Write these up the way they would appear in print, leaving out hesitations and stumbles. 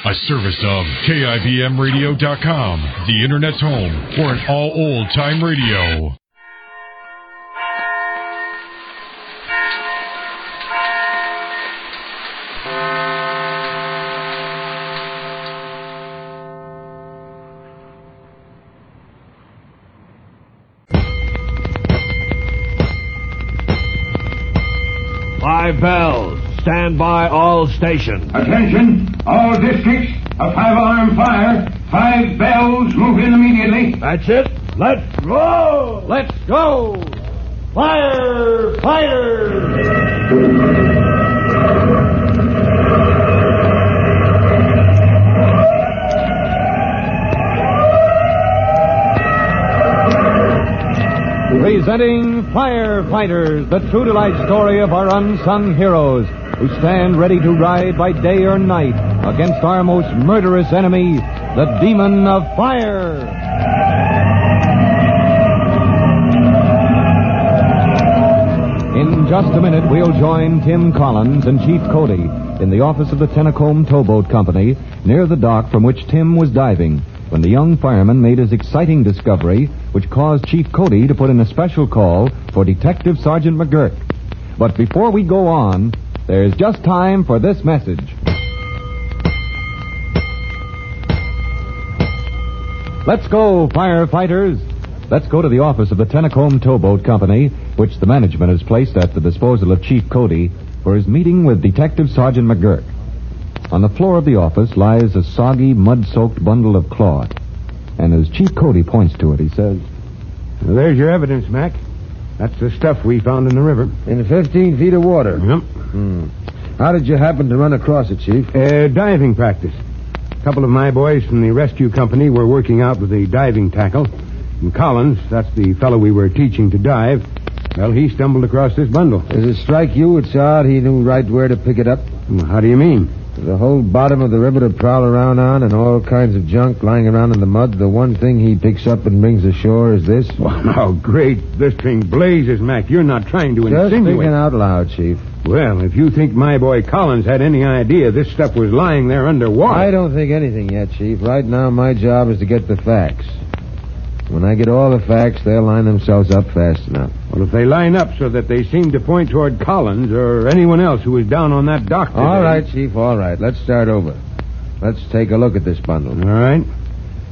A service of KIBMradio.com, the Internet's home for an all old-time radio. Five bells. Stand by all stations. Attention, all districts. A five-alarm fire. 5 bells. Move in immediately. That's it. Let's roll. Let's go. Firefighters. Presenting Firefighters, the true-to-life story of our unsung heroes who stand ready to ride by day or night against our most murderous enemy, the demon of fire. In just a minute, we'll join Tim Collins and Chief Cody in the office of the Tennacombe Towboat Company near the dock from which Tim was diving when the young fireman made his exciting discovery, which caused Chief Cody to put in a special call for Detective Sergeant McGurk. But before we go on, there's just time for this message. Let's go, firefighters. Let's go to the office of the Tennacombe Towboat Company, which the management has placed at the disposal of Chief Cody for his meeting with Detective Sergeant McGurk. On the floor of the office lies a soggy, mud-soaked bundle of cloth. And as Chief Cody points to it, he says, "Well, there's your evidence, Mac. That's the stuff we found in the river." In 15 feet of water? Yep. How did you happen to run across it, Chief? Diving practice. A couple of my boys from the rescue company were working out with the diving tackle. And Collins, that's the fellow we were teaching to dive, well, he stumbled across this bundle. Does it strike you it's odd he knew right where to pick it up? How do you mean? The whole bottom of the river to prowl around on and all kinds of junk lying around in the mud. The one thing he picks up and brings ashore is this? Well, now, great. This thing blazes, Mac. You're not trying to Just insinuate. thinking out loud, Chief. Well, if you think my boy Collins had any idea this stuff was lying there underwater... I don't think anything yet, Chief. Right now, my job is to get the facts. When I get all the facts, they'll line themselves up fast enough. Well, if they line up so that they seem to point toward Collins or anyone else who was down on that dock today... All right, Chief, all right. Let's start over. Let's take a look at this bundle. All right.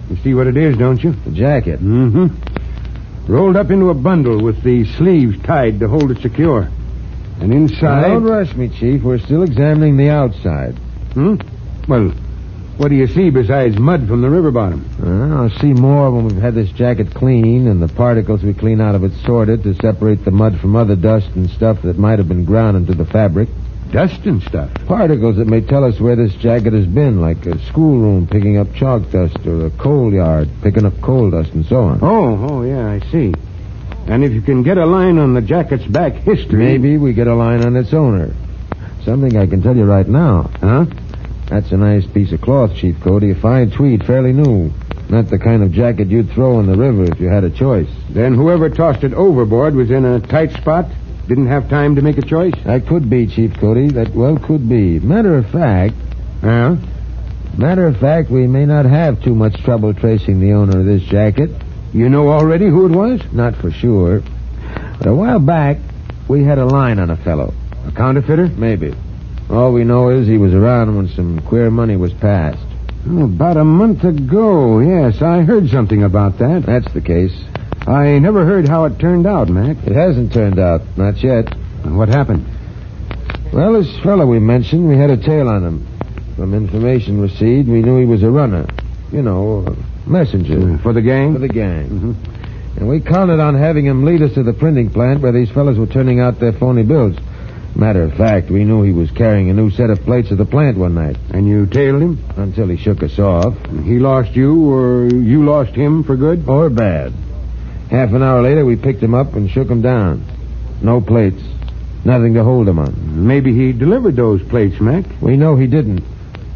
You see what it is, don't you? The jacket. Mm-hmm. Rolled up into a bundle with the sleeves tied to hold it secure. And inside... Now, don't rush me, Chief. We're still examining the outside. Well, what do you see besides mud from the river bottom? I'll see more when we've had this jacket cleaned and the particles we clean out of it sorted to separate the mud from other dust and stuff that might have been ground into the fabric. Dust and stuff? Particles that may tell us where this jacket has been, like a schoolroom picking up chalk dust or a coal yard picking up coal dust and so on. Oh, yeah, I see. And if you can get a line on the jacket's back history... Maybe we get a line on its owner. Something I can tell you right now. Huh? That's a nice piece of cloth, Chief Cody. A fine tweed, fairly new. Not the kind of jacket you'd throw in the river if you had a choice. Then whoever tossed it overboard was in a tight spot? Didn't have time to make a choice? That could be, Chief Cody. That well could be. Matter of fact, we may not have too much trouble tracing the owner of this jacket. You know already who it was? Not for sure. But a while back, we had a line on a fellow. A counterfeiter? Maybe. All we know is he was around when some queer money was passed. Oh, about a month ago, yes. I heard something about that. That's the case. I never heard how it turned out, Mac. It hasn't turned out. Not yet. What happened? Well, this fellow we mentioned, we had a tail on him. From information received, we knew he was a runner. You know, a messenger. For the gang? For the gang. Mm-hmm. And we counted on having him lead us to the printing plant where these fellows were turning out their phony bills. Matter of fact, we knew he was carrying a new set of plates at the plant one night. And you tailed him? Until he shook us off. He lost you, or you lost him for good? Or bad. Half an hour later, we picked him up and shook him down. No plates. Nothing to hold him on. Maybe he delivered those plates, Mac. We know he didn't.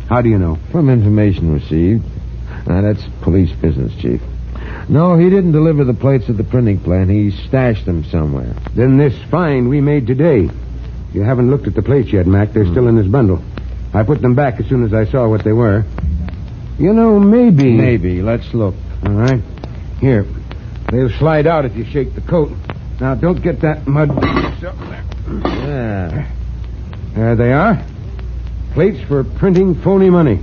How do you know? From information received. Now, that's police business, Chief. No, he didn't deliver the plates at the printing plant. He stashed them somewhere. Then this find we made today. You haven't looked at the plates yet, Mac. They're still in this bundle. I put them back as soon as I saw what they were. You know, maybe... Maybe. Let's look. All right. Here. They'll slide out if you shake the coat. Now, don't get that mud... Yeah. There they are. Plates for printing phony money.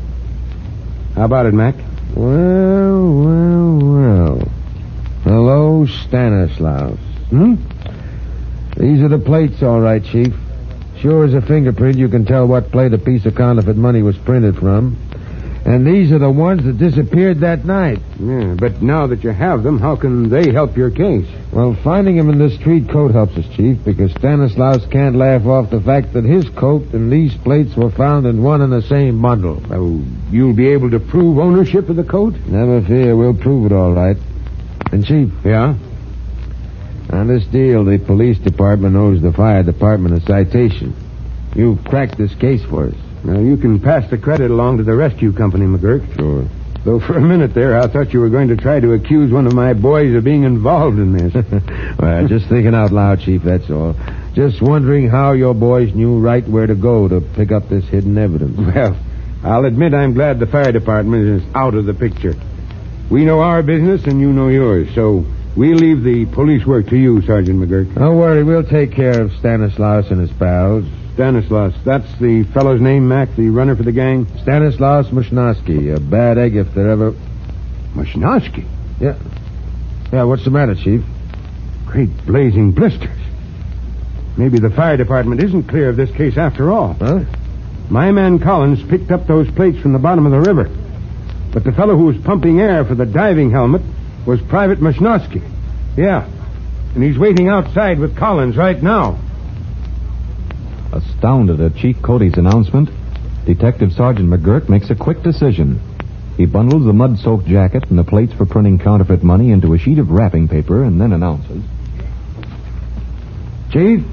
How about it, Mac? Well. Hello, Stanislaus. These are the plates, all right, Chief. Sure as a fingerprint, you can tell what plate a piece of counterfeit money was printed from. And these are the ones that disappeared that night. Yeah, but now that you have them, how can they help your case? Well, finding them in this street coat helps us, Chief, because Stanislaus can't laugh off the fact that his coat and these plates were found in one and the same bundle. Oh, you'll be able to prove ownership of the coat? Never fear, we'll prove it all right. And, Chief. Yeah? On this deal, the police department owes the fire department a citation. You've cracked this case for us. Now, you can pass the credit along to the rescue company, McGurk. Sure. Though for a minute there, I thought you were going to try to accuse one of my boys of being involved in this. Well, just thinking out loud, Chief, that's all. Just wondering how your boys knew right where to go to pick up this hidden evidence. Well, I'll admit I'm glad the fire department is out of the picture. We know our business and you know yours, so we'll leave the police work to you, Sergeant McGurk. Don't worry, we'll take care of Stanislaus and his pals. Stanislaus, that's the fellow's name, Mac, the runner for the gang? Stanislaus Mushnosky, a bad egg if there ever... Mushnosky? Yeah. Yeah, what's the matter, Chief? Great blazing blisters. Maybe the fire department isn't clear of this case after all. Huh? My man Collins picked up those plates from the bottom of the river. But the fellow who was pumping air for the diving helmet was Private Mushnosky. Yeah. And he's waiting outside with Collins right now. Astounded at Chief Cody's announcement, Detective Sergeant McGurk makes a quick decision. He bundles the mud-soaked jacket and the plates for printing counterfeit money into a sheet of wrapping paper and then announces... Chief?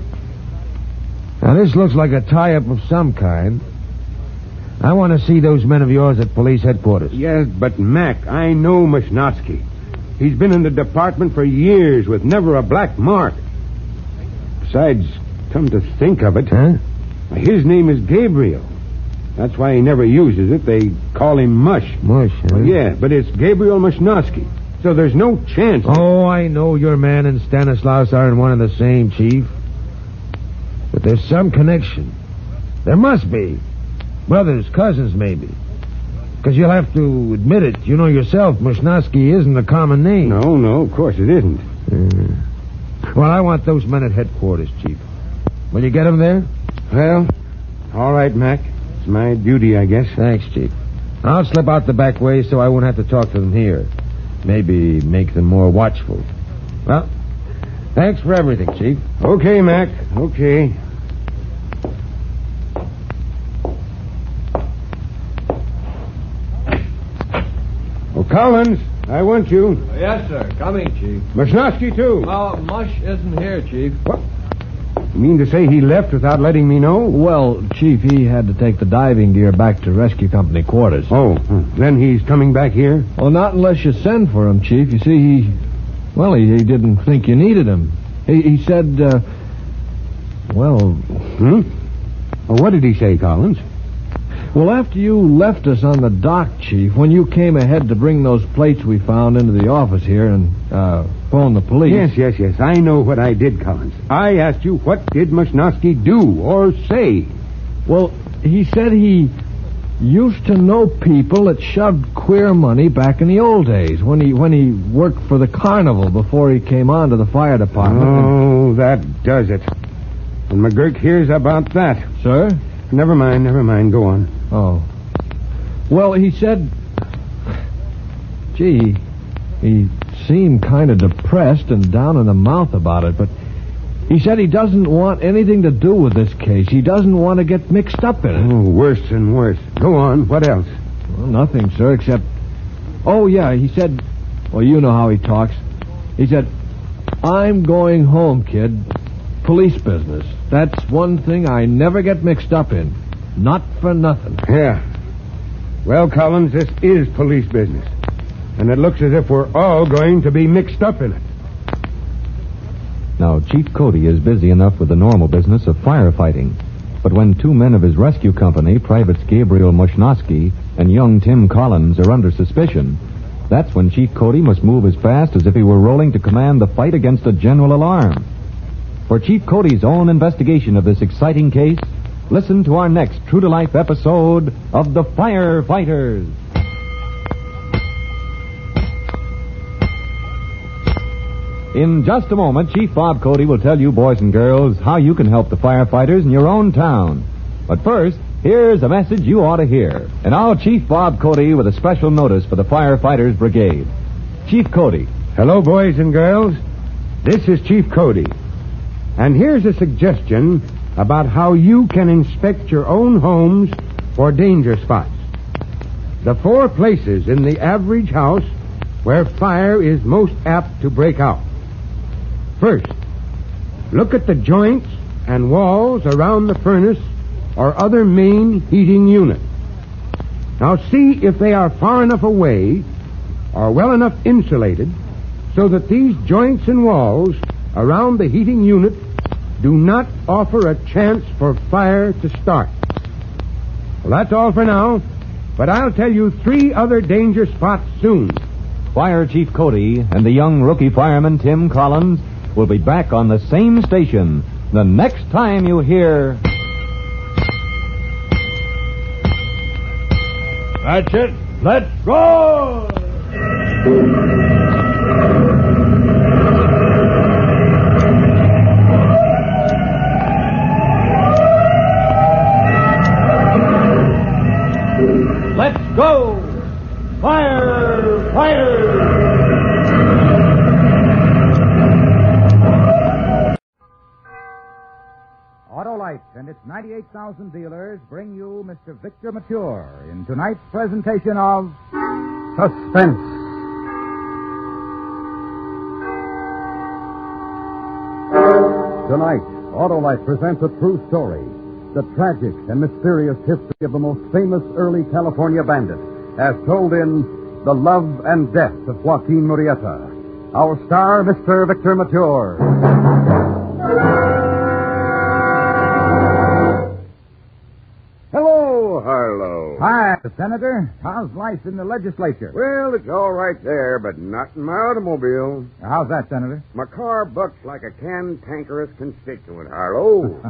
Now, this looks like a tie-up of some kind. I want to see those men of yours at police headquarters. Yes, but, Mac, I know Mushnosky. He's been in the department for years with never a black mark. Besides... Come to think of it, his name is Gabriel. That's why he never uses it. They call him Mush. Mush, huh? Well, yeah, but it's Gabriel Mushnosky. So there's no chance. Oh, I know your man and Stanislaus aren't one and the same, Chief. But there's some connection. There must be. Brothers, cousins, maybe. Because you'll have to admit it. You know yourself, Mushnosky isn't a common name. No, of course it isn't. Well, I want those men at headquarters, Chief. Will you get them there? Well, all right, Mac. It's my duty, I guess. Thanks, Chief. I'll slip out the back way so I won't have to talk to them here. Maybe make them more watchful. Well, thanks for everything, Chief. Okay, Mac. Okay. Oh, Collins, I want you. Yes, sir. Coming, Chief. Mushnosky, too. Well, Mush isn't here, Chief. What? You mean to say he left without letting me know? Well, Chief, he had to take the diving gear back to rescue company quarters. Oh, then he's coming back here? Well, not unless you send for him, Chief. You see, he didn't think you needed him. He said, Well, what did he say, Collins? Well, after you left us on the dock, Chief, when you came ahead to bring those plates we found into the office here and phone the police... Yes. I know what I did, Collins. I asked you, what did Mushnosky do or say? Well, he said he used to know people that shoved queer money back in the old days when he worked for the carnival before he came on to the fire department. Oh, that does it. When McGurk hears about that... Sir? Never mind. Go on. Oh. Well, he said... Gee, he seemed kind of depressed and down in the mouth about it, but he said he doesn't want anything to do with this case. He doesn't want to get mixed up in it. Oh, worse and worse. Go on. What else? Well, nothing, sir, except... Oh, yeah, he said... Well, you know how he talks. He said, I'm going home, kid. Police business. That's one thing I never get mixed up in. Not for nothing. Yeah. Well, Collins, this is police business. And it looks as if we're all going to be mixed up in it. Now, Chief Cody is busy enough with the normal business of firefighting. But when two men of his rescue company, Privates Gabriel Mushnosky and young Tim Collins, are under suspicion, that's when Chief Cody must move as fast as if he were rolling to command the fight against a general alarm. For Chief Cody's own investigation of this exciting case, listen to our next true-to-life episode of The Firefighters. In just a moment, Chief Bob Cody will tell you, boys and girls, how you can help the firefighters in your own town. But first, here's a message you ought to hear. And now, Chief Bob Cody with a special notice for the Firefighters Brigade. Chief Cody. Hello, boys and girls. This is Chief Cody. And here's a suggestion about how you can inspect your own homes for danger spots. The 4 places in the average house where fire is most apt to break out. First, look at the joints and walls around the furnace or other main heating unit. Now see if they are far enough away or well enough insulated so that these joints and walls around the heating unit do not offer a chance for fire to start. Well, that's all for now, but I'll tell you 3 other danger spots soon. Fire Chief Cody and the young rookie fireman Tim Collins will be back on the same station the next time you hear... That's it. Let's go! Let's go! Fire! Fire! Autolite and its 98,000 dealers bring you Mr. Victor Mature in tonight's presentation of Suspense. Tonight, Autolite presents a true story, the tragic and mysterious history of the most famous early California bandit, as told in The Love and Death of Joaquin Murieta. Our star, Mr. Victor Mature. Hello, Harlow. Hi, Senator. How's life in the legislature? Well, it's all right there, but not in my automobile. How's that, Senator? My car bucks like a cantankerous constituent, Harlow.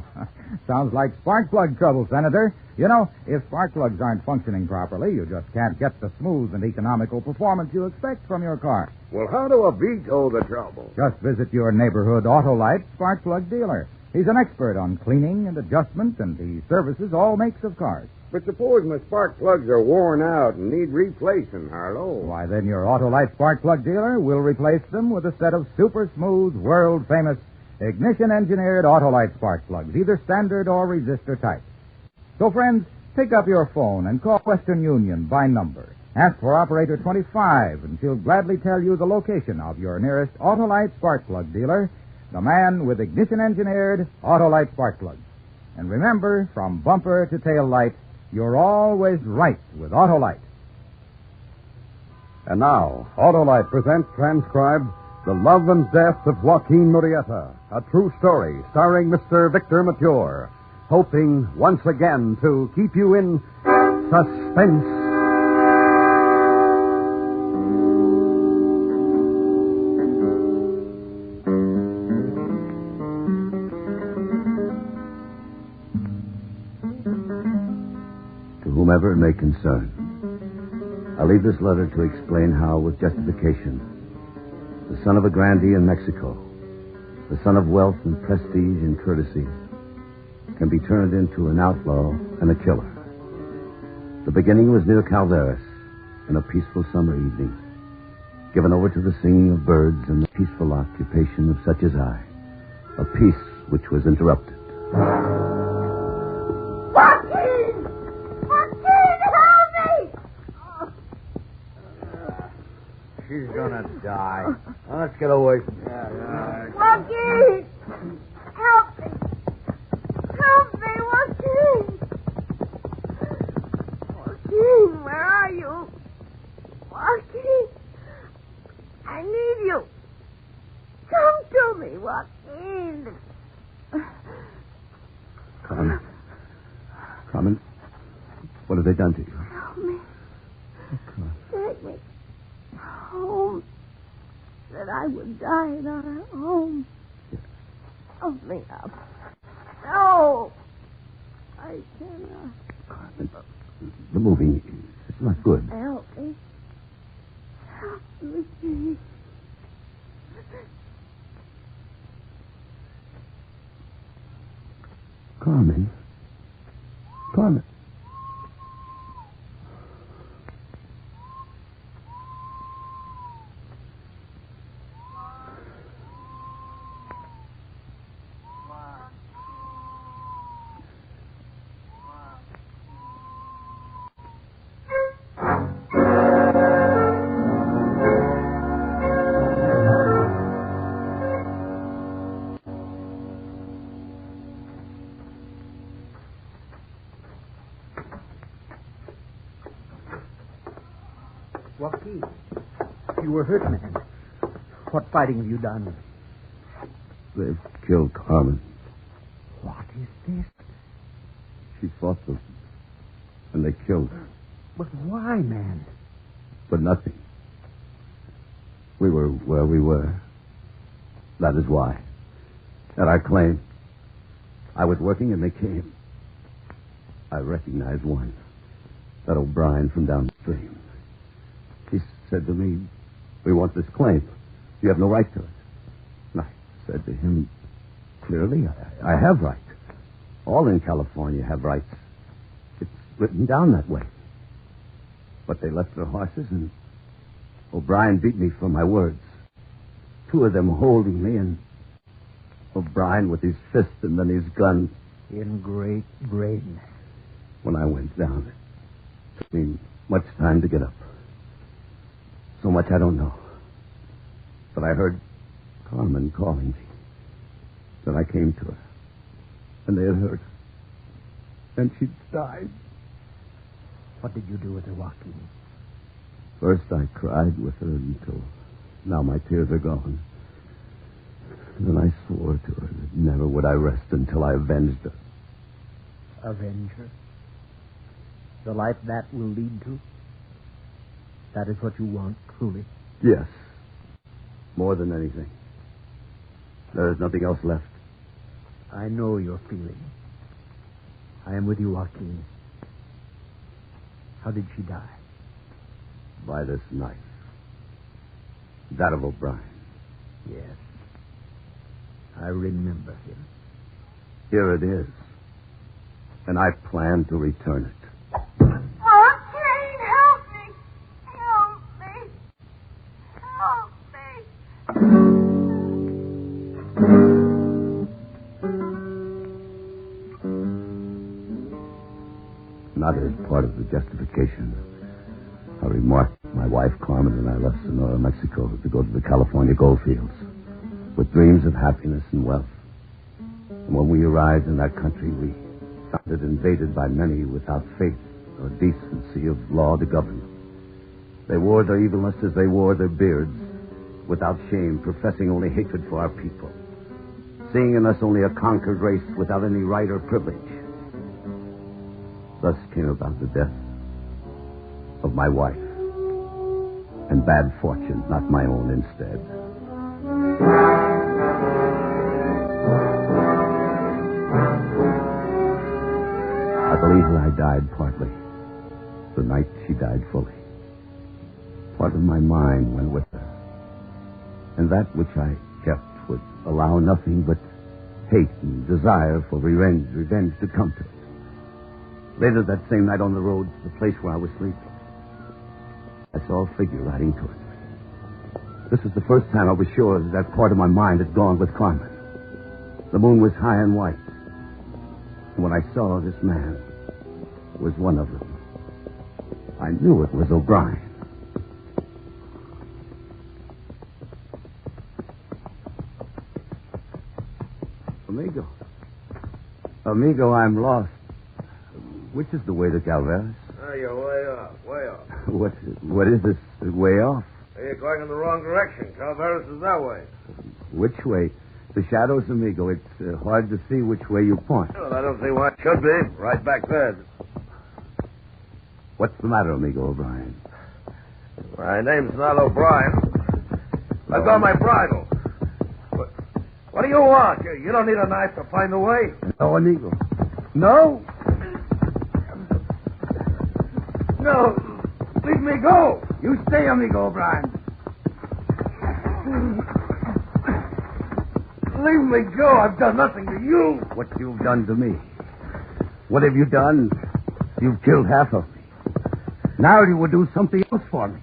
Sounds like spark plug trouble, Senator. You know, if spark plugs aren't functioning properly, you just can't get the smooth and economical performance you expect from your car. Well, how do I veto the trouble? Just visit your neighborhood Autolite spark plug dealer. He's an expert on cleaning and adjustment, and he services all makes of cars. But suppose my spark plugs are worn out and need replacing, Harlow. Why, then your Autolite spark plug dealer will replace them with a set of super smooth, world-famous, ignition-engineered Autolite spark plugs, either standard or resistor type. So, friends, pick up your phone and call Western Union by number. Ask for operator 25, and she'll gladly tell you the location of your nearest Autolite spark plug dealer, the man with ignition-engineered Autolite spark plugs. And remember, from bumper to tail light, you're always right with Autolite. And now, Autolite presents transcribed The Love and Death of Joaquin Murieta, a true story starring Mr. Victor Mature, hoping once again to keep you in suspense. Whomever it may concern, I leave this letter to explain how, with justification, the son of a grandee in Mexico, the son of wealth and prestige and courtesy, can be turned into an outlaw and a killer. The beginning was near Calderas, in a peaceful summer evening, given over to the singing of birds and the peaceful occupation of such as I, a peace which was interrupted. She's gonna die. Now, let's get away from here. Joaquin! Help me! Help me, Joaquin! Joaquin, where are you? Joaquin! I need you. Come to me, Joaquin. have they done to you? Help me. Take me home. That I would die in our home. Yes. Help me up. No. I cannot. Carmen, the moving is not good. Help me. Help me. Carmen. Carmen. Joaquin, you were hurt, man. What fighting have you done? They've killed Carmen. What is this? She fought them, and they killed her. But why, man? For nothing. We were where we were. That is why. At our claim. I was working and they came. I recognized one. That O'Brien from downstream. He said to me, "We want this claim. You have no right to it." And I said to him, "Clearly, I have rights. All in California have rights. It's written down that way." But they left their horses, and O'Brien beat me for my words. Two of them holding me, and O'Brien with his fist and then his gun. In great brain. When I went down, it took me much time to get up. So much I don't know. But I heard Carmen calling me. Then I came to her. And they had hurt her. And she died. What did you do with her, Joaquin? First I cried with her until now my tears are gone. Then I swore to her that never would I rest until I avenged her. Avenge her? The life that will lead to? That is what you want, truly? Yes. More than anything. There is nothing else left. I know your feeling. I am with you, Joaquin. How did she die? By this knife. That of O'Brien. Yes. I remember him. Here it is. And I plan to return it. Joaquin, help me. Help me. Help me. Not as part of the justification. I remarked my wife Carmen and I left Sonora, Mexico to go to the California gold fields with dreams of happiness and wealth. And when we arrived in that country, we found it invaded by many without faith or decency of law to govern. They wore their evilness as they wore their beards, without shame, professing only hatred for our people, seeing in us only a conquered race without any right or privilege. Thus came about the death of my wife, and bad fortune, not my own, instead. I believe that I died partly. The night she died fully. Part of my mind went with her. And that which I kept would allow nothing but hate and desire for revenge to come to it. Later that same night on the road to the place where I was sleeping, I saw a figure riding toward me. This was the first time I was sure that that part of my mind had gone with Carmen. The moon was high and white. And when I saw this man was one of them, I knew it was O'Brien. Amigo, I'm lost. Which is the way to Galvez? Oh, you're way off, way off. What is this way off? You're going in the wrong direction. Calveras is that way. Which way? The shadows, amigo. It's hard to see which way you point. Well, I don't see why it should be. Right back there. What's the matter, amigo O'Brien? My name's not O'Brien. I've got my bridle. What do you want? You don't need a knife to find the way. No, amigo. No. No. Leave me go. You stay, amigo O'Brien. Leave me go. I've done nothing to you. What you've done to me. What have you done? You've killed half of me. Now you will do something else for me.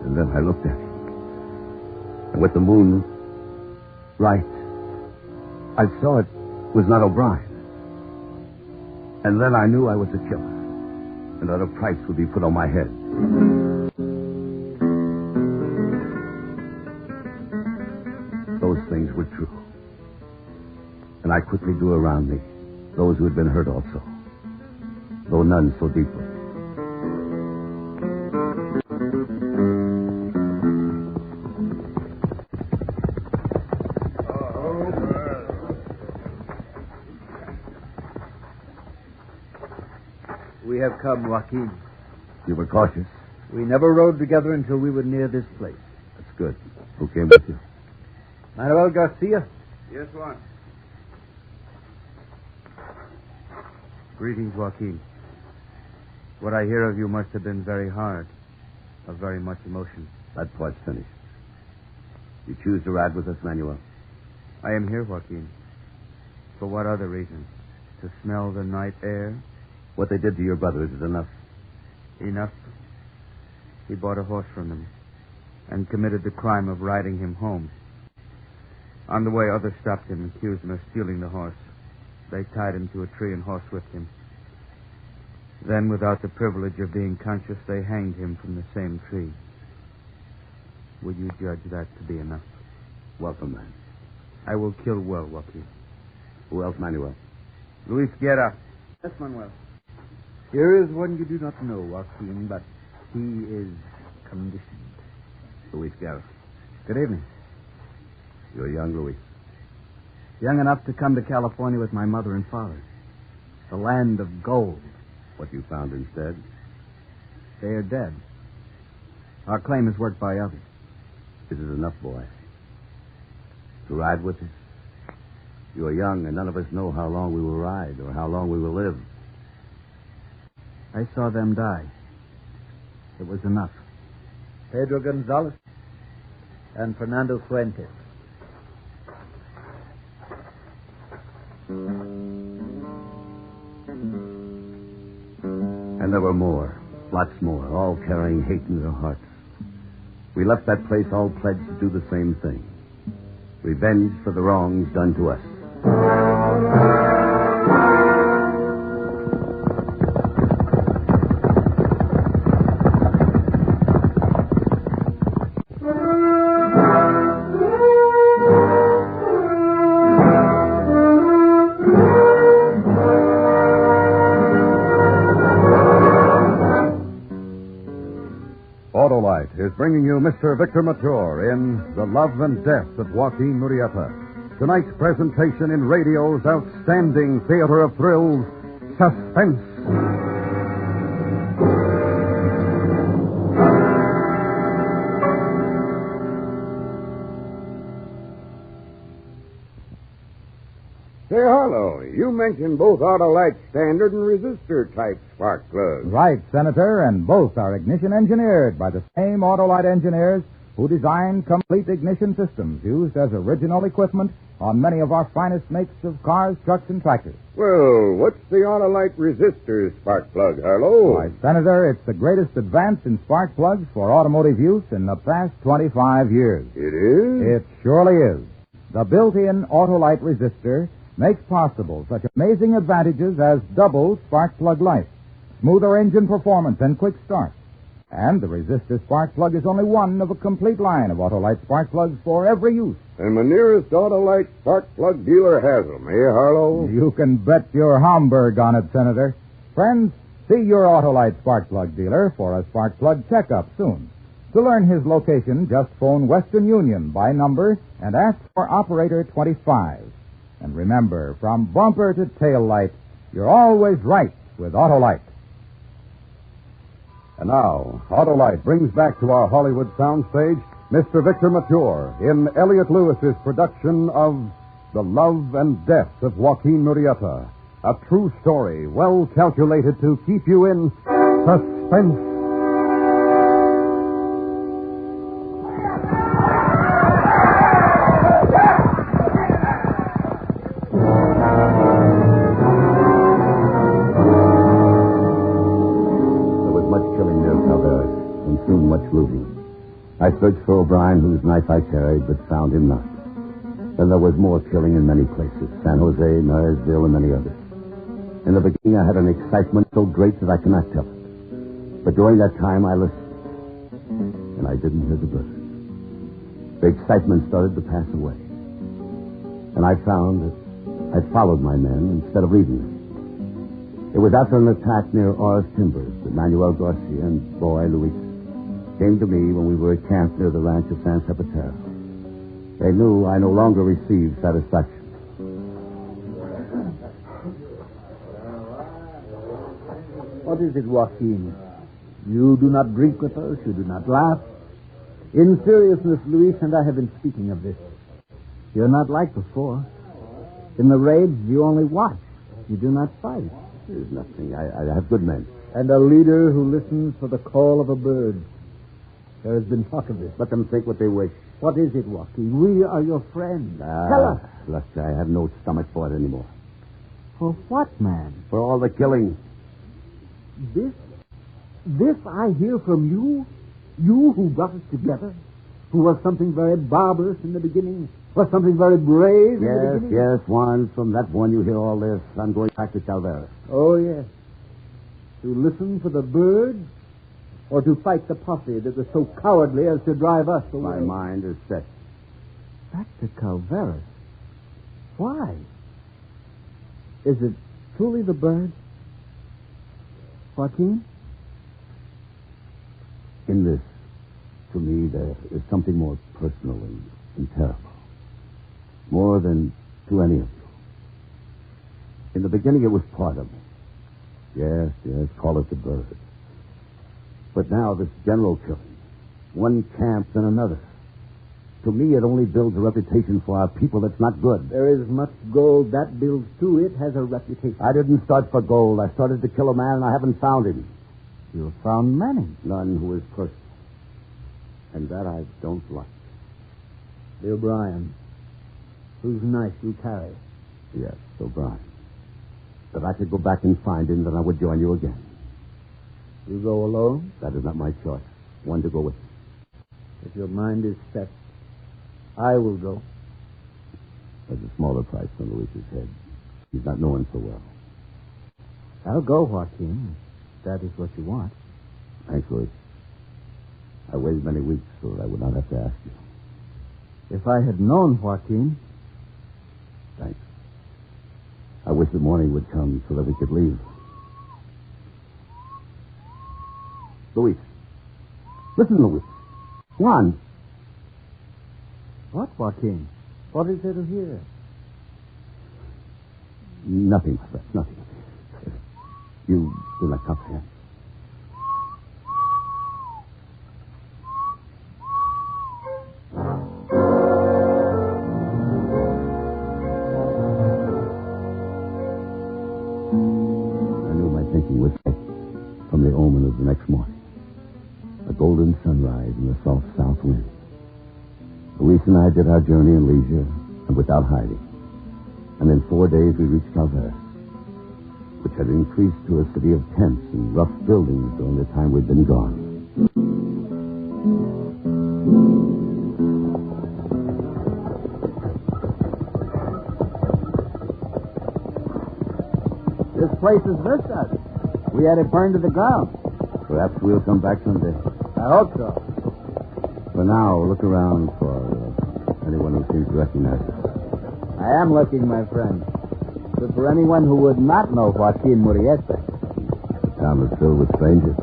And then I looked at him. And with the moon right, I saw it was not O'Brien. And then I knew I was a killer. And that a price would be put on my head. Those things were true. And I quickly drew around me those who had been hurt also, though none so deeply. We have come, Joaquin. You were cautious. We never rode together until we were near this place. That's good. Who came with you? Manuel Garcia. Yes, one. Greetings, Joaquin. What I hear of you must have been very hard, of very much emotion. That part's finished. You choose to ride with us, Manuel? I am here, Joaquin. For what other reason? To smell the night air? What they did to your brother, is it enough? Enough. He bought a horse from them and committed the crime of riding him home. On the way, others stopped him and accused him of stealing the horse. They tied him to a tree and horsewhipped him. Then, without the privilege of being conscious, they hanged him from the same tree. Would you judge that to be enough? Welcome, man. I will kill well, Joaquin. Who else, Manuel? Luis Guerra. Yes, Manuel. Here is one you do not know, Joaquin, but he is conditioned. Luis Guerra. Good evening. You're young, Luis. Young enough to come to California with my mother and father. The land of gold. What you found instead? They are dead. Our claim is worked by others. This is enough, boy. To ride with us? You are young, and none of us know how long we will ride or how long we will live. I saw them die. It was enough. Pedro Gonzalez and Fernando Fuentes. And there were more, lots more, all carrying hate in their hearts. We left that place all pledged to do the same thing. Revenge for the wrongs done to us. Autolite is bringing you Mr. Victor Mature in The Love and Death of Joaquin Murieta. Tonight's presentation in radio's outstanding theater of thrills, Suspense. Say, Harlow, you mentioned both Autolite standard and resistor type spark plugs. Right, Senator, and both are ignition engineered by the same Autolite engineers who designed complete ignition systems used as original equipment on many of our finest makes of cars, trucks, and tractors. Well, what's the Autolite resistor spark plug, Harlow? Why, Senator, it's the greatest advance in spark plugs for automotive use in the past 25 years. It is? It surely is. The built-in Autolite resistor makes possible such amazing advantages as double spark plug life, smoother engine performance, and quick start. And the resistor spark plug is only one of a complete line of Autolite spark plugs for every use. And my nearest Autolite spark plug dealer has them, eh, Harlow? You can bet your Hamburg on it, Senator. Friends, see your Autolite spark plug dealer for a spark plug checkup soon. To learn his location, just phone Western Union by number and ask for Operator 25. And remember, from bumper to tail light, you're always right with Autolite. And now, Autolite brings back to our Hollywood soundstage Mr. Victor Mature in Elliot Lewis's production of The Love and Death of Joaquin Murieta, a true story well calculated to keep you in suspense. I searched for O'Brien, whose knife I carried, but found him not. Then there was more killing in many places, San Jose, Marysville, and many others. In the beginning, I had an excitement so great that I cannot tell it. But during that time, I listened, and I didn't hear the birds. The excitement started to pass away. And I found that I'd followed my men instead of leaving them. It was after an attack near Orris Timbers that Manuel Garcia and boy Luis came to me when we were at camp near the ranch of San Zapatero. They knew I no longer received satisfaction. What is it, Joaquin? You do not drink with us, you do not laugh. In seriousness, Luis and I have been speaking of this. You're not like before. In the raids, you only watch. You do not fight. There's nothing. I have good men. And a leader who listens for the call of a bird. There has been talk of this. Let them think what they wish. What is it, Joaquin? We are your friends. Tell us. Look, I have no stomach for it anymore. For what, man? For all the killing. This I hear from you? You who brought us together? Who was something very barbarous in the beginning? Was something very brave in the beginning? Yes, Juan. From that one you hear all this. I'm going back to Calveras. Oh, yes. To listen for the birds? Or to fight the posse that was so cowardly as to drive us away? My mind is set. Back to Calveras? Why? Is it truly the bird? Joaquin? In this, to me, there is something more personal and terrible. More than to any of you. In the beginning, it was part of me. Yes, call it the bird. But now this general killing, one camp then another. To me, it only builds a reputation for our people that's not good. There is much gold that builds too. It has a reputation. I didn't start for gold. I started to kill a man, and I haven't found him. You found many. None who is personal. And that I don't like. The O'Brien, whose knife you carry. Yes, O'Brien. If I could go back and find him, then I would join you again. You go alone? That is not my choice. One to go with me. If your mind is set, I will go. There's a smaller price on Luis's head. He's not known so well. I'll go, Joaquin. If that is what you want. Thanks, Luis. I waited many weeks so that I would not have to ask you. If I had known, Joaquin. Thanks. I wish the morning would come so that we could leave. Luis. Listen, Luis. Juan. What, Joaquin? What is there to hear? Nothing, my friend, nothing. You do not comprehend. I knew my thinking was right from the omen of the next morning. A golden sunrise and the soft south wind. Luis and I did our journey in leisure and without hiding. And in 4 days we reached Calveras, which had increased to a city of tents and rough buildings during the time we'd been gone. This place has missed us. We had it burned to the ground. Perhaps we'll come back someday. I hope so. For now, look around for anyone who seems to recognize us. I am looking, my friend. But for anyone who would not know Joaquin Murieta. The town is filled with strangers.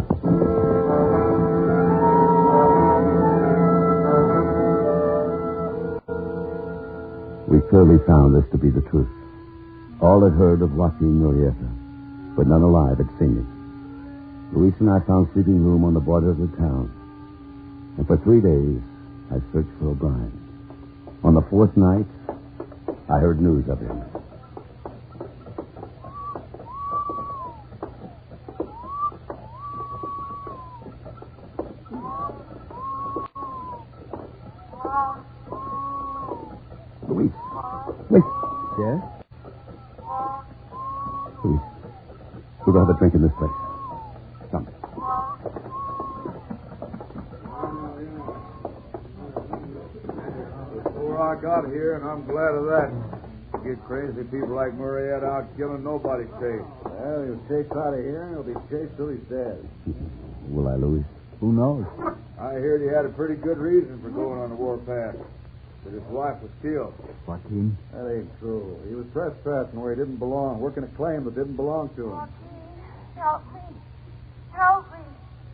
clearly found this to be the truth. All had heard of Joaquin Murieta, but none alive had seen him. Luis and I found sleeping room on the border of the town. And for 3 days, I searched for O'Brien. On the 4th night, I heard news of him. Luis. Wait. Yes? Luis. We'll go have a drink in this place. Come. Before I got here, and I'm glad of that. Get crazy people like Murieta out killing nobody safe. Well, he'll chase out of here, and he'll be chased till he's dead. Will I, Luis? Who knows? I heard he had a pretty good reason for going on the warpath. That his wife was killed. Joaquin? That ain't true. He was trespassing where he didn't belong, working a claim that didn't belong to him. Help me. Help me.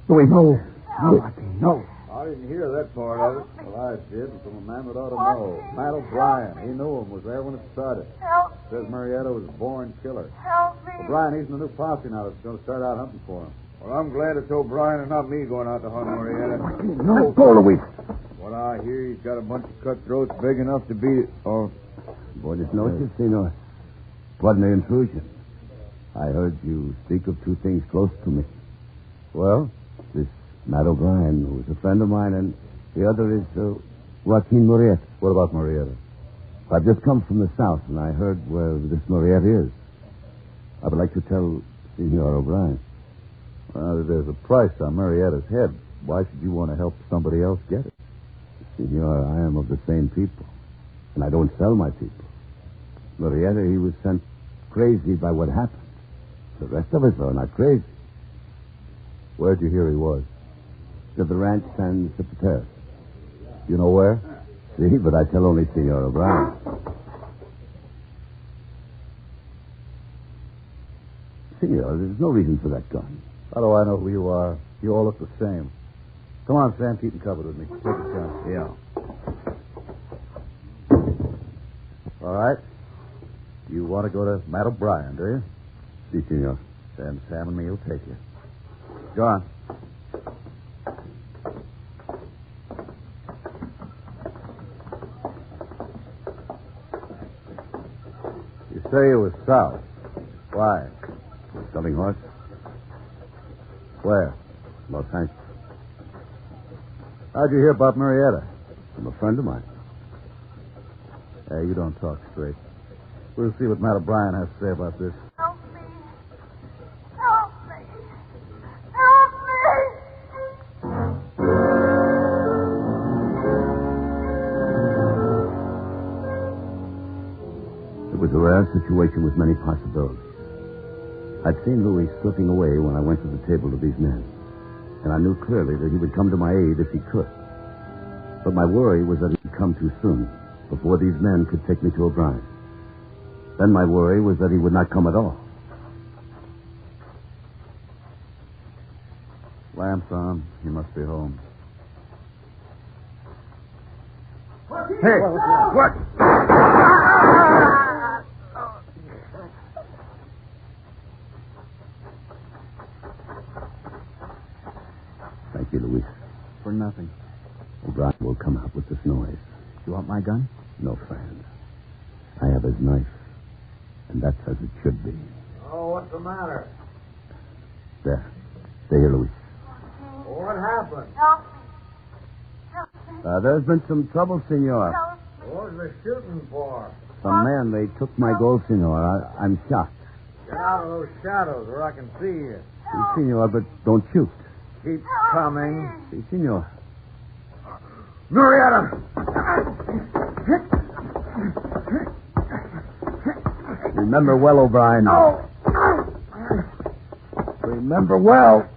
Luis, no. No, Joaquin, no. I didn't hear that part of it. Well, I did, from a man that ought to know. Matt O'Brien. He knew him, was there when it started. Help me. Says Murieta was a born killer. Help me. O'Brien, he's in the new posse now that's going to start out hunting for him. Well, I'm glad it's O'Brien and not me going out to hunt Murieta. No, go, Luis. What I hear, he's got a bunch of cutthroats big enough to beat it. Oh. Buenas noches, senor. What an intrusion. I heard you speak of 2 things close to me. Well? This Matt O'Brien, who is a friend of mine, and the other is Joaquin Murieta. What about Murieta? I've just come from the south, and I heard where this Murieta is. I would like to tell Senor O'Brien. Well, there's a price on Murieta's head. Why should you want to help somebody else get it? Senor, I am of the same people, and I don't sell my people. Murieta, he was sent crazy by what happened. The rest of us are not crazy. Where'd you hear he was? To the ranch San Cipriano. You know where? See, but I tell only Senor O'Brien. Senor, there's no reason for that gun. How do I know who you are? You all look the same. Come on, Sam, keep him covered with me. Take a chance. Yeah. All right. You want to go to Matt O'Brien, do you? Si, senor. Then Sam and me will take you. Go on. You say you was south. Why? Selling horse? Where? Los Angeles. How'd you hear about Murieta? From a friend of mine. Hey, you don't talk straight. We'll see what Matt O'Brien has to say about this. Help me. Help me. Help me. It was a rare situation with many possibilities. I'd seen Louis slipping away when I went to the table to these men, and I knew clearly that he would come to my aid if he could. But my worry was that he'd come too soon, before these men could take me to O'Brien. Then my worry was that he would not come at all. Lamps on. He must be home. Hey, what? Thank you, Luis. For nothing. O'Brien will come out with this noise. You want my gun? No, friend. I have his knife, and that's as it should be. Oh, what's the matter? There. Stay here, Luis. What happened? Help me. Help me. There's been some trouble, senor. Help me. What was they shooting for? Some men, they took my gold, senor. I'm shocked. Get out of those shadows where I can see you. Si, senor, but don't shoot. Keep coming. Si, senor. Murieta! Remember well, O'Brien. No! Remember well.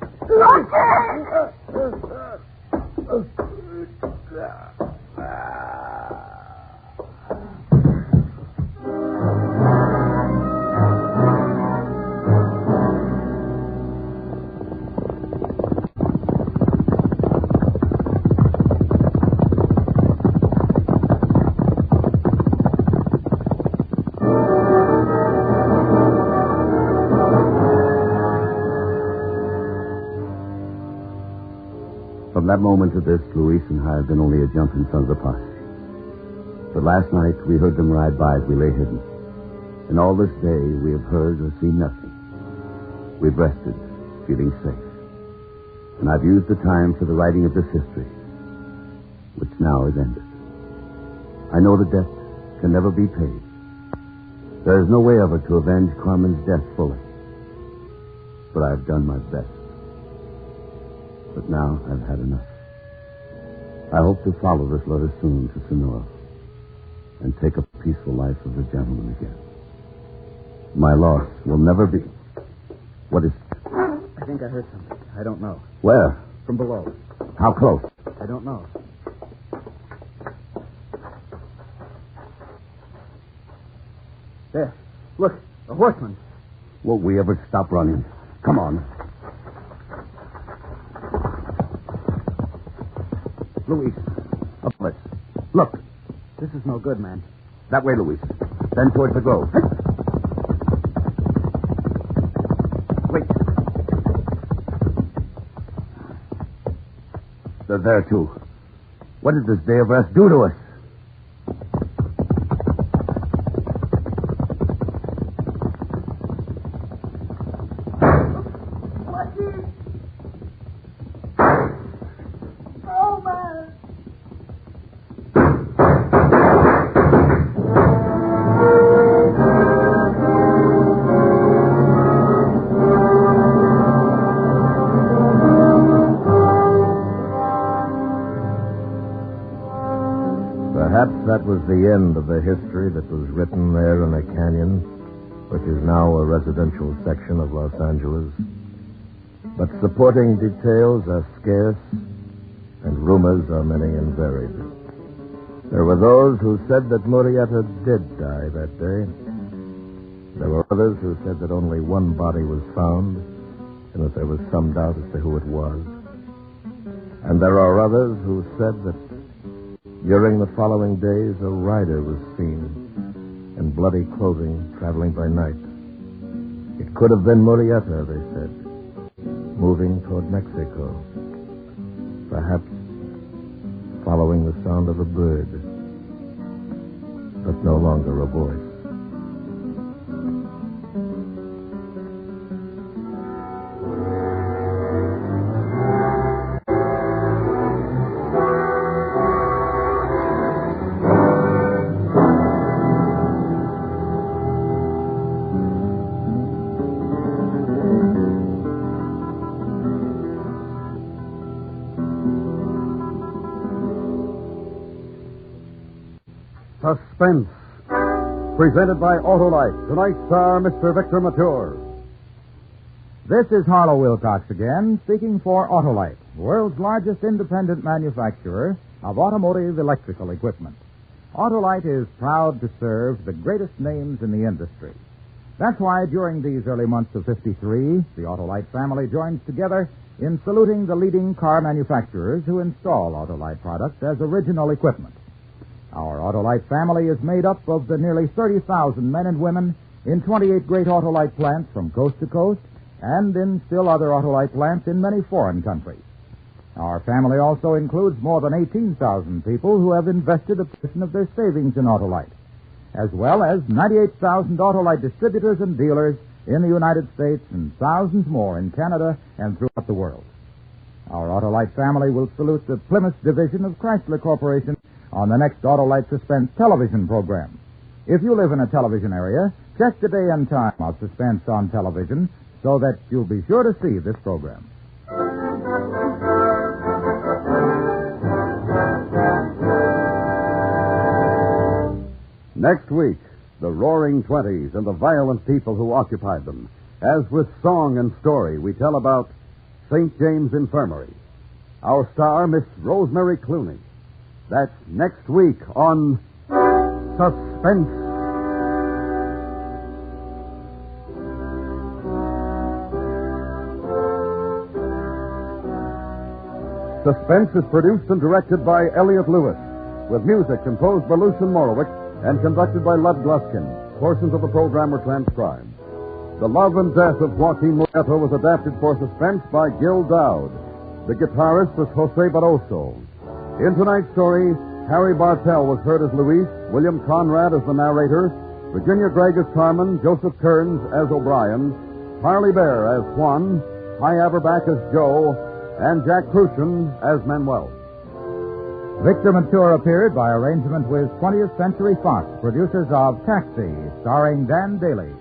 From that moment to this, Luis and I have been only a jump in front of the posse. But last night, we heard them ride by as we lay hidden. And all this day, we have heard or seen nothing. We've rested, feeling safe. And I've used the time for the writing of this history, which now is ended. I know the debt can never be paid. There is no way ever to avenge Carmen's death fully. But I've done my best. But now I've had enough. I hope to follow this letter soon to Sonora and take a peaceful life as a gentleman again. My loss will never be... What is... I think I heard something. I don't know. Where? From below. How close? I don't know. There. Look, a horseman. Won't we ever stop running? Come on. Luis, up us. Look. This is no good, man. That way, Luis. Then towards the grove. Wait. They're there, too. What did this day of rest do to us? That was the end of the history that was written there in a canyon, which is now a residential section of Los Angeles. But supporting details are scarce, and rumors are many and varied. There were those who said that Murieta did die that day. There were others who said that only one body was found, and that there was some doubt as to who it was. And there are others who said that during the following days, a rider was seen in bloody clothing traveling by night. It could have been Murieta, they said, moving toward Mexico. Perhaps following the sound of a bird, but no longer a voice. Suspense, presented by Autolite. Tonight's star, Mr. Victor Mature. This is Harlow Wilcox again, speaking for Autolite, the world's largest independent manufacturer of automotive electrical equipment. Autolite is proud to serve the greatest names in the industry. That's why during these early months of 53, the Autolite family joins together in saluting the leading car manufacturers who install Autolite products as original equipment. Our Autolite family is made up of the nearly 30,000 men and women in 28 great Autolite plants from coast to coast and in still other Autolite plants in many foreign countries. Our family also includes more than 18,000 people who have invested a portion of their savings in Autolite, as well as 98,000 Autolite distributors and dealers in the United States and thousands more in Canada and throughout the world. Our Autolite family will salute the Plymouth division of Chrysler Corporation on the next Autolite Suspense television program. If you live in a television area, check the day and time of Suspense on television so that you'll be sure to see this program. Next week, the Roaring Twenties and the violent people who occupied them. As with song and story, we tell about St. James Infirmary. Our star, Miss Rosemary Clooney. That's next week on Suspense. Suspense is produced and directed by Elliot Lewis, with music composed by Lucien Morowitz and conducted by Lud Gluskin. Portions of the program were transcribed. The Love and Death of Joaquin Murieta was adapted for Suspense by Gil Dowd. The guitarist was Jose Barroso. In tonight's story, Harry Bartell was heard as Luis, William Conrad as the narrator, Virginia Gregg as Carmen, Joseph Kearns as O'Brien, Harley Bear as Juan, Hy Averback as Joe, and Jack Crucian as Manuel. Victor Mature appeared by arrangement with 20th Century Fox, producers of Taxi, starring Dan Daly.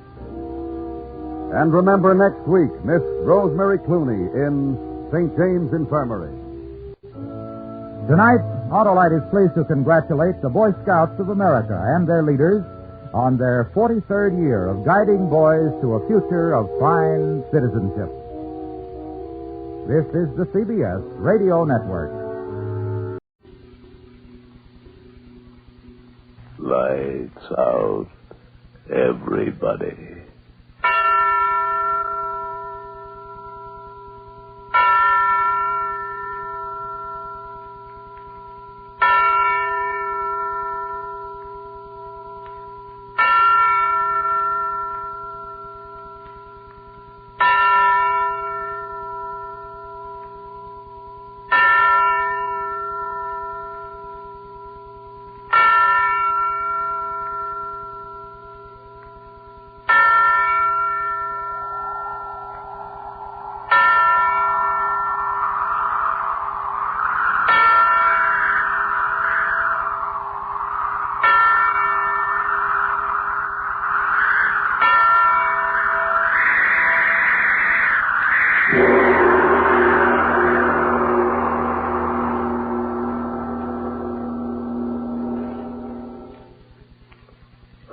And remember next week, Miss Rosemary Clooney in St. James Infirmary. Tonight, Autolite is pleased to congratulate the Boy Scouts of America and their leaders on their 43rd year of guiding boys to a future of fine citizenship. This is the CBS Radio Network. Lights out, everybody.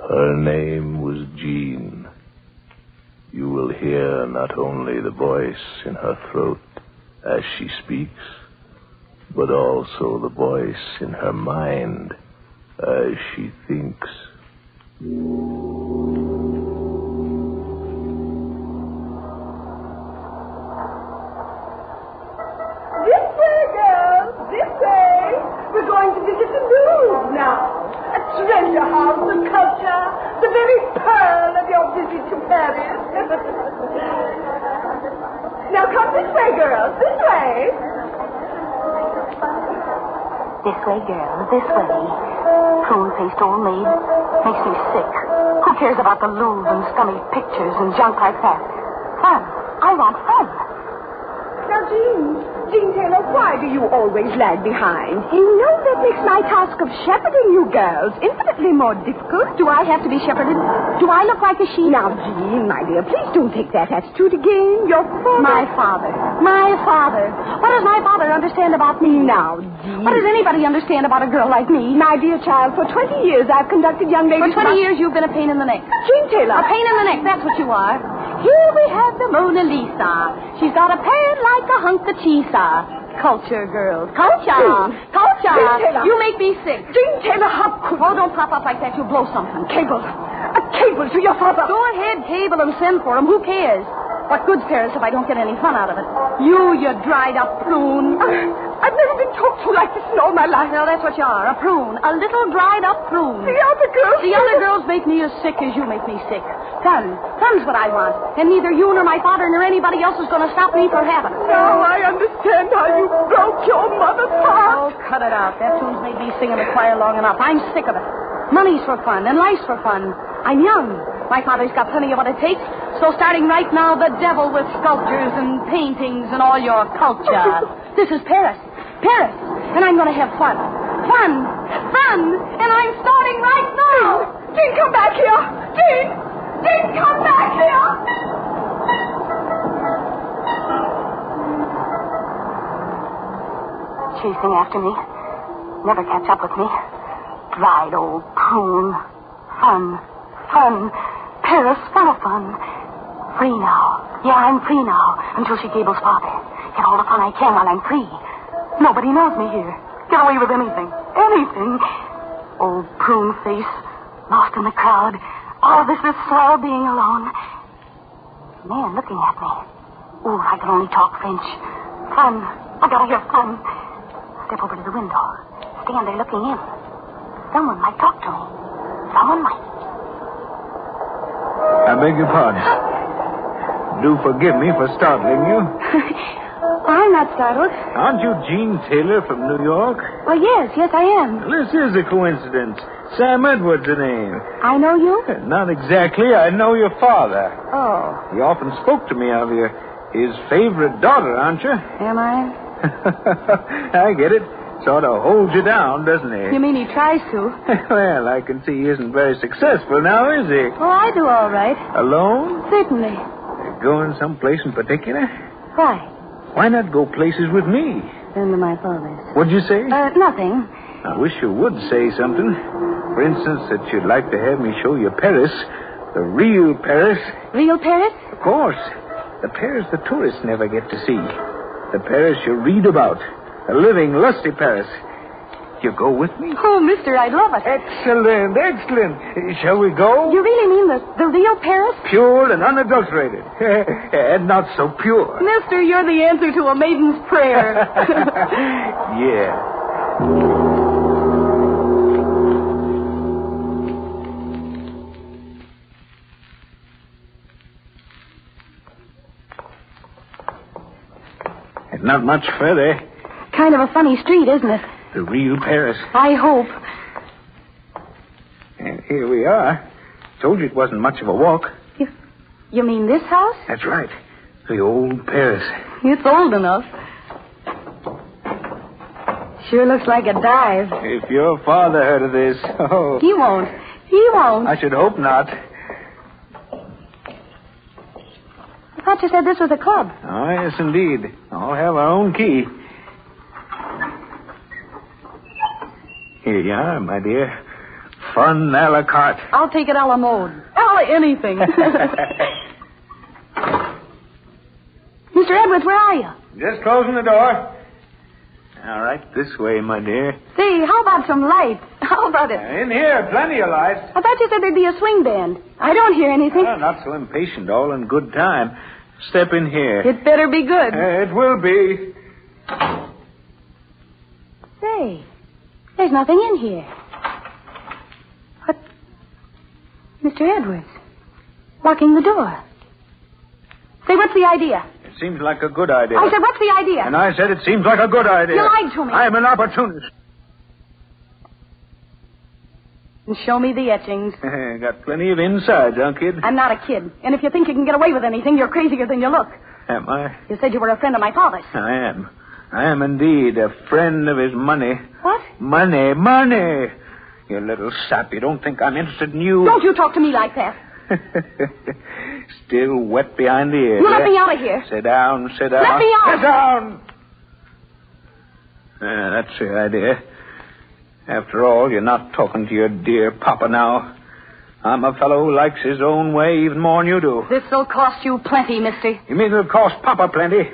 Her name was Jean. You will hear not only the voice in her throat as she speaks, but also the voice in her mind as she thinks. This way, girls, this way. We're going to visit the Louvre now. A treasure house of culture, the very pearl of your visit to Paris. Now come this way, girls, this way. This way, girls, this way. Prune-faced old maid makes me sick. Who cares about the Louvre and scummy pictures and junk like that? Fun. I want fun. Now, Jean Taylor, why do you always lag behind? You know that makes my task of shepherding you girls infinitely more difficult. Do I have to be shepherded? Do I look like a sheep? Now, Jean, my dear, please don't take that attitude again. Your father... My father. My father. What does my father understand about me? Now, Jean... What does anybody understand about a girl like me? My dear child, for 20 years I've conducted young ladies... For 20 years you've been a pain in the neck. Jean Taylor... A pain in the neck, that's what you are. Here we have the Mona Lisa. She's got a pan like a hunk of cheese. Culture, girls. Culture. Culture. You make me sick. Jean Taylor, how could... Oh, don't pop up like that. You'll blow something. Cable. A cable to your father. Go ahead, cable him, send for him. Who cares? What good's Paris if I don't get any fun out of it? You dried up prune. I've never been talked to like this in all my life. Well, that's what you are, a prune. A little dried up prune. The other girls... The other girls make me as sick as you make me sick. Fun. Fun's what I want. And neither you nor my father nor anybody else is going to stop me from having it. Now I understand how you broke your mother's heart. Oh, cut it out. That tune's made me sing in the choir long enough. I'm sick of it. Money's for fun, and life's for fun. I'm young. My father's got plenty of what it takes. So starting right now, the devil with sculptures and paintings and all your culture. This is Paris. Paris. And I'm going to have fun. Fun. Fun. And I'm starting right now. Jean, come back here. Jean, come back here. Chasing after me. Never catch up with me. Dried old prune. Fun. Fun. Paris, full of fun. Free now. Yeah, I'm free now. Until she cables father. Get all the fun I can while I'm free. Nobody knows me here. Get away with anything. Anything. Old prune face. Lost in the crowd. All this is swell being alone. Man looking at me. Ooh, I can only talk French. Fun. I gotta hear fun. Step over to the window. Stand there looking in. Someone might talk to me. Someone might. I beg your pardon. Do forgive me for startling you. I'm not startled. Aren't you Gene Taylor from New York? Well, yes, I am. Well, this is a coincidence. Sam Edwards, the name. I know you? Not exactly. I know your father. Oh. He often spoke to me of you. His favorite daughter, aren't you? Am I? I get it. Sort of holds you down, doesn't he? You mean he tries to? Well, I can see he isn't very successful now, is he? Oh, I do all right. Alone? Certainly. Going someplace in particular? Why? Why not go places with me? Been to my father's. What'd you say? Nothing. I wish you would say something. For instance, that you'd like to have me show you Paris. The real Paris. Real Paris? Of course. The Paris the tourists never get to see. The Paris you read about. A living, lusty Paris. You go with me? Oh, mister, I'd love it. Excellent, excellent. Shall we go? You really mean the real Paris? Pure and unadulterated. And not so pure. Mister, you're the answer to a maiden's prayer. Yeah. And not much further. Kind of a funny street, isn't it? The real Paris. I hope. And here we are. Told you it wasn't much of a walk. You mean this house? That's right. The old Paris. It's old enough. Sure looks like a dive. If your father heard of this, oh. He won't. He won't. I should hope not. I thought you said this was a club. Oh, yes, indeed. All have our own key. Here you are, my dear. Fun a la carte. I'll take it a la mode. A la anything. Mr. Edwards, where are you? Just closing the door. All right, this way, my dear. Say, how about some lights? How about it? In here, plenty of lights. I thought you said there'd be a swing band. I don't hear anything. Oh, not so impatient, all in good time. Step in here. It better be good. It will be. Say, there's nothing in here. What? Mr. Edwards, locking the door. Say, what's the idea? It seems like a good idea. I said, what's the idea? And I said it seems like a good idea. You lied to me. I'm an opportunist. And show me the etchings. Got plenty of insides, huh, kid? I'm not a kid. And if you think you can get away with anything, you're crazier than you look. Am I? You said you were a friend of my father's. I am. I am indeed a friend of his money. What? Money. You little sap. You don't think I'm interested in you? Don't you talk to me like that. Still wet behind the ears. You let me out of here. Sit down. Let me out. Sit down. That's the idea. After all, you're not talking to your dear papa now. I'm a fellow who likes his own way even more than you do. This'll cost you plenty, mister. You mean it'll cost papa plenty?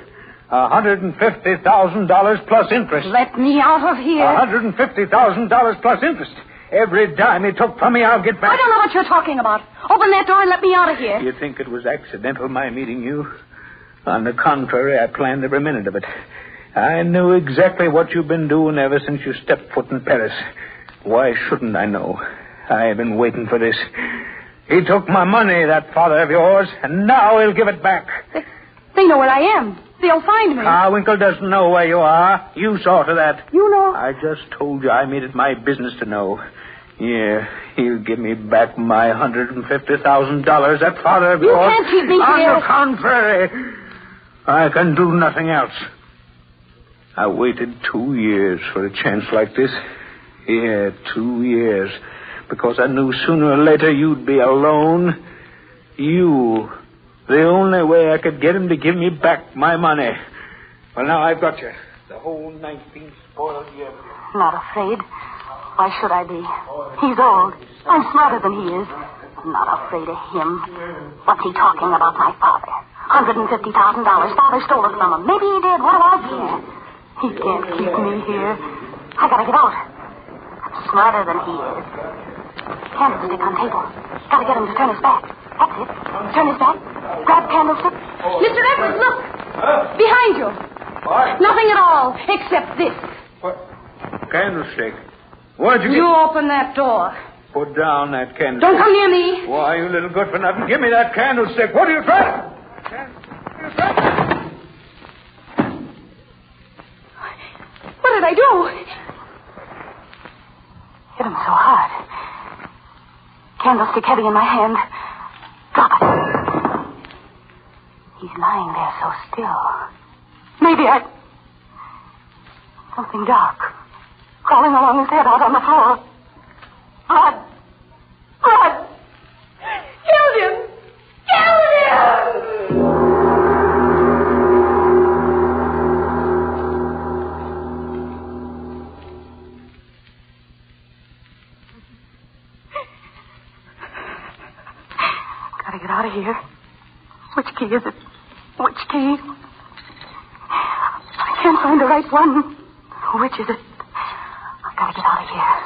$150,000 plus interest. Let me out of here. $150,000 plus interest. Every dime he took from me, I'll get back. I don't know what you're talking about. Open that door and let me out of here. You think it was accidental, my meeting you? On the contrary, I planned every minute of it. I knew exactly what you've been doing ever since you stepped foot in Paris. Why shouldn't I know? I've been waiting for this. He took my money, that father of yours, and now he'll give it back. They know where I am. They'll find me. Winkle doesn't know where you are. You saw to that. You know? I just told you I made it my business to know. Yeah, he'll give me back my $150,000, that father of yours. You can't keep me here. On the contrary, I can do nothing else. I waited 2 years for a chance like this. Yeah, 2 years. Because I knew sooner or later you'd be alone. You. The only way I could get him to give me back my money. Well, now I've got you. The whole 19 spoiled year. Not afraid. Why should I be? He's old. I'm smarter than he is. I'm not afraid of him. What's he talking about, my father? $150,000. Father stole it from him. Maybe he did. What do I care? He can't keep me here. I gotta get out. I'm smarter than he is. Candlestick on table. Gotta get him to turn his back. That's it. Turn his back. Grab candlestick. Mr. Edwards, look. Behind you. What? Nothing at all, except this. What? Candlestick? Where'd you get... You open that door. Put down that candlestick. Don't come near me. Why, you little good for nothing. Give me that candlestick. What are you trying? did I do? Hit him so hard. Candlestick heavy in my hand. Drop it. He's lying there so still. Maybe something dark crawling along his head out on the floor. Blood. Blood. Killed him. Killed him. Gotta get out of here. Which key is it? Which key? I can't find the right one. Which is it? I've got to get out of here.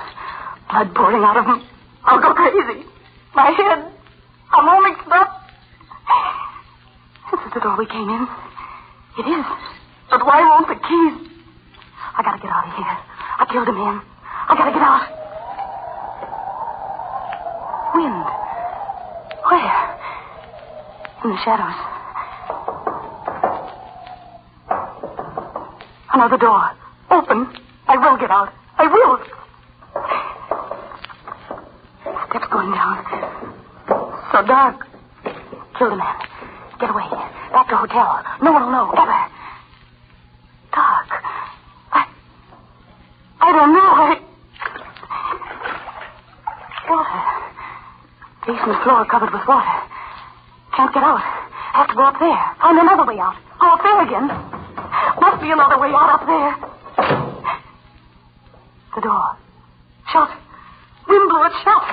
Blood pouring out of him. I'll go crazy. My head. I'm all mixed up. This is the door we came in. It is. But why won't the keys? I got to get out of here. I killed a man. I got to get out. Wind. Where? In the shadows. Another door. Open. I will get out. I will. Steps going down. So dark. Killed a man. Get away. Back to hotel. No one will know. Ever. Dark. I don't know. Water. Basement floor covered with water. Can't get out. Have to go up there. Find another way out. Go up there again. Must be another way out up there. The door. Shut. Wind blew it shut.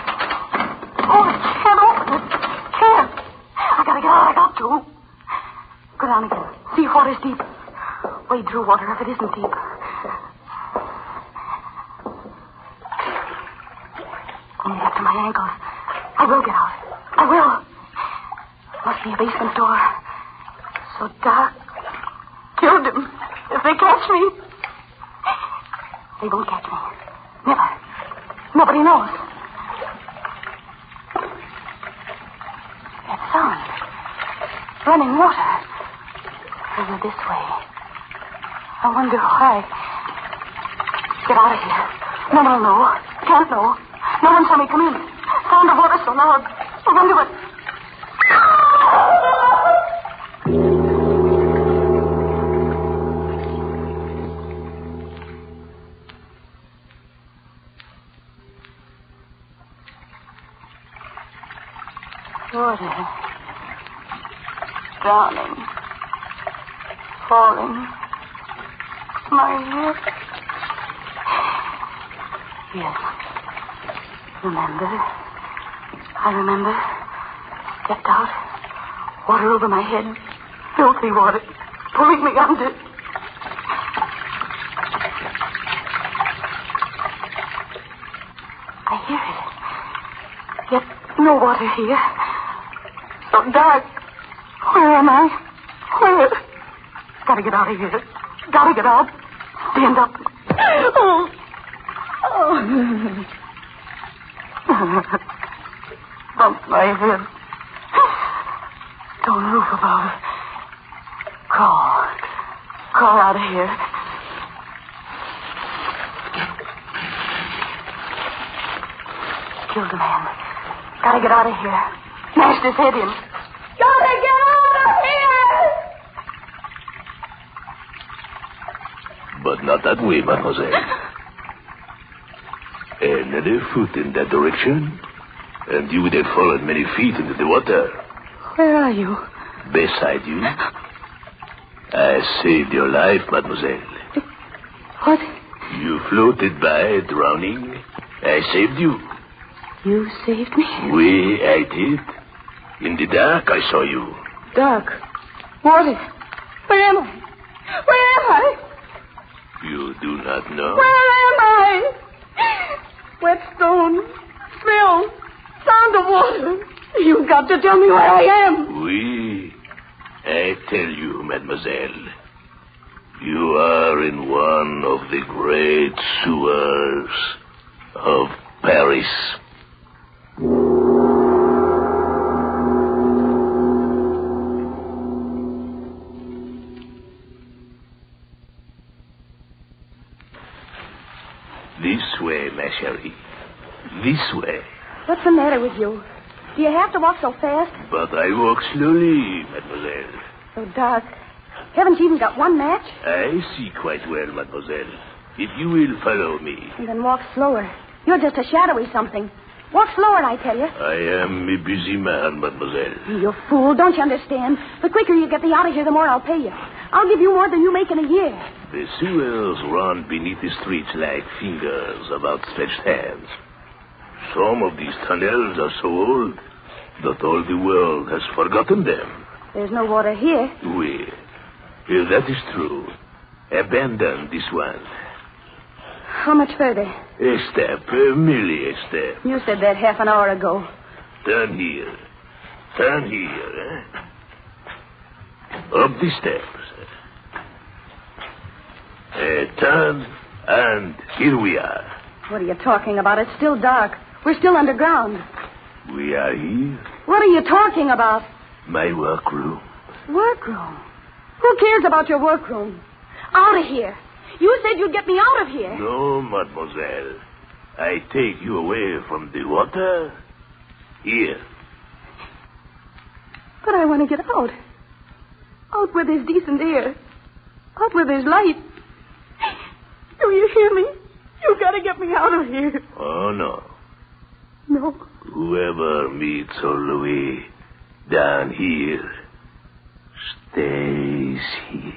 Oh, I can't open it. Can't. I gotta get out. I got to. Go down again. See if water's deep. Wade through water if it isn't deep. Only up to my ankles. I will get out. I will. Must be a basement door. So dark. Killed him. If they catch me. They won't catch me. Never. Nobody knows. That sound. Running water. Further this way. I wonder why. Get out of here. No one will know. Can't know. No one saw me come in. Sound of water so loud. I wonder what... Water. Drowning. Falling. My head. Yes. Remember. I remember. Stepped out. Water over my head. Filthy water. Pulling me under. I hear it. Yet no water here. So dark. Where am I? Where? Gotta get out of here. Gotta get out. Stand up. Oh. Bump my head. Stone roof above. Crawl. Crawl out of here. Killed a man. Gotta get out of here. Smashed his head in. Gotta get out of here! But not that way, mademoiselle. Another foot in that direction, and you would have fallen many feet into the water. Where are you? Beside you. I saved your life, mademoiselle. What? You floated by, drowning. I saved you. You saved me? Oui, I did. In the dark, I saw you. Dark? Water? Where am I? Where am I? You do not know? Where am I? Wet stone. Smell. Sound of water. You've got to tell me where I am. Oui. I tell you, mademoiselle. You are in one of the great sewers of Paris. What's the matter with you? Do you have to walk so fast? But I walk slowly, mademoiselle. So dark. Haven't you even got one match? I see quite well, mademoiselle. If you will follow me. And then walk slower. You're just a shadowy something. Walk slower, I tell you. I am a busy man, mademoiselle. You fool. Don't you understand? The quicker you get me out of here, the more I'll pay you. I'll give you more than you make in a year. The sewers run beneath the streets like fingers of outstretched hands. Some of these tunnels are so old that all the world has forgotten them. There's no water here. Oui. That is true. Abandon this one. How much further? A step, merely a step. You said that half an hour ago. Turn here. Turn here, Up the steps. Turn, and here we are. What are you talking about? It's still dark. We're still underground. We are here. What are you talking about? My workroom. Workroom? Who cares about your workroom? Out of here. You said you'd get me out of here. No, mademoiselle. I take you away from the water. Here. But I want to get out. Out where there's decent air. Out where there's light. Do you hear me? You've got to get me out of here. Oh, no. No? Whoever meets old Louis down here stays here.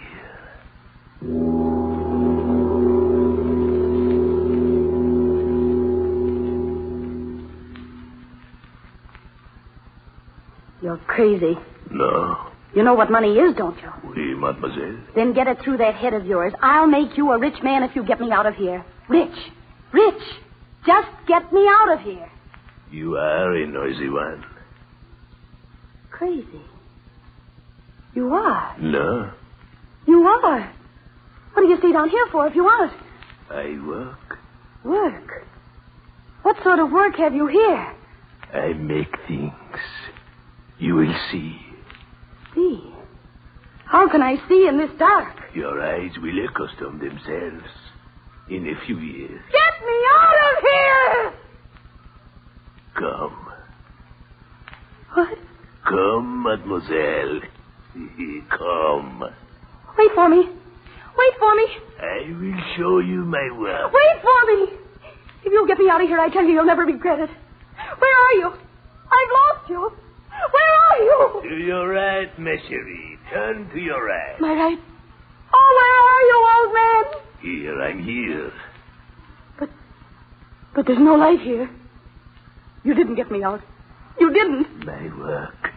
You're crazy. No. You know what money is, don't you? Oui, mademoiselle. Then get it through that head of yours. I'll make you a rich man if you get me out of here. Rich. Rich. Just get me out of here. You are a noisy one. Crazy. You are. No. You are. What do you stay down here for if you aren't? I work. Work? What sort of work have you here? I make things. You will see. See? How can I see in this dark? Your eyes will accustom themselves in a few years. Get me out of here! Come. What? Come, mademoiselle. Come. Wait for me. Wait for me. I will show you my work. Wait for me. If you'll get me out of here, I tell you, you'll never regret it. Where are you? I've lost you. Where are you? To your right, ma chérie. Turn to your right. My right? Oh, where are you, old man? Here, I'm here. But there's no light here. You didn't get me out. You didn't. My work.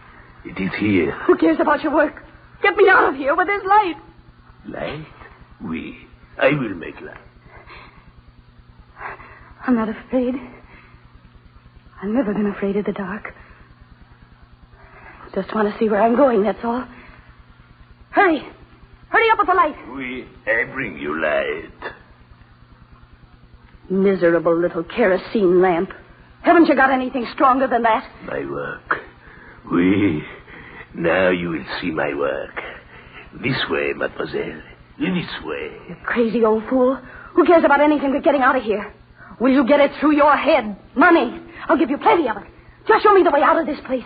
It is here. Who cares about your work? Get me out of here where there's light. Light? Oui. I will make light. I'm not afraid. I've never been afraid of the dark. Just want to see where I'm going, that's all. Hurry. Hurry up with the light. Oui. I bring you light. Miserable little kerosene lamp. Haven't you got anything stronger than that? My work. Oui. Now you will see my work. This way, mademoiselle. This way. You crazy old fool. Who cares about anything but getting out of here? Will you get it through your head? Money. I'll give you plenty of it. Just show me the way out of this place.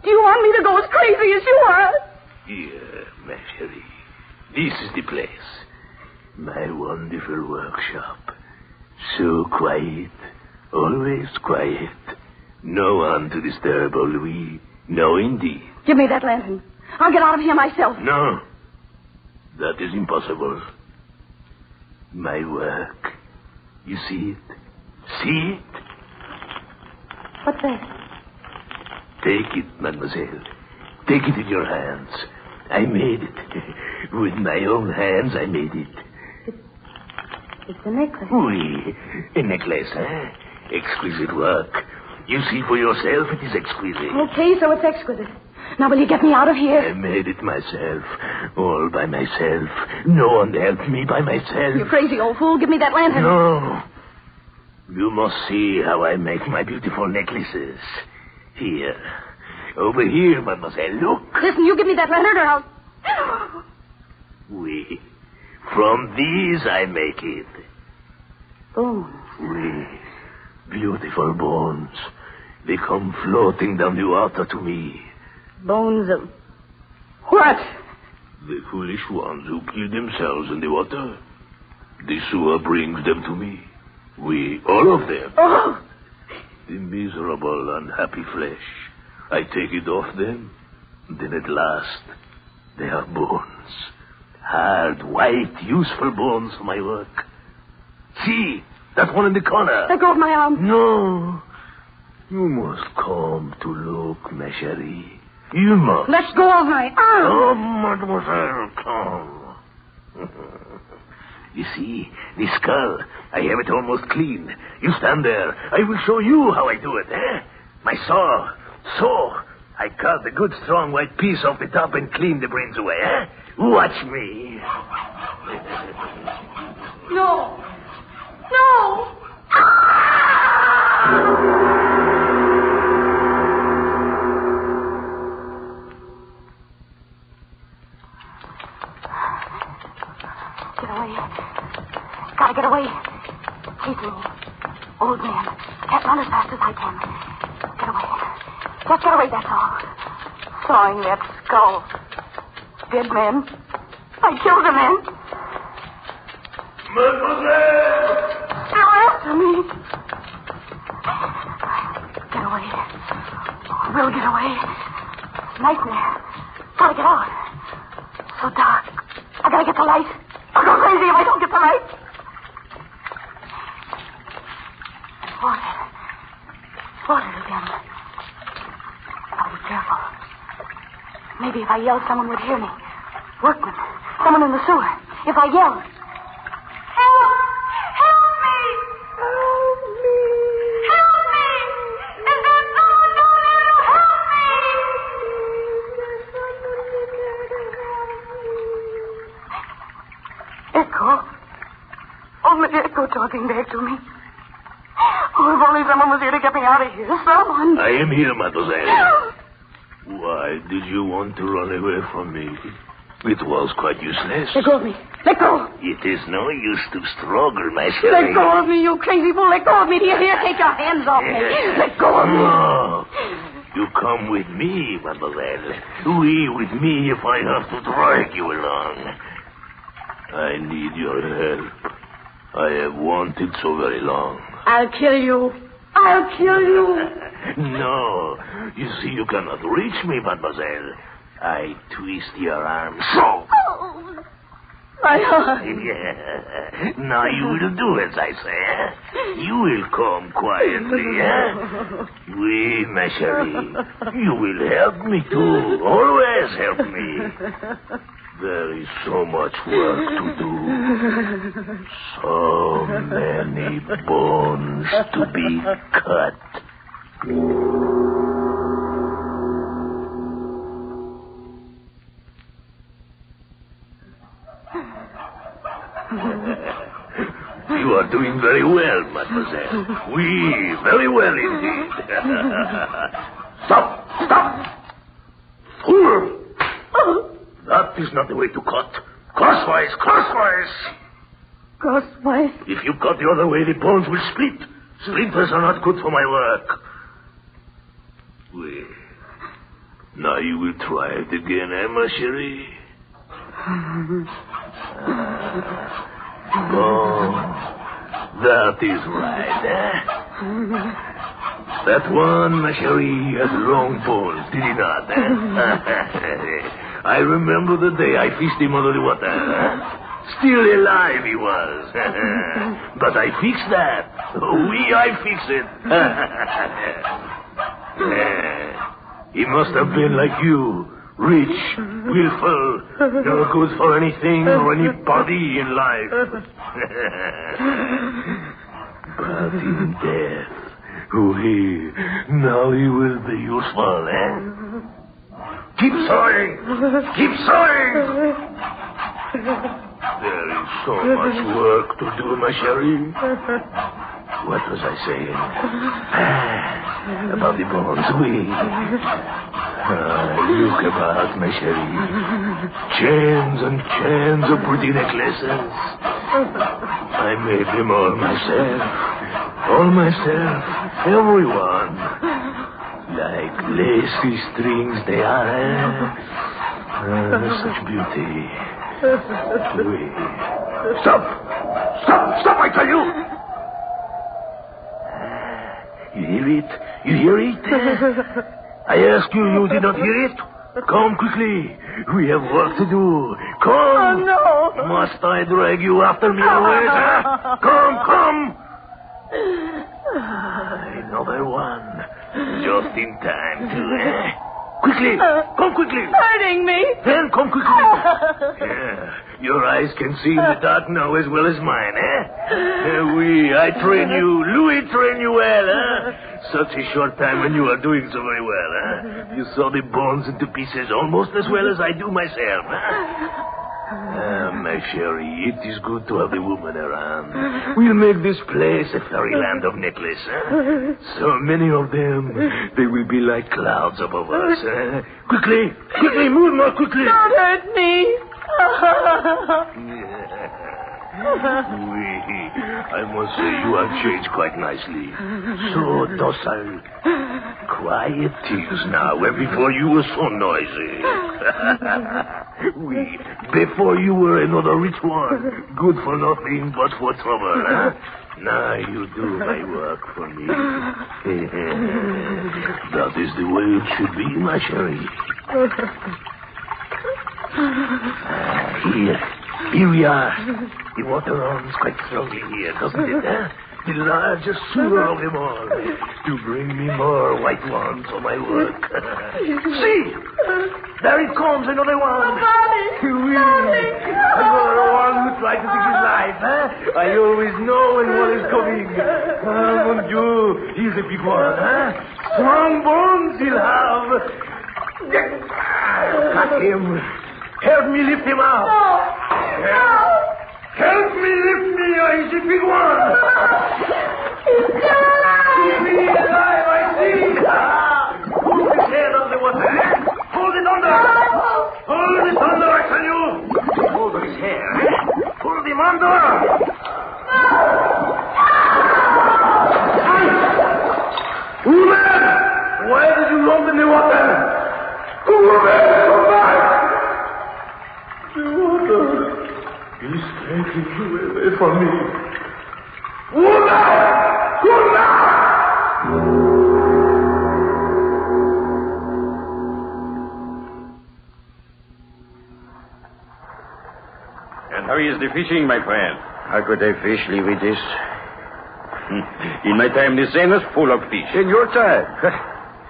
Do you want me to go as crazy as you are? Here, ma chérie. This is the place. My wonderful workshop. So quiet. Always quiet. No one to disturb old Louis. No, indeed. Give me that lantern. I'll get out of here myself. No. That is impossible. My work. You see it? See it? What's that? Take it, mademoiselle. Take it in your hands. I made it. With my own hands, I made it. It's a necklace. Oui. A necklace, eh? Exquisite work. You see for yourself, it is exquisite. Okay, so it's exquisite. Now, will you get me out of here? I made it myself. All by myself. No one helped me by myself. You crazy old fool. Give me that lantern. No. You must see how I make my beautiful necklaces. Here. Over here, mademoiselle. Look. Listen, you give me that lantern or I'll... Oui. From these I make it. Bones. Oui. Beautiful bones. They come floating down the water to me. Bones of what? The foolish ones who kill themselves in the water. The sewer brings them to me. We, all of them. Oh! The miserable, unhappy flesh. I take it off them. Then at last, they are bones. Hard, white, useful bones for my work. See, that one in the corner. Let go of my arm. No. You must come to look, ma chérie. You must. Let go of my arm. Oh, mademoiselle, come. You see, the skull, I have it almost clean. You stand there. I will show you how I do it, eh? My saw. So, I cut the good strong white piece off the top and clean the brains away, eh? Watch me. No. No. Get away. Gotta get away. Hasten me. Old man. Can't run as fast as I can. Get away. Just get away, that's all. Sawing that skull. Dead man. I killed a man. Mademoiselle! Now after me. Get away. We'll get away. Nightmare. Gotta get out. So dark. I gotta get the light. I'll go crazy if I don't get the light. Water again. I'll be careful. Maybe if I yelled, someone would hear me. Workmen. Someone in the sewer. If I yelled. Help! Help me! Help me! Help me! Is there someone down there to help me? Echo. Only Echo talking back to me. Oh, if only someone was here to get me out of here. Someone. I am here, mademoiselle. Why did you want to run away from me? It was quite useless. Let go of me. Let go. It is no use to struggle, my chérie. Let go of me, you crazy fool. Let go of me. Do you hear? Take your hands off me. Let go of me. No. You come with me, mademoiselle. Oui, with me if I have to drag you along. I need your help. I have wanted so very long. I'll kill you. I'll kill you. No. You see, you cannot reach me, mademoiselle. I twist your arm so. Oh, my arm. Yeah. Now you will do as I say. You will come quietly, eh? Oui, ma chérie. You will help me too. Always help me. There is so much work to do. So many bones to be cut. You are doing very well, mademoiselle. Oui, very well indeed. Stop! Stop! Fool! That is not the way to cut. Crosswise, crosswise! Crosswise? If you cut the other way, the bones will split. Splinters are not good for my work. Well, now you will try it again, eh, ma chérie? Oh, that is right, eh? That one, ma chérie, has long bones, did he not, eh? I remember the day I fished him under the water. Still alive he was. But I fixed that. Oui, I fixed it. He must have been like you. Rich, willful, no good for anything or anybody in life. But in death, oui, now he will be useful, eh? Keep sawing! Keep sawing! There is so much work to do, ma chérie. What was I saying? About the bones, oui. Look about, ma chérie. Chains and chains of pretty necklaces. I made them all myself. All myself. Everyone. lacy strings they are, such beauty. Stop! Stop, I tell you! You hear it? You hear it? I ask you, you did not hear it? Come quickly. We have work to do. Come. Oh, no. Must I drag you after me always, huh? Come. Another one. Just in time to... Quickly. Come quickly. Hurting me. Then come quickly. Yeah. Your eyes can see in the dark now as well as mine, eh? I train you. Louis train you well, huh? Such a short time and you are doing so very well, huh? You saw the bones into pieces almost as well as I do myself, huh? My Sherry, it is good to have a woman around. We'll make this place a fairyland of necklace, huh? So many of them, they will be like clouds above us, huh? Quickly, move more quickly. Don't hurt me. I must say you have changed quite nicely. So docile. Quiet tears now, where before you were so noisy. Before you were another rich one, good for nothing but for trouble, huh? Now you do my work for me. That is the way it should be, my Sherry. Here we are. The water runs quite strongly here, doesn't it, huh? The largest sewer of them all. To bring me more white ones for my work. See! There it comes, another one. Another one who tried to take his life, huh? I always know when one is coming. Mon Dieu, he's a big one, huh? Strong bones he'll have. Cut him. Help me lift him out. Help me lift me, he's a big one. He's still alive. He's alive, I see. Hold his head on the water. Hold it under. Hold it under, I tell you. Hold his hair. Hold him under. Woman! Why did you lump in the water? Woman, come back! The water is taking you away from me. Woman! Come back! And how is the fishing, my friend? How could I fish, leave it this? In my time, the Seine was full of fish. In your time?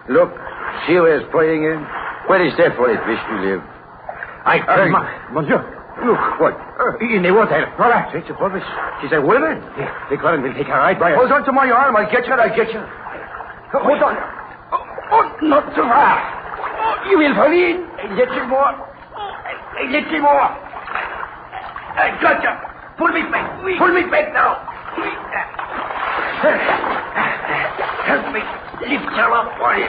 Look, see where it's playing in? Where is there for a fish to live? Monsieur. Look, what? In the water. Voilà. It's above us. She's a woman. The current will take her right by us. Hold on to my arm. I'll get you. Hold on. Oh, not too far. Oh, you will fall in. A little more. I got you. Pull me back now. Help me lift her up for you.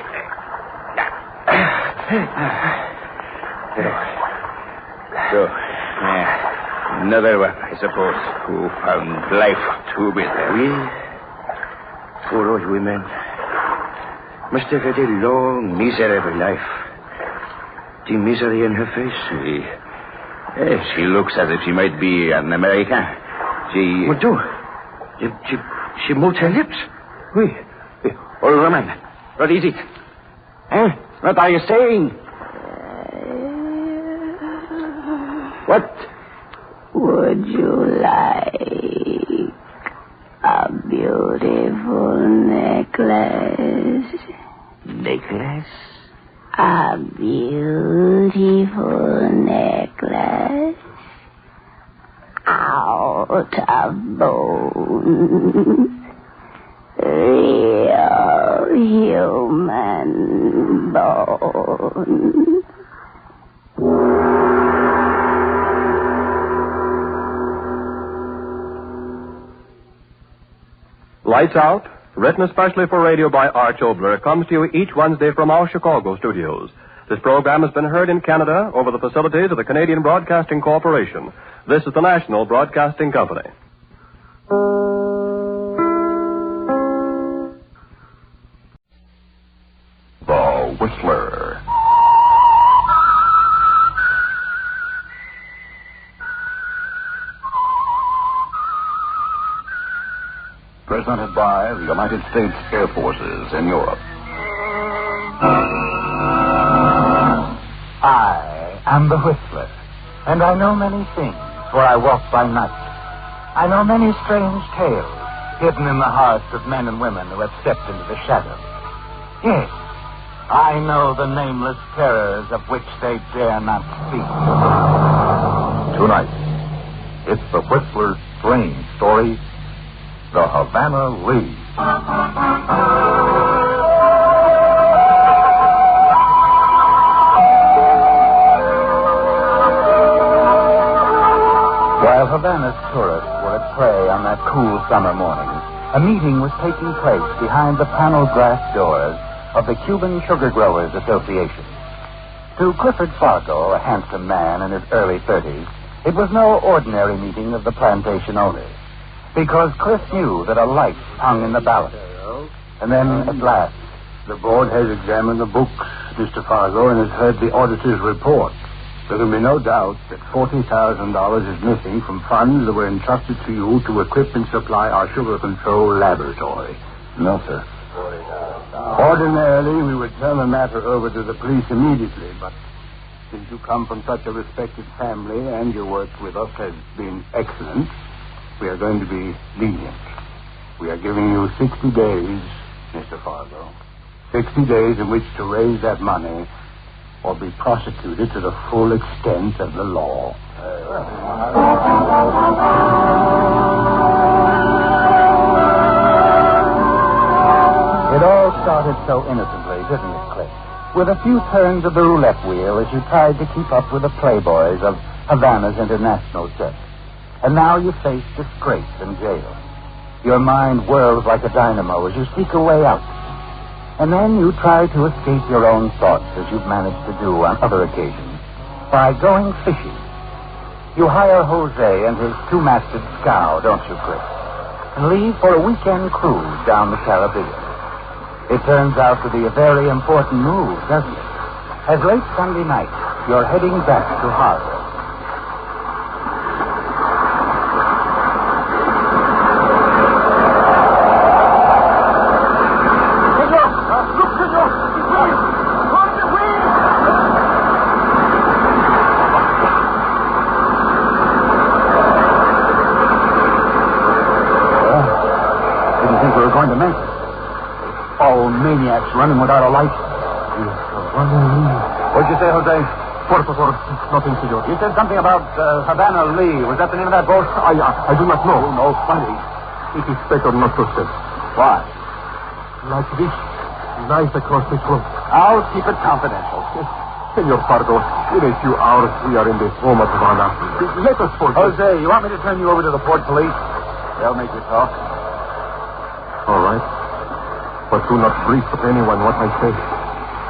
So, another one, I suppose, who found life too bitter. We, poor old women, must have had a long, miserable life. The misery in her face, she looks as if she might be an American. What do? She moved her lips. Old woman, what is it? What are you saying? What? Would you like a beautiful necklace? Necklace? A beautiful necklace out of bone. Real human bone. Lights Out, written especially for radio by Arch Oboler, comes to you each Wednesday from our Chicago studios. This program has been heard in Canada over the facilities of the Canadian Broadcasting Corporation. This is the National Broadcasting Company. The Whistler. Presented by the United States Air Forces in Europe. I am the Whistler, and I know many things, for I walk by night. I know many strange tales hidden in the hearts of men and women who have stepped into the shadows. Yes, I know the nameless terrors of which they dare not speak. Tonight, it's the Whistler's strange story, the Havana Lee. While Havana's tourists were at play on that cool summer morning, a meeting was taking place behind the paneled glass doors of the Cuban Sugar Growers Association. To Clifford Fargo, a handsome man in his early 30s, it was no ordinary meeting of the plantation owners, because Cliff knew that a light hung in the balance. And then, at last, the board has examined the books, Mr. Fargo, and has heard the auditor's report. There can be no doubt that $40,000 is missing from funds that were entrusted to you to equip and supply our sugar control laboratory. No, sir. Ordinarily, we would turn the matter over to the police immediately, but since you come from such a respected family and your work with us has been excellent, we are going to be lenient. We are giving you 60 days, Mr. Fargo. 60 days in which to raise that money or be prosecuted to the full extent of the law. It all started so innocently, didn't it, Cliff? With a few turns of the roulette wheel as you tried to keep up with the playboys of Havana's international set. And now you face disgrace and jail. Your mind whirls like a dynamo as you seek a way out. And then you try to escape your own thoughts, as you've managed to do on other occasions, by going fishing. You hire Jose and his two-masted scow, don't you, Chris? And leave for a weekend cruise down the Caribbean. It turns out to be a very important move, doesn't it? As late Sunday night, you're heading back to harbor. Maniacs running without a light. What'd you say, Jose? Por favor, nothing, senor. You said something about Havana Lee. Was that the name of that boat? I do not know. Oh, no, funny. It is better not to say. Why? Like this, lies across this road. I'll keep it confidential. Senor Fargo, in a few hours we are in the home of Havana. Let us forget. Jose, you want me to turn you over to the port police? They'll make you talk. All right. But do not brief to anyone what I say.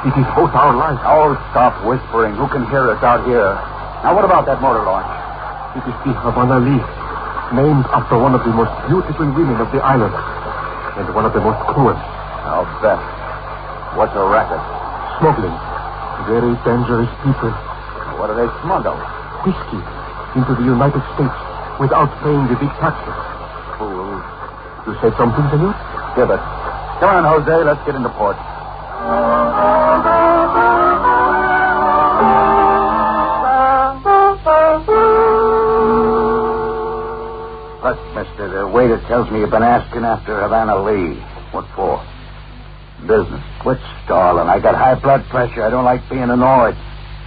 It is both our lives. Oh, stop whispering. Who can hear us out here? Now, what about that motor launch? It is the Havana Lee, named after one of the most beautiful women of the island, and one of the most cruel. I'll bet. What's a racket? Smuggling. Very dangerous people. What do they smuggle? Whiskey into the United States without paying the big taxes. Fools. You said something, senor? Give it. Come on, Jose. Let's get into port. Look, mister, the waiter tells me you've been asking after Havana Lee. What for? Business. Quit stalling. I got high blood pressure. I don't like being annoyed.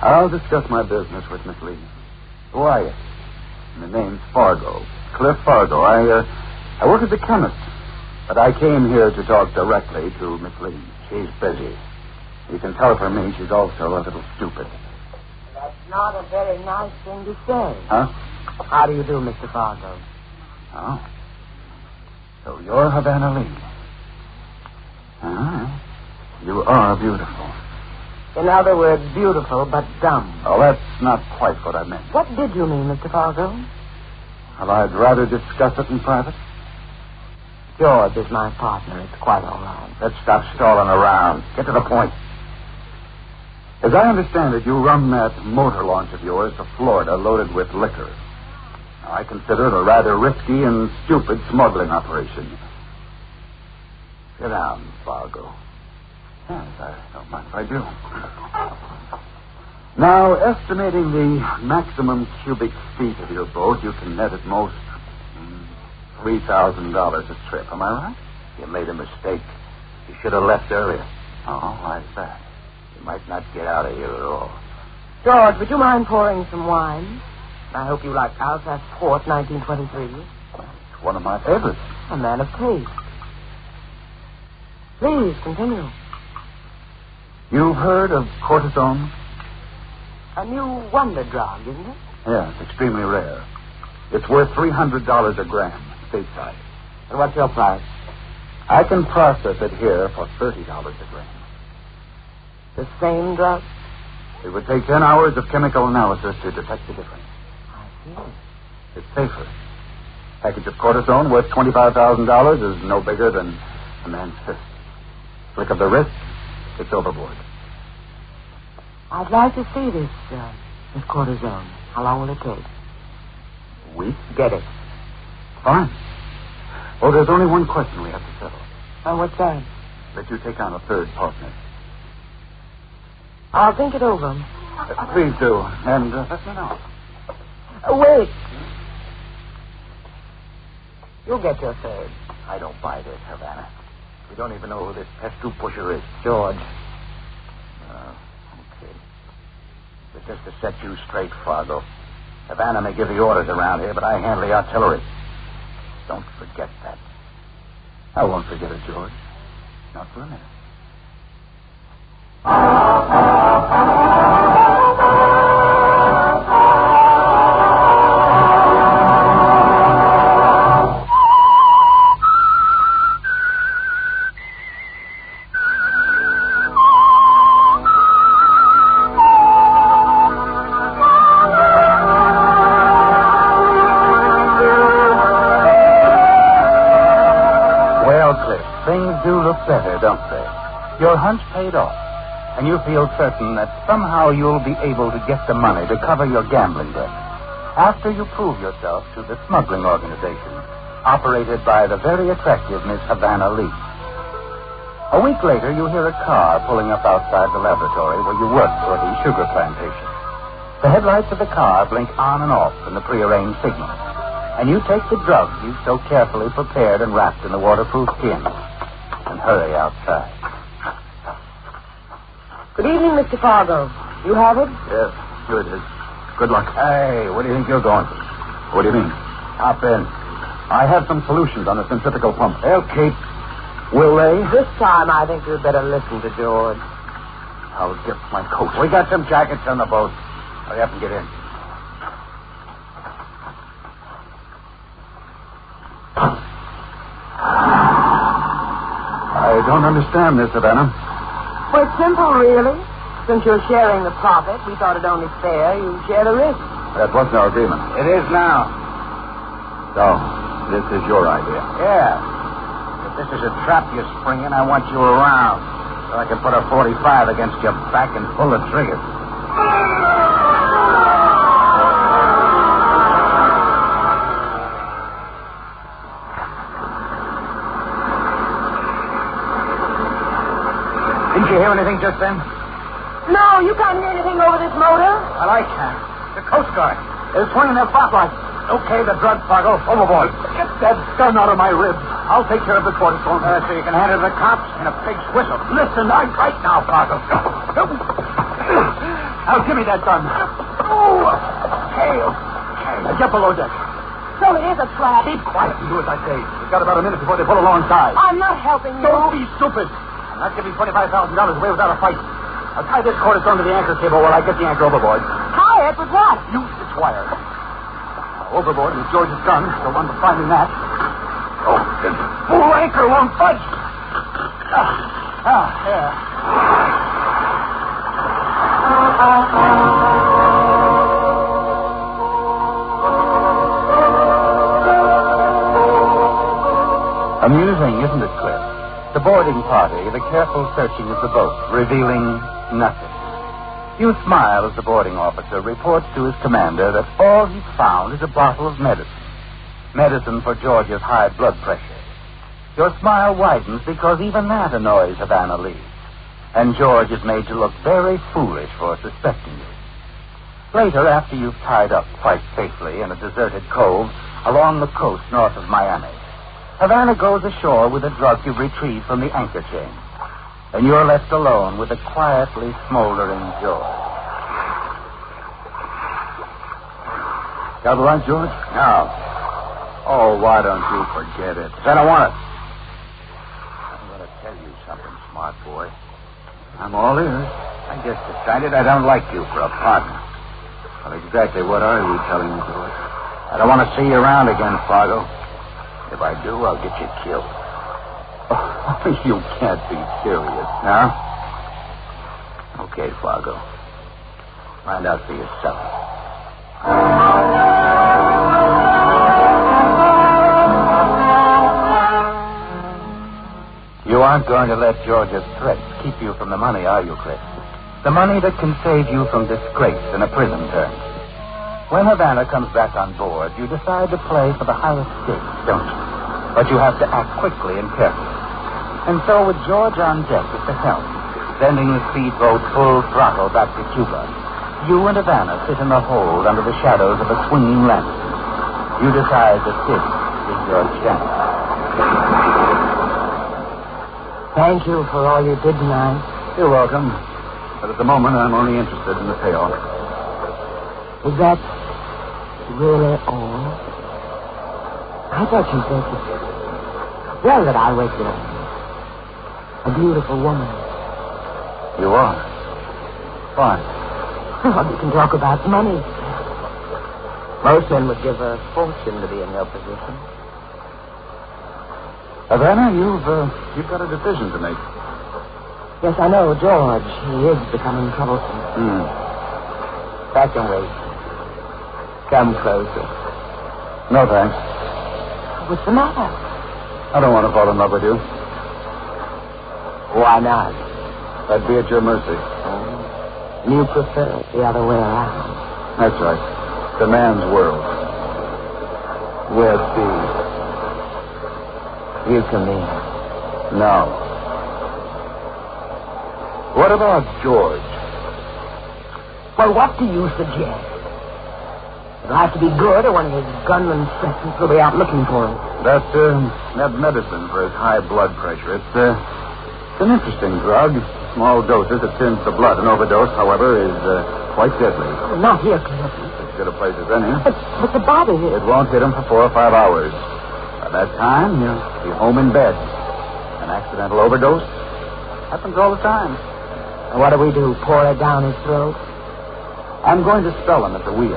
I'll discuss my business with Miss Lee. Who are you? My name's Fargo. Cliff Fargo. I work as a chemist. But I came here to talk directly to Miss Lee. She's busy. You can tell for me she's also a little stupid. That's not a very nice thing to say. Huh? How do you do, Mr. Fargo? Oh. So you're Havana Lee. You are beautiful. In other words, beautiful but dumb. Oh, that's not quite what I meant. What did you mean, Mr. Fargo? Well, I'd rather discuss it in private. George is my partner. It's quite all right. Let's stop stalling around. Get to the point. As I understand it, you run that motor launch of yours to Florida loaded with liquor. Now, I consider it a rather risky and stupid smuggling operation. Sit down, Fargo. Yes, I don't mind if I do. Now, estimating the maximum cubic feet of your boat, you can net at most $3,000 a trip. Am I right? You made a mistake. You should have left earlier. Oh, why's that? You might not get out of here at all. George, would you mind pouring some wine? I hope you like Alsace Port 1923. It's one of my favorites. A man of taste. Please, continue. You've heard of cortisone? A new wonder drug, isn't it? Yeah, it's extremely rare. It's worth $300 a gram, stateside. And what's your price? I can process it here for $30 a gram. The same drug? It would take 10 hours of chemical analysis to detect the difference. I see. It's safer. Package of cortisone worth $25,000 is no bigger than a man's fist. Flick of the wrist, it's overboard. I'd like to see this cortisone. How long will it take? A week? Get it. Fine. Well, there's only one question we have to settle. Oh, what's that? That you take on a third partner. I'll think it over. Please do. And let me know. Wait. You'll get your third. I don't buy this, Havana. We don't even know who this Pestu pusher is. George. Okay. But just to set you straight, Fargo. Havana may give the orders around here, but I handle the artillery. Don't forget that. I won't forget it, George. Not for a minute. Better, don't they? Your hunch paid off, and you feel certain that somehow you'll be able to get the money to cover your gambling debt after you prove yourself to the smuggling organization operated by the very attractive Miss Havana Lee. A week later, you hear a car pulling up outside the laboratory where you work for the sugar plantation. The headlights of the car blink on and off in the prearranged signal, and you take the drug you've so carefully prepared and wrapped in the waterproof tin and hurry outside. Good evening, Mr. Fargo. You have it? Yes, here it is. Good luck. Hey, where do you think you're going to? What do you mean? Hop in. I have some solutions on the centrifugal pump. They'll keep. Will they? This time, I think you'd better listen to George. I'll get my coat. We got some jackets on the boat. Hurry up and get in. I don't understand this, Havana. Well, it's simple, really. Since you're sharing the profit, we thought it only fair you share the risk. That wasn't our agreement. It is now. So, this is your idea. Yeah. If this is a trap you're springing, I want you around so I can put a 45 against your back and pull the trigger. Didn't you hear anything just then? No, you can't hear anything over this motor. Well, I can. The Coast Guard. They're swinging their spotlights. Okay, the drug, Fargo. Overboard. Get that gun out of my ribs. I'll take care of the cortisone. So you can hand it to the cops in a pig's whistle. Listen, I'm right now, Fargo. Now, give me that gun. Oh, okay. Now, get below deck. So it is a trap. Keep quiet and do as I say. We've got about a minute before they pull alongside. I'm not helping you. Don't be stupid. I'm not giving $25,000 away without a fight. I'll tie this cortisone to the anchor cable while I get the anchor overboard. Tie it with what? Use this wire. Overboard with George's gun. He'll want to find me that. Oh, this fool anchor won't budge. Yeah. Amusing, isn't it, Cliff? The boarding party, the careful searching of the boat, revealing nothing. You smile as the boarding officer reports to his commander that all he's found is a bottle of medicine. Medicine for George's high blood pressure. Your smile widens because even that annoys Havana Lee. And George is made to look very foolish for suspecting you. Later, after you've tied up quite safely in a deserted cove along the coast north of Miami, Havana goes ashore with a drug you've retrieved from the anchor chain. And you're left alone with a quietly smoldering George. Got the lunch, George? No. Oh, why don't you forget it? I don't want it. I'm going to tell you something, smart boy. I'm all ears. I just decided I don't like you for a partner. Well, exactly what are you telling me, George? I don't want to see you around again, Fargo. If I do, I'll get you killed. Oh, you can't be serious. No? Okay, Fargo. Find out for yourself. You aren't going to let George's threats keep you from the money, are you, Chris? The money that can save you from disgrace in a prison term. When Havana comes back on board, you decide to play for the highest stakes, don't you? But you have to act quickly and carefully. And so with George on deck at the helm, sending the speedboat full throttle back to Cuba, you and Havana sit in the hold under the shadows of a swinging lantern. You decide that this is your chance. Thank you for all you did tonight. You're welcome. But at the moment, I'm only interested in the payoff. Is that really all? I thought you said that. Well, that I was a beautiful woman. You are? Fine. Well, you can talk about money. Most men would give a fortune to be in your position. Havana, you've got a decision to make. Yes, I know, George. He is becoming troublesome. Back and wait. Come closer. No, thanks. What's the matter? I don't want to fall in love with you. Why not? I'd be at your mercy. You prefer it the other way around. That's right. The man's world. We'll see. You come in. No. What about George? Well, what do you suggest? It'll have to be good, or one of his gunman sections will be out looking for him. That medicine for his high blood pressure. It's an interesting drug. Small doses, it thins the blood. An overdose, however, is quite deadly. Oh, not here, Cliff. As good a place as any. But the body here. It won't hit him for 4 or 5 hours. By that time, he'll be home in bed. An accidental overdose happens all the time. And what do we do? Pour it down his throat? I'm going to spell him at the wheel.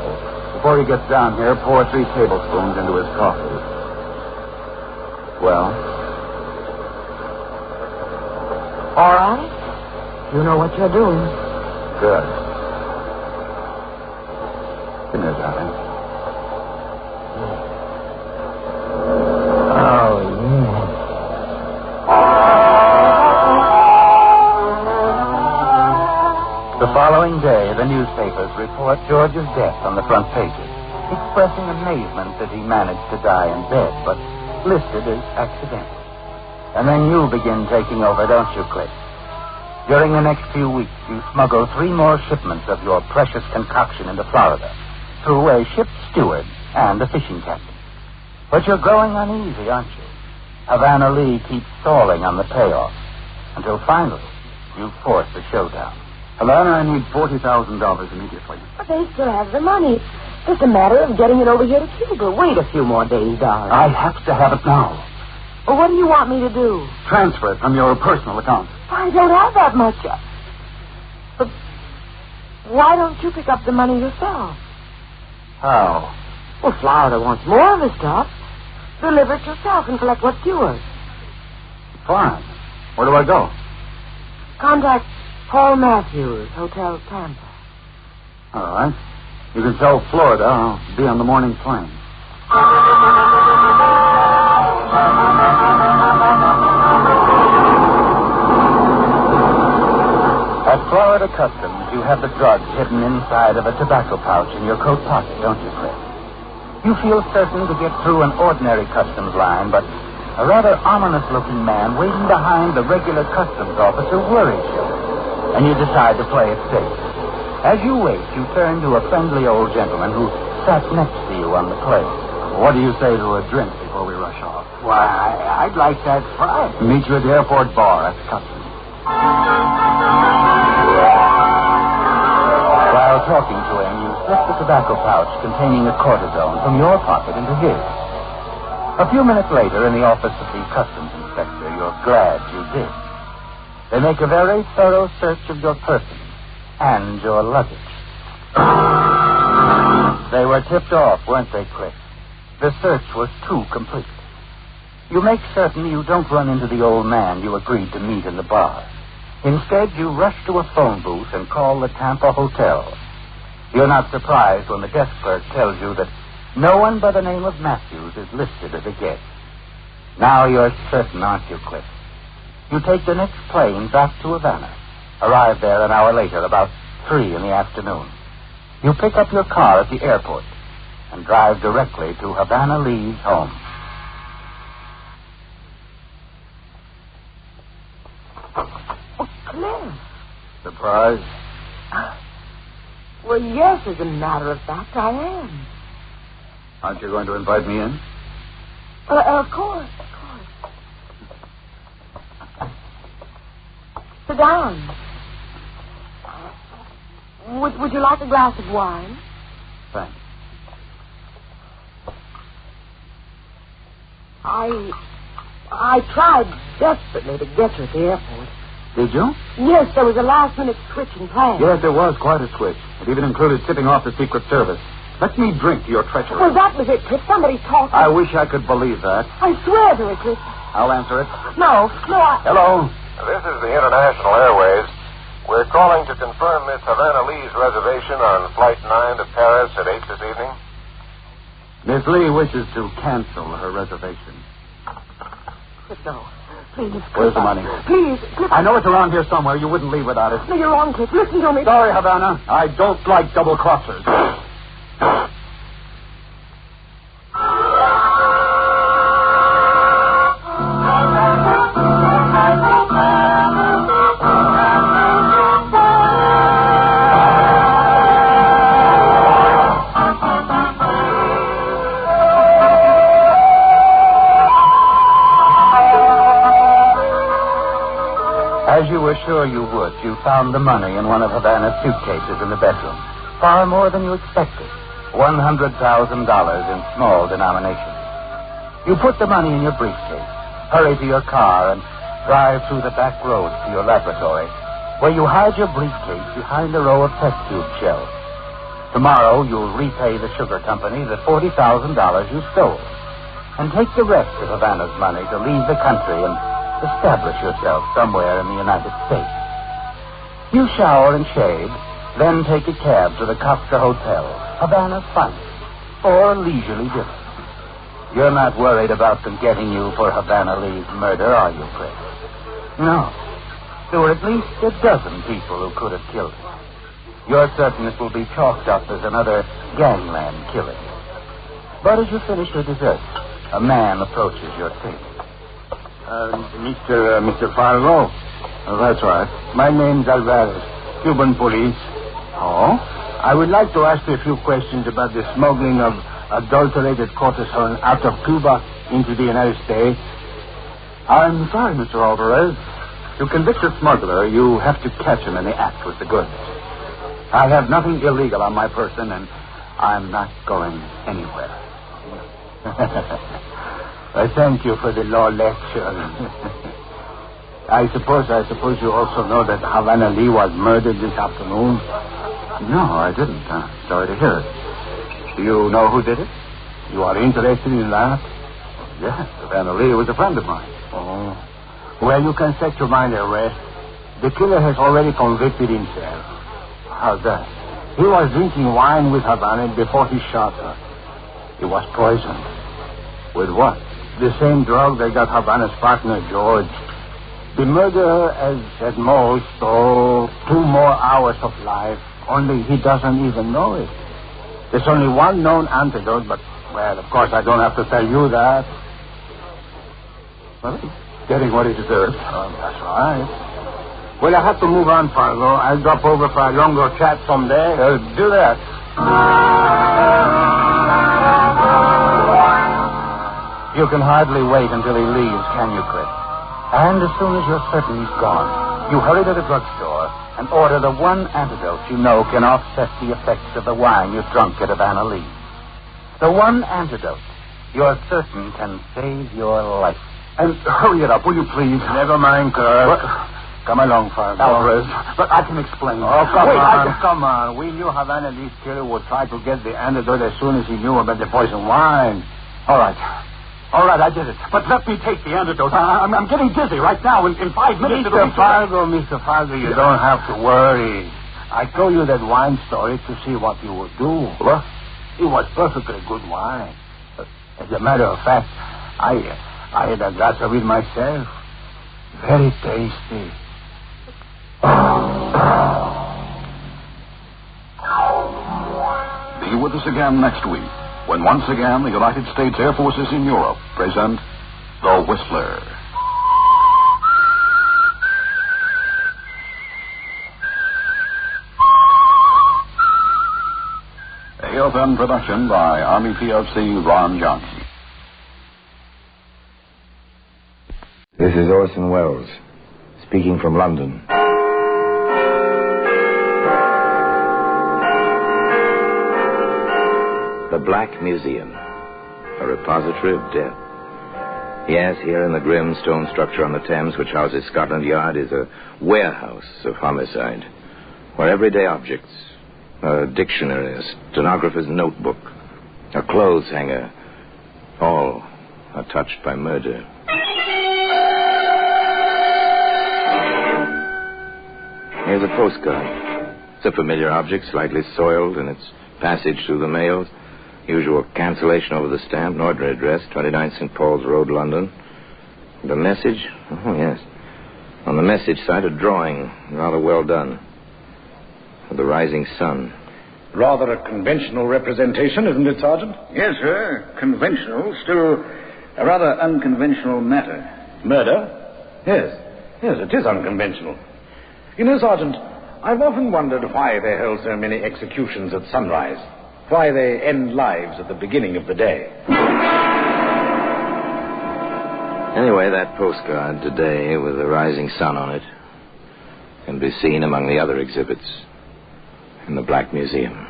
Before he gets down here, pour 3 tablespoons into his coffee. Well? All right. You know what you're doing. Good. Come here, darling. Oh, yeah. The following day, the newspapers report George's death on the front pages, expressing amazement that he managed to die in bed, but listed as accidental. And then you begin taking over, don't you, Cliff? During the next few weeks, you smuggle 3 more shipments of your precious concoction into Florida through a ship's steward and a fishing captain. But you're growing uneasy, aren't you? Havana Lee keeps stalling on the payoff until finally you force a showdown. Havana, I need $40,000 immediately. But they still have the money. It's just a matter of getting it over here to Cuba. Wait a few more days, darling. I have to have it now. Well, what do you want me to do? Transfer it from your personal account. I don't have that much. But why don't you pick up the money yourself? How? Well, Florida wants more of the stuff. Deliver it yourself and collect what's yours. Fine. Where do I go? Contact Paul Matthews, Hotel Tampa. All right. You can tell Florida I'll be on the morning plane. At Florida Customs, you have the drugs hidden inside of a tobacco pouch in your coat pocket, don't you, Cliff? You feel certain to get through an ordinary customs line, but a rather ominous-looking man waiting behind the regular customs officer worries you, and you decide to play it safe. As you wait, you turn to a friendly old gentleman who sat next to you on the plane. What do you say to a drink before we rush off? Why, I'd like that fine. Meet you at the airport bar at customs. While talking to him, you slip the tobacco pouch containing a cortisone from your pocket into his. A few minutes later, in the office of the customs inspector, you're glad you did. They make a very thorough search of your person and your luggage. They were tipped off, weren't they, Cliff? The search was too complete. You make certain you don't run into the old man you agreed to meet in the bar. Instead, you rush to a phone booth and call the Tampa Hotel. You're not surprised when the desk clerk tells you that no one by the name of Matthews is listed as a guest. Now you're certain, aren't you, Cliff? You take the next plane back to Havana. Arrive there an hour later, about 3 in the afternoon. You pick up your car at the airport and drive directly to Havana Lee's home. Oh, Cliff. Surprised? Well, yes, as a matter of fact, I am. Aren't you going to invite me in? Of course. Sit down. Would you like a glass of wine? Thanks. I tried desperately to get you at the airport. Did you? Yes, there was a last-minute switch in plans. Yes, there was quite a switch. It even included tipping off the Secret Service. Let me drink to your treachery. Well, that was it, Cliff. Somebody talked. I wish I could believe that. I swear to it, Cliff. I'll answer it. No, Hello? This is the International Airways. We're calling to confirm Miss Havana Lee's reservation on Flight 9 to Paris at 8 this evening. Miss Lee wishes to cancel her reservation. Cliff, no. Please, Cliff. Where's the money? Please, Cliff. I know it's around here somewhere. You wouldn't leave without it. No, you're wrong, Cliff. Listen to me. Sorry, Havana. I don't like double-crossers. As you were sure you would, you found the money in one of Havana's suitcases in the bedroom. Far more than you expected. $100,000 in small denominations. You put the money in your briefcase, hurry to your car, and drive through the back roads to your laboratory, where you hide your briefcase behind a row of test tube shelves. Tomorrow, you'll repay the sugar company the $40,000 you stole, and take the rest of Havana's money to leave the country and establish yourself somewhere in the United States. You shower and shave, then take a cab to the Costa Hotel, Havana's finest, for a leisurely dinner. You're not worried about them getting you for Havana Lee's murder, are you, Chris? No. There were at least a dozen people who could have killed him. You're certain it will be chalked up as another gangland killing. But as you finish your dessert, a man approaches your table. Mr. Fargo? Oh, that's right. My name's Alvarez, Cuban police. Oh? I would like to ask you a few questions about the smuggling of adulterated cortisone out of Cuba into the United States. I'm sorry, Mr. Alvarez. To convict a smuggler, you have to catch him in the act with the goods. I have nothing illegal on my person, and I'm not going anywhere. Thank you for the law lecture. I suppose you also know that Havana Lee was murdered this afternoon. No, I didn't. Sorry to hear it. Do you know who did it? You are interested in that? Yes, Havana Lee was a friend of mine. Oh. Well, you can set your mind at rest. The killer has already convicted himself. How's that? He was drinking wine with Havana before he shot her. He was poisoned. With what? The same drug that got Havana's partner, George. The murderer has at most, 2 more hours of life. Only he doesn't even know it. There's only one known antidote, but, well, of course, I don't have to tell you that. Well, getting what he deserves. Oh, that's right. Well, I have to move on, Fargo. I'll drop over for a longer chat someday. Do that. You can hardly wait until he leaves, can you, Chris? And as soon as you're certain he's gone, you hurry to the drugstore and order the one antidote you know can offset the effects of the wine you've drunk at Havana Lee. The one antidote you're certain can save your life. And hurry it up, will you please? Never mind, Kirk. Come along, Fargo. Alvarez, but I can explain. Oh, come on. We knew Havana Lee's killer would try to get the antidote as soon as he knew about the poison wine. All right, I did it. But let me take the antidote. I'm getting dizzy right now. In 5 minutes... Mr. Fargo, you don't have to worry. I told you that wine story to see what you would do. What? It was perfectly good wine. As a matter of fact, I had a glass of it myself. Very tasty. Be with us again next week, when once again the United States Air Forces in Europe present The Whistler. AFM production by Army PLC Ron Johnson. This is Orson Welles, speaking from London. The Black Museum, a repository of death. Yes, here in the grim stone structure on the Thames which houses Scotland Yard is a warehouse of homicide, where everyday objects, a dictionary, a stenographer's notebook, a clothes hanger, all are touched by murder. Here's a postcard. It's a familiar object, slightly soiled in its passage through the mails. Usual cancellation over the stamp, an ordinary address, 29 St. Paul's Road, London. The message? Oh, yes. On the message side, a drawing, rather well done, of the rising sun. Rather a conventional representation, isn't it, Sergeant? Yes, sir. Conventional, still a rather unconventional matter. Murder? Yes, it is unconventional. You know, Sergeant, I've often wondered why they hold so many executions at sunrise. Why they end lives at the beginning of the day. Anyway, that postcard today with the rising sun on it can be seen among the other exhibits in the Black Museum.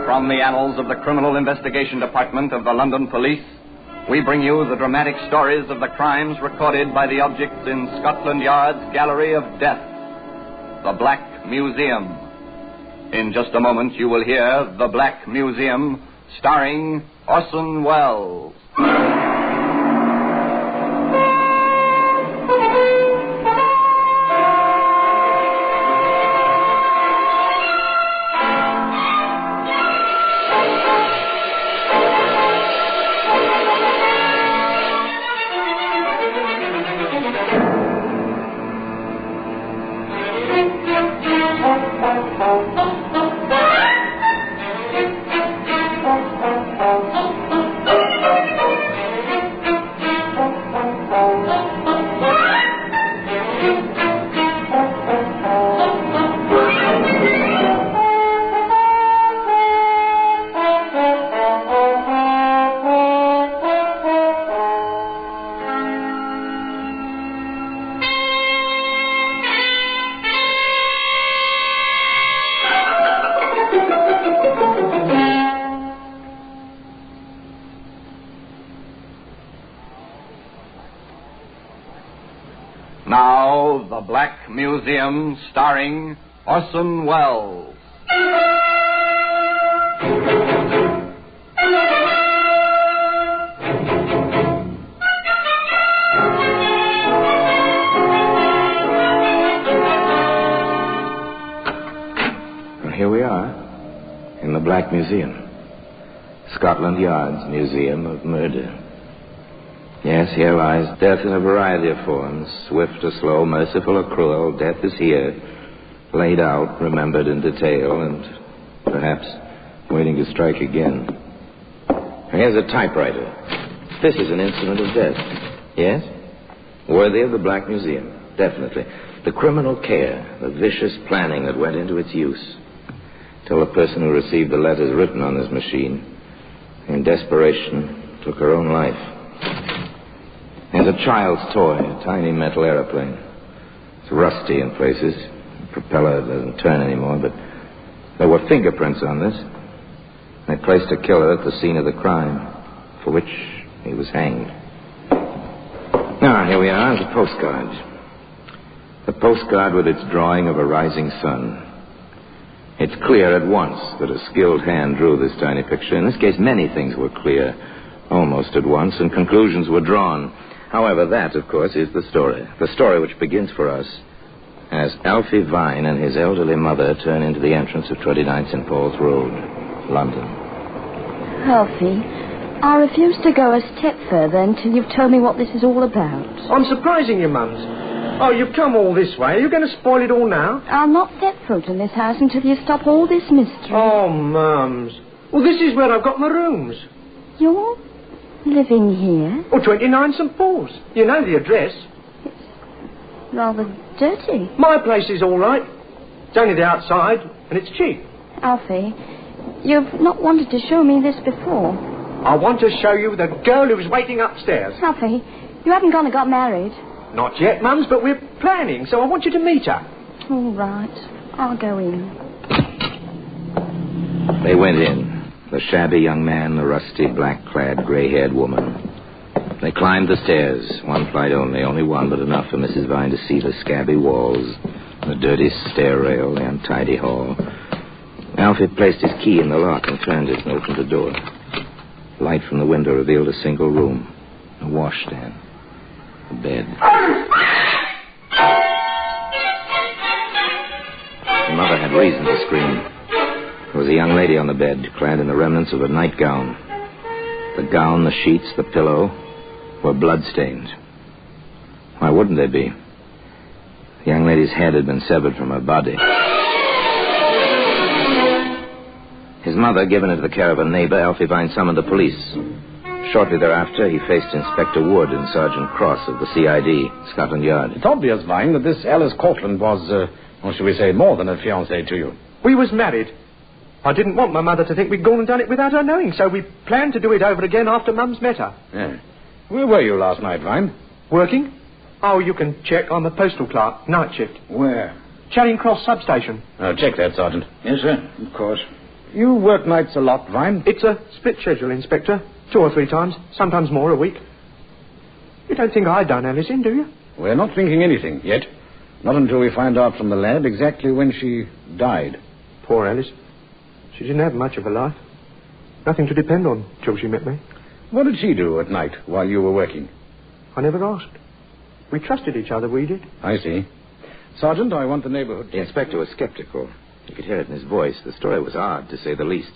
From the annals of the Criminal Investigation Department of the London Police, we bring you the dramatic stories of the crimes recorded by the objects in Scotland Yard's Gallery of Death, the Black Museum. In just a moment, you will hear The Black Museum, starring Orson Welles. Now, The Black Museum, starring Orson Welles. Well, here we are, in the Black Museum. Scotland Yard's Museum of Murder. Yes, here lies death in a variety of forms, swift or slow, merciful or cruel. Death is here, laid out, remembered in detail, and perhaps waiting to strike again. Here's a typewriter. This is an instrument of death. Yes? Worthy of the Black Museum, definitely. The criminal care, the vicious planning that went into its use, till the person who received the letters written on this machine, in desperation, took her own life. There's a child's toy, a tiny metal airplane. It's rusty in places. The propeller doesn't turn anymore, but there were fingerprints on this. They placed a killer at the scene of the crime, for which he was hanged. Now, here we are, the postcard. The postcard with its drawing of a rising sun. It's clear at once that a skilled hand drew this tiny picture. In this case, many things were clear almost at once, and conclusions were drawn. However, that, of course, is the story. The story which begins for us as Alfie Vine and his elderly mother turn into the entrance of 29 St. Paul's Road, London. Alfie, I refuse to go a step further until you've told me what this is all about. I'm surprising you, Mums. Oh, you've come all this way. Are you going to spoil it all now? I'll not set foot in this house until you stop all this mystery. Oh, Mums. Well, this is where I've got my rooms. You're living here? Oh, 29 St. Paul's. You know the address. It's rather dirty. My place is all right. It's only the outside, and it's cheap. Alfie, you've not wanted to show me this before. I want to show you the girl who's waiting upstairs. Alfie, you haven't gone and got married. Not yet, Mums, but we're planning, so I want you to meet her. All right. I'll go in. They went in. The shabby young man, the rusty, black-clad, gray-haired woman. They climbed the stairs, one flight only one, but enough for Mrs. Vine to see the scabby walls, the dirty stair rail, the untidy hall. Alfie placed his key in the lock and turned it and opened the door. Light from the window revealed a single room, a washstand, a bed. The mother had reason to scream. There was a young lady on the bed, clad in the remnants of a nightgown. The gown, the sheets, the pillow were blood-stained. Why wouldn't they be? The young lady's head had been severed from her body. His mother, given into the care of a neighbor, Alfie Vine summoned the police. Shortly thereafter, he faced Inspector Wood and Sergeant Cross of the CID, Scotland Yard. It's obvious, Vine, that this Alice Cortland was, or should we say, more than a fiancée to you. We was married. I didn't want my mother to think we'd gone and done it without her knowing, so we planned to do it over again after Mum's met her. Yeah. Where were you last night, Vine? Working? Oh, you can check. I'm a postal clerk, night shift. Where? Charing Cross substation. Oh, check that, Sergeant. Yes, sir, of course. You work nights a lot, Vine? It's a split schedule, Inspector. 2 or 3 times, sometimes more a week. You don't think I done Alice in, do you? We're not thinking anything yet. Not until we find out from the lab exactly when she died. Poor Alice. She didn't have much of a life. Nothing to depend on till she met me. What did she do at night while you were working? I never asked. We trusted each other, we did. I see. Sergeant, I want the neighborhood... The inspector was skeptical. You could hear it in his voice. The story was odd, to say the least.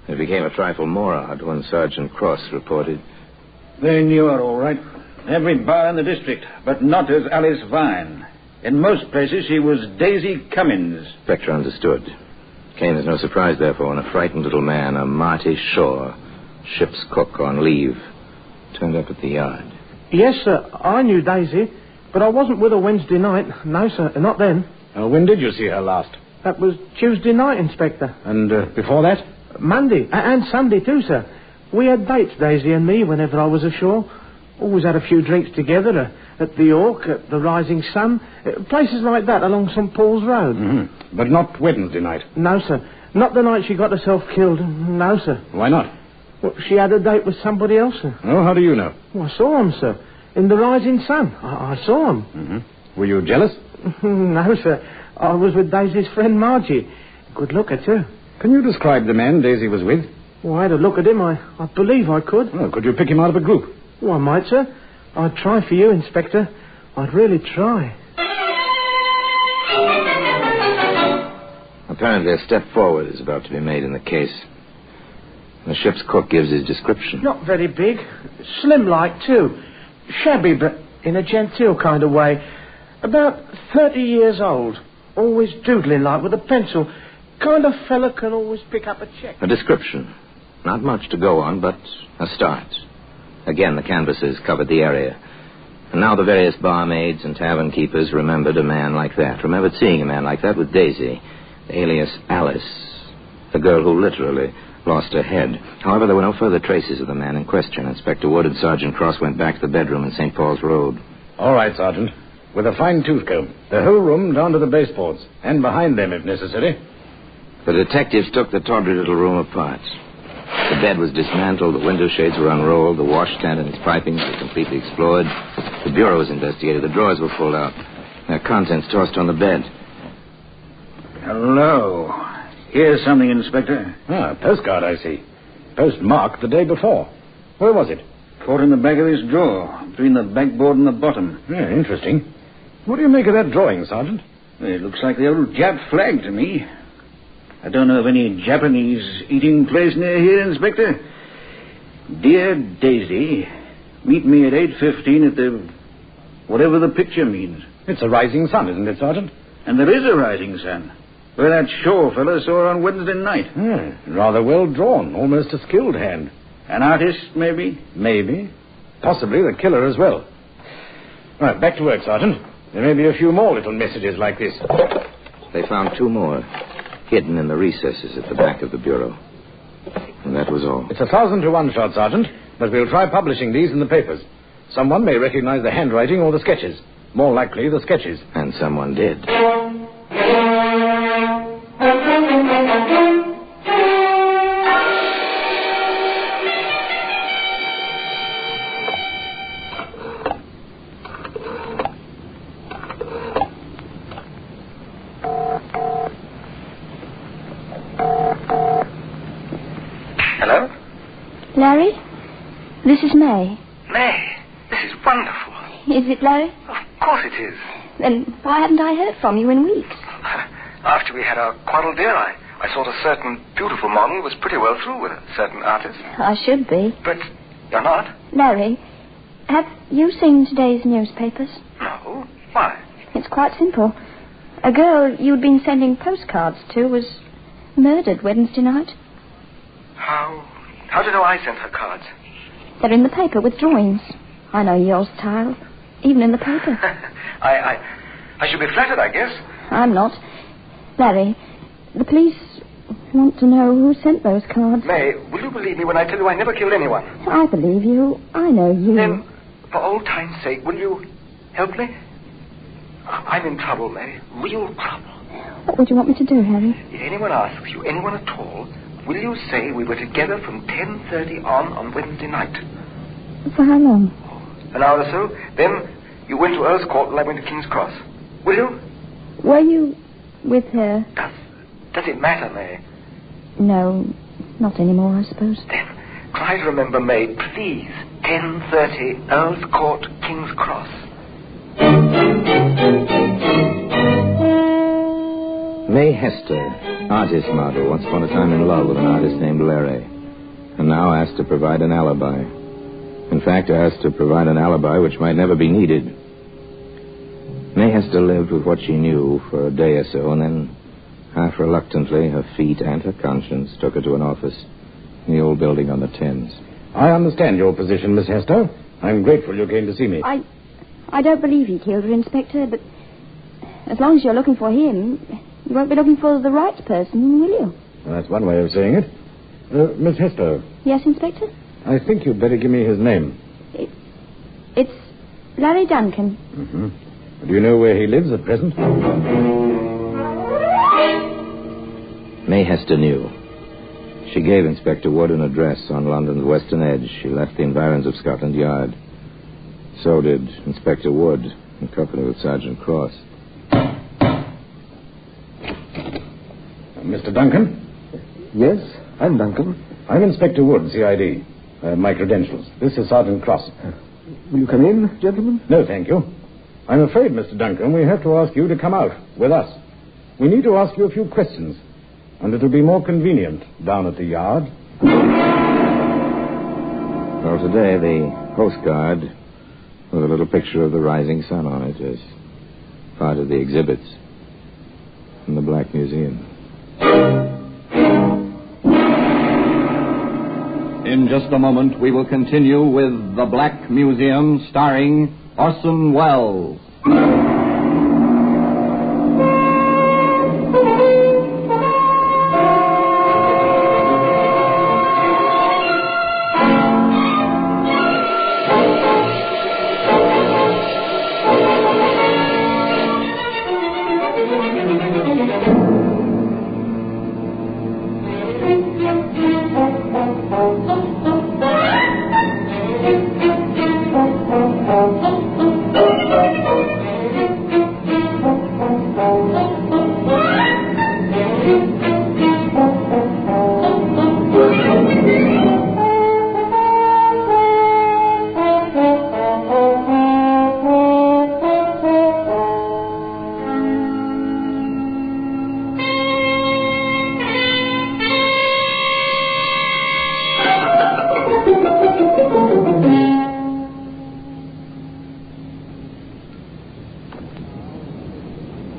It became a trifle more odd when Sergeant Cross reported... They knew her all right. Every bar in the district, but not as Alice Vine. In most places, she was Daisy Cummins. The inspector understood. Came as no surprise, therefore, when a frightened little man, a Marty Shaw, ship's cook on leave, turned up at the yard. Yes, sir. I knew Daisy, but I wasn't with her Wednesday night. No, sir, not then. When did you see her last? That was Tuesday night, Inspector. And before that? Monday, and Sunday too, sir. We had dates, Daisy and me, whenever I was ashore. Always had a few drinks together, at the York, at the Rising Sun, places like that along St. Paul's Road. Mm-hmm. But not Wednesday night? No, sir. Not the night she got herself killed. No, sir. Why not? Well, she had a date with somebody else, sir. Oh, how do you know? Well, I saw him, sir. In the Rising Sun. I saw him. Mm-hmm. Were you jealous? No, sir. I was with Daisy's friend Margie. Good looker, too. Can you describe the man Daisy was with? Well, I had a look at him. I believe I could. Well, could you pick him out of a group? Well, I might, sir. I'd try for you, Inspector. I'd really try. Apparently a step forward is about to be made in the case. The ship's cook gives his description. Not very big. Slim-like, too. Shabby, but in a genteel kind of way. About 30 years old. Always doodling like with a pencil. Kind of fella can always pick up a check. A description. Not much to go on, but a start. Again, the canvassers covered the area. And now the various barmaids and tavern keepers remembered a man like that. Remembered seeing a man like that with Daisy, alias Alice, the girl who literally lost her head. However, there were no further traces of the man in question. Inspector Wood and Sergeant Cross went back to the bedroom in St. Paul's Road. All right, Sergeant. With a fine tooth comb. The whole room down to the baseboards. And behind them, if necessary. The detectives took the tawdry little room apart. The bed was dismantled, the window shades were unrolled, the washstand and its pipings were completely explored. The bureau was investigated, the drawers were pulled out, their contents tossed on the bed. Hello. Here's something, Inspector. Postcard, I see. Postmarked the day before. Where was it? Caught in the back of this drawer, between the backboard and the bottom. Yeah, interesting. What do you make of that drawing, Sergeant? It looks like the old Jap flag to me. I don't know of any Japanese eating place near here, Inspector. Dear Daisy, meet me at 8:15 at the... whatever the picture means. It's a rising sun, isn't it, Sergeant? And there is a rising sun. Where that Shaw fellow saw her on Wednesday night. Rather well drawn, almost a skilled hand. An artist, maybe? Maybe. Possibly the killer as well. Right, back to work, Sergeant. There may be a few more little messages like this. They found two more, hidden in the recesses at the back of the bureau. And that was all. It's 1,000 to 1 shot, Sergeant, but we'll try publishing these in the papers. Someone may recognize the handwriting or the sketches. More likely, the sketches. And someone did. Hello? Larry? This is May. May, this is wonderful. Is it, Larry? Of course it is. Then why haven't I heard from you in weeks? After we had our quarrel, dear, I thought a certain beautiful model was pretty well through with a certain artist. I should be. But you're not? Larry, have you seen today's newspapers? No. Why? It's quite simple. A girl you'd been sending postcards to was murdered Wednesday night. How do you know I sent her cards? They're in the paper with drawings. I know your style. Even in the paper. I should be flattered, I guess. I'm not. Larry, the police want to know who sent those cards. May, will you believe me when I tell you I never killed anyone? I believe you. I know you. Then, for old time's sake, will you help me? I'm in trouble, May. Real trouble. What would you want me to do, Harry? If anyone asks you, anyone at all, will you say we were together from 10:30 on Wednesday night? For how long? An hour or so. Then you went to Earl's Court and I went to King's Cross. Will you? Were you with her? Does it matter, May? No, not anymore, I suppose. Then try to remember, May, please. 10:30, Earl's Court, King's Cross. May Hester, artist model, once upon a time in love with an artist named Larry, and now asked to provide an alibi. In fact, asked to provide an alibi which might never be needed. May Hester lived with what she knew for a day or so, and then, half reluctantly, her feet and her conscience took her to an office in the old building on the Thames. I understand your position, Miss Hester. I'm grateful you came to see me. I don't believe he killed her, Inspector, but as long as you're looking for him, you won't be looking for the right person, will you? Well, that's one way of saying it. Miss Hester. Yes, Inspector? I think you'd better give me his name. It's Larry Duncan. Mm-hmm. Do you know where he lives at present? May Hester knew. She gave Inspector Wood an address on London's western edge. She left the environs of Scotland Yard. So did Inspector Wood, in company with Sergeant Cross. Mr. Duncan? Yes, I'm Duncan. I'm Inspector Wood, CID. My credentials. This is Sergeant Cross. Will you come in, gentlemen? No, thank you. I'm afraid, Mr. Duncan, we have to ask you to come out with us. We need to ask you a few questions, and it'll be more convenient down at the yard. Well, today, the postcard with a little picture of the rising sun on it as part of the exhibits in the Black Museum. In just a moment, we will continue with The Black Museum, starring Orson Welles.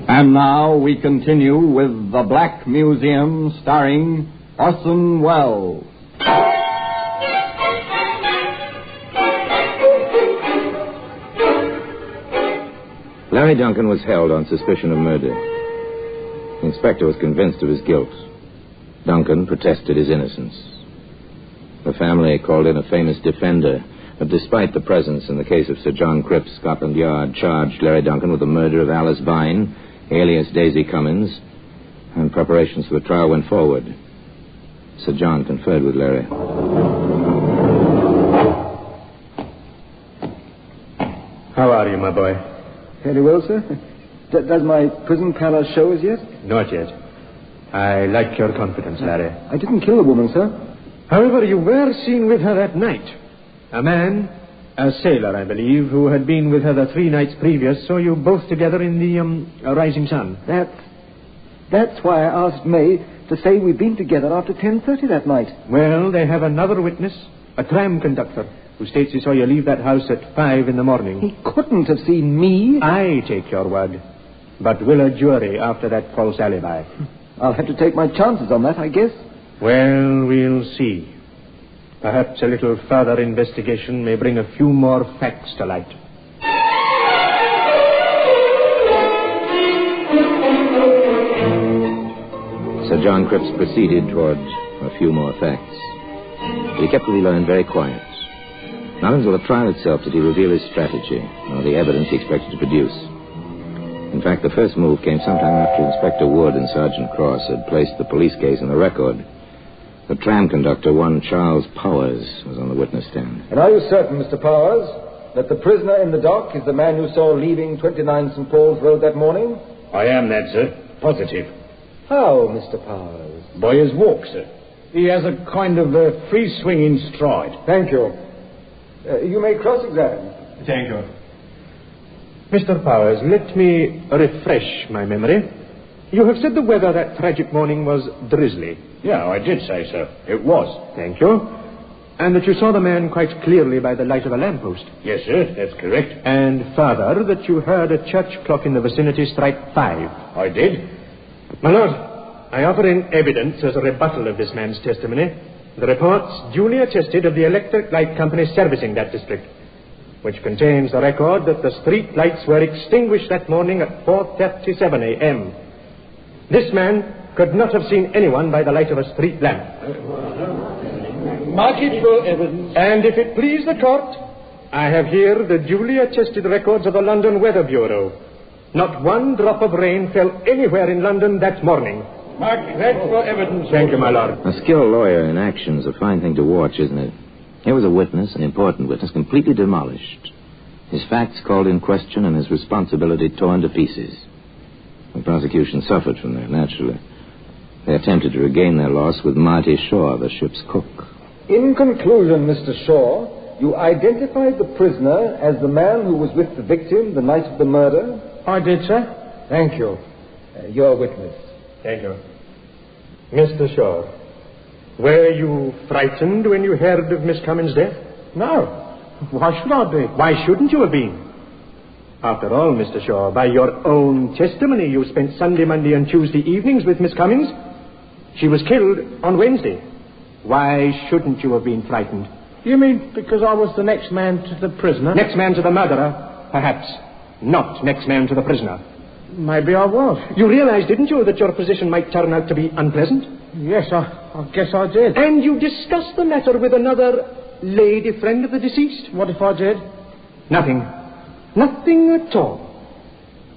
And now we continue with The Black Museum, starring Orson Welles. Larry Duncan was held on suspicion of murder. The inspector was convinced of his guilt. Duncan protested his innocence. The family called in a famous defender, but despite the presence in the case of Sir John Cripps, Scotland Yard charged Larry Duncan with the murder of Alice Vine, alias Daisy Cummins, and preparations for the trial went forward. Sir John conferred with Larry. How are you, my boy? Fairly well, sir. Does my prison pallor show as yet? Not yet. I like your confidence, Larry. I didn't kill the woman, sir. However, you were seen with her that night. A man, a sailor, I believe, who had been with her the 3 nights previous, saw you both together in the rising sun. That's why I asked May to say we'd been together after 10:30 that night. Well, they have another witness, a tram conductor, who states he saw you leave that house at 5 in the morning. He couldn't have seen me. I take your word, but will a jury after that false alibi? I'll have to take my chances on that, I guess. Well, we'll see. Perhaps a little further investigation may bring a few more facts to light. Sir John Cripps proceeded toward a few more facts. But he kept what he learned very quiet. Not until the trial itself did he reveal his strategy, or the evidence he expected to produce. In fact, the first move came sometime after Inspector Wood and Sergeant Cross had placed the police case in the record. The tram conductor, one Charles Powers, was on the witness stand. And are you certain, Mr. Powers, that the prisoner in the dock is the man you saw leaving 29 St. Paul's Road that morning? I am that, sir. Positive. How, Mr. Powers? By his walk, sir. He has a kind of free-swinging stride. Thank you. You may cross-examine. Thank you. Mr. Powers, let me refresh my memory. You have said the weather that tragic morning was drizzly. Yeah, I did say so. It was. Thank you. And that you saw the man quite clearly by the light of a lamppost. Yes, sir, that's correct. And further, that you heard a church clock in the vicinity strike 5. I did. My lord, I offer in evidence as a rebuttal of this man's testimony the reports duly attested of the electric light company servicing that district, which contains the record that the street lights were extinguished that morning at 4:37 a.m. This man could not have seen anyone by the light of a street lamp. Mark it for evidence. And if it please the court, I have here the duly attested records of the London Weather Bureau. Not one drop of rain fell anywhere in London that morning. Mark that for evidence. Thank you, my lord. A skilled lawyer in action is a fine thing to watch, isn't it? Here was a witness, an important witness, completely demolished. His facts called in question and his responsibility torn to pieces. The prosecution suffered from that, naturally. They attempted to regain their loss with Marty Shaw, the ship's cook. In conclusion, Mr. Shaw, you identified the prisoner as the man who was with the victim the night of the murder? I did, sir. Thank you. Your witness. Thank you. Mr. Shaw, Were you frightened when you heard of Miss Cummins' death? No. Why should I be? Why shouldn't you have been? After all, Mr. Shaw, by your own testimony, you spent Sunday, Monday, and Tuesday evenings with Miss Cummins. She was killed on Wednesday. Why shouldn't you have been frightened? You mean because I was the next man to the prisoner? Next man to the murderer, perhaps. Not next man to the prisoner. Maybe I was. You realized, didn't you, that your position might turn out to be unpleasant? Yes, I guess I did. And you discussed the matter with another lady friend of the deceased? What if I did? Nothing. Nothing at all.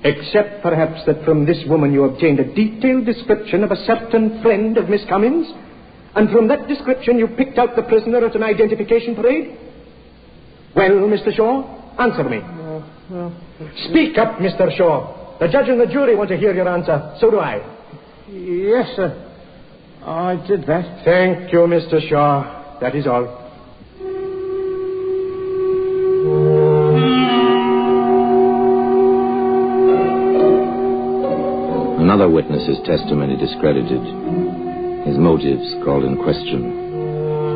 Except perhaps that from this woman you obtained a detailed description of a certain friend of Miss Cummins, and from that description you picked out the prisoner at an identification parade? Well, Mr. Shaw, answer me. Speak up, Mr. Shaw. The judge and the jury want to hear your answer. So do I. Yes, sir. I did that. Thank you, Mr. Shaw. That is all. Another witness's testimony discredited. His motives called in question.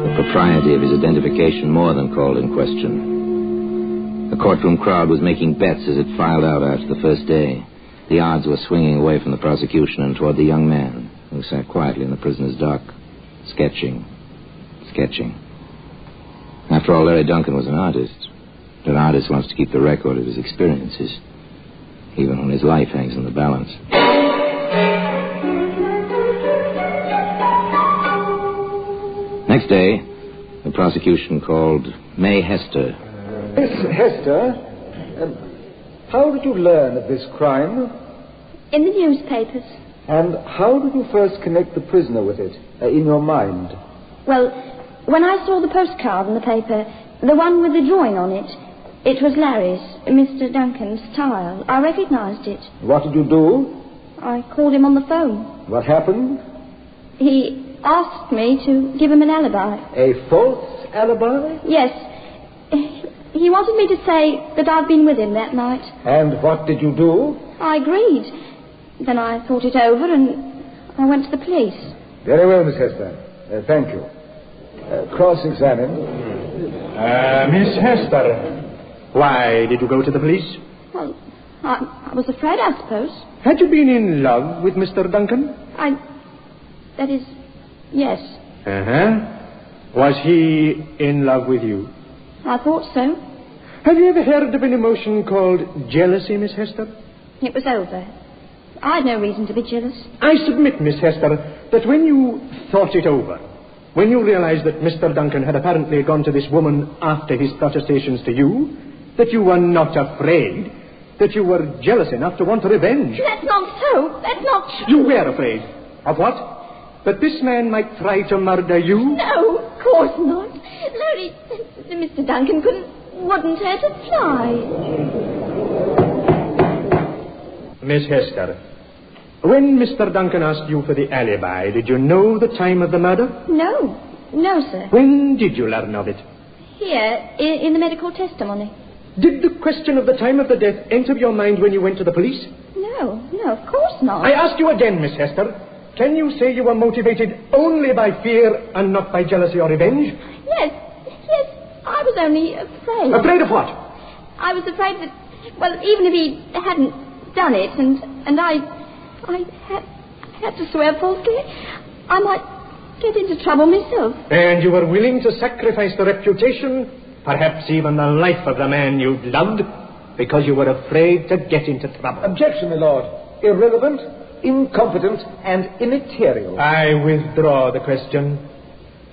The propriety of his identification more than called in question. The courtroom crowd was making bets as it filed out after the first day. The odds were swinging away from the prosecution and toward the young man who sat quietly in the prisoner's dock, sketching. After all, Larry Duncan was an artist. An artist wants to keep the record of his experiences, even when his life hangs in the balance. Next day, the prosecution called May Hester. Miss Hester, how did you learn of this crime? In the newspapers. And how did you first connect the prisoner with it, in your mind? Well, when I saw the postcard in the paper, the one with the drawing on it, it was Larry's, Mr. Duncan's tile. I recognized it. What did you do? I called him on the phone. What happened? He asked me to give him an alibi. A false alibi? Yes. He wanted me to say that I'd been with him that night. And what did you do? I agreed. Then I thought it over and I went to the police. Very well, Miss Hester. Thank you. Cross-examine. Miss Hester, why did you go to the police? Well, I was afraid, I suppose. Had you been in love with Mr. Duncan? That is, yes. Was he in love with you? I thought so. Have you ever heard of an emotion called jealousy, Miss Hester? It was over. I had no reason to be jealous. I submit, Miss Hester, that when you thought it over, when you realized that Mr. Duncan had apparently gone to this woman after his protestations to you, that you were not afraid, that you were jealous enough to want revenge. That's not so. That's not true. You were afraid. Of what? That this man might try to murder you? No, of course not. Larry, Mr. Duncan wouldn't hurt a fly. Miss Hester, when Mr. Duncan asked you for the alibi, did you know the time of the murder? No, sir. When did you learn of it? Here, in the medical testimony. Did the question of the time of the death enter your mind when you went to the police? No, of course not. I ask you again, Miss Hester, can you say you were motivated only by fear and not by jealousy or revenge? Yes, I was only afraid. Afraid of what? I was afraid that, well, even if he hadn't done it, and I had to swear falsely, I might get into trouble myself. And you were willing to sacrifice the reputation, perhaps even the life of the man you loved, because you were afraid to get into trouble. Objection, my lord. Irrelevant, incompetent, and immaterial. I withdraw the question.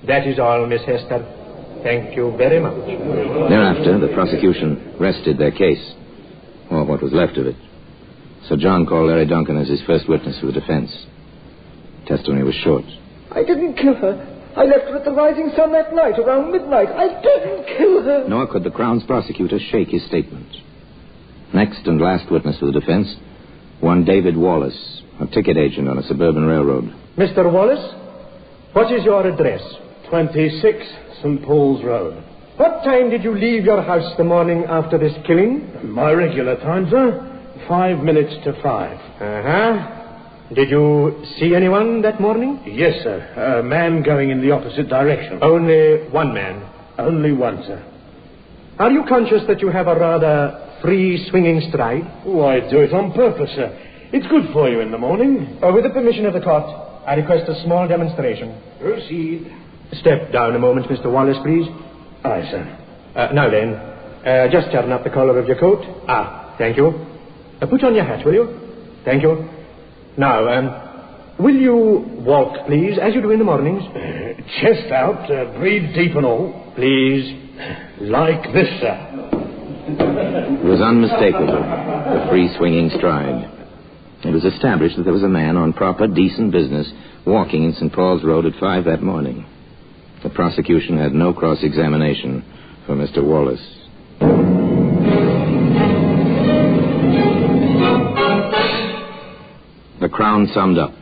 That is all, Miss Hester. Thank you very much. Thereafter, the prosecution rested their case, or what was left of it. Sir John called Larry Duncan as his first witness for the defense. Testimony was short. I didn't kill her. I left her at the Rising Sun that night, around midnight. I didn't kill her. Nor could the Crown's prosecutor shake his statement. Next and last witness for the defense, one David Wallace, a ticket agent on a suburban railroad. Mr. Wallace, what is your address? 26 St. Paul's Road. What time did you leave your house the morning after this killing? My regular time, sir. 5 minutes to 5. Did you see anyone that morning? Yes, sir. A man going in the opposite direction. Only one man. Only one, sir. Are you conscious that you have a rather free-swinging stride? Oh, I do it on purpose, sir. It's good for you in the morning. With the permission of the court, I request a small demonstration. Proceed. Step down a moment, Mr. Wallace, please. Aye, sir. Now then, just turn up the collar of your coat. Thank you. Put on your hat, will you? Thank you. Now, will you walk, please, as you do in the mornings? Chest out, breathe deep and all. Please. Like this, sir. It was unmistakable, the free-swinging stride. It was established that there was a man on proper, decent business walking in St. Paul's Road at 5 that morning. The prosecution had no cross-examination for Mr. Wallace. The Crown summed up.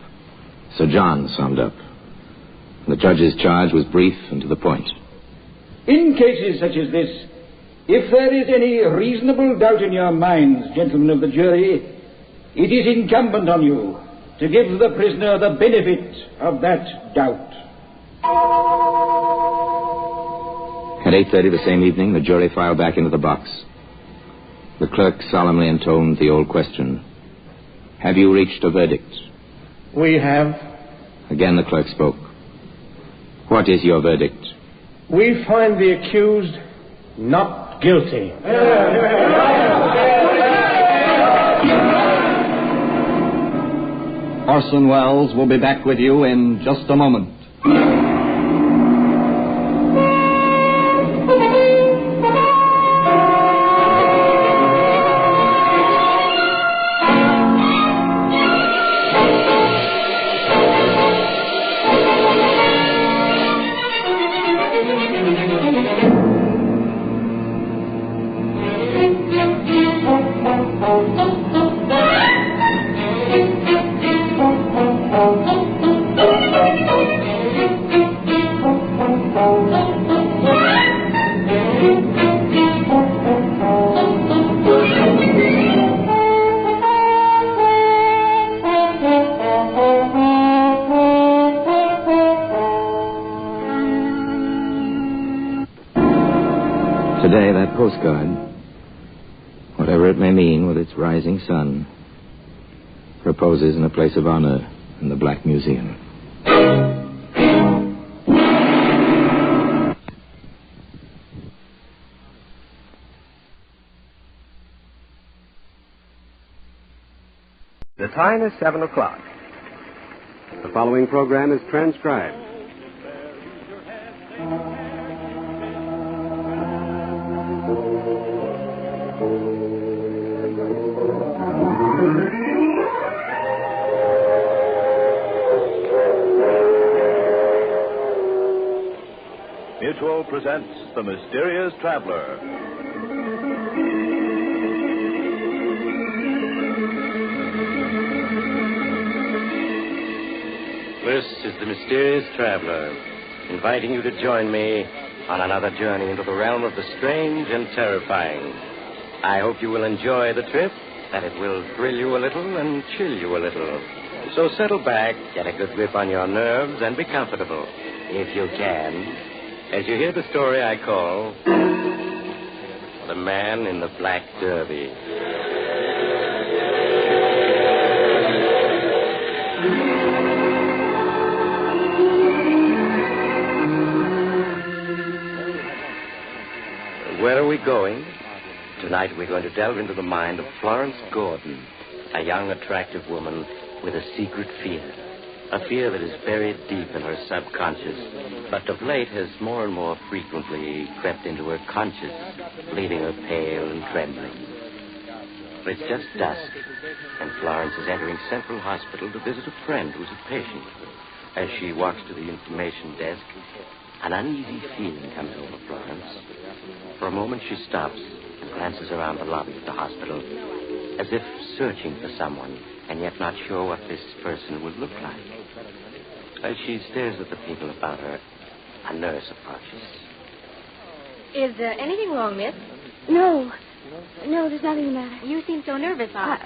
Sir John summed up. The judge's charge was brief and to the point. In cases such as this, if there is any reasonable doubt in your minds, gentlemen of the jury, it is incumbent on you to give the prisoner the benefit of that doubt. At 8:30 the same evening, the jury filed back into the box. The clerk solemnly intoned the old question. Have you reached a verdict? We have. Again the clerk spoke. What is your verdict? We find the accused not guilty. Orson Welles will be back with you in just a moment. Today, that postcard, whatever it may mean with its rising sun, reposes in a place of honor in the Black Museum. The time is 7 o'clock. The following program is transcribed. Mutual presents The Mysterious Traveler. This is The Mysterious Traveler, inviting you to join me on another journey into the realm of the strange and terrifying. I hope you will enjoy the trip, that it will thrill you a little and chill you a little. So settle back, get a good grip on your nerves, and be comfortable, if you can, as you hear the story I call The Man in the Black Derby. Where are we going? Tonight we're going to delve into the mind of Florence Gordon, a young, attractive woman with a secret fear. A fear that is buried deep in her subconscious, but of late has more and more frequently crept into her conscious, leaving her pale and trembling. It's just dusk, and Florence is entering Central Hospital to visit a friend who's a patient. As she walks to the information desk, an uneasy feeling comes over Florence. For a moment she stops and glances around the lobby of the hospital, as if searching for someone, and yet not sure what this person would look like. As she stares at the people about her, a nurse approaches. Is there anything wrong, miss? No, there's nothing the matter. You seem so nervous, Aunt.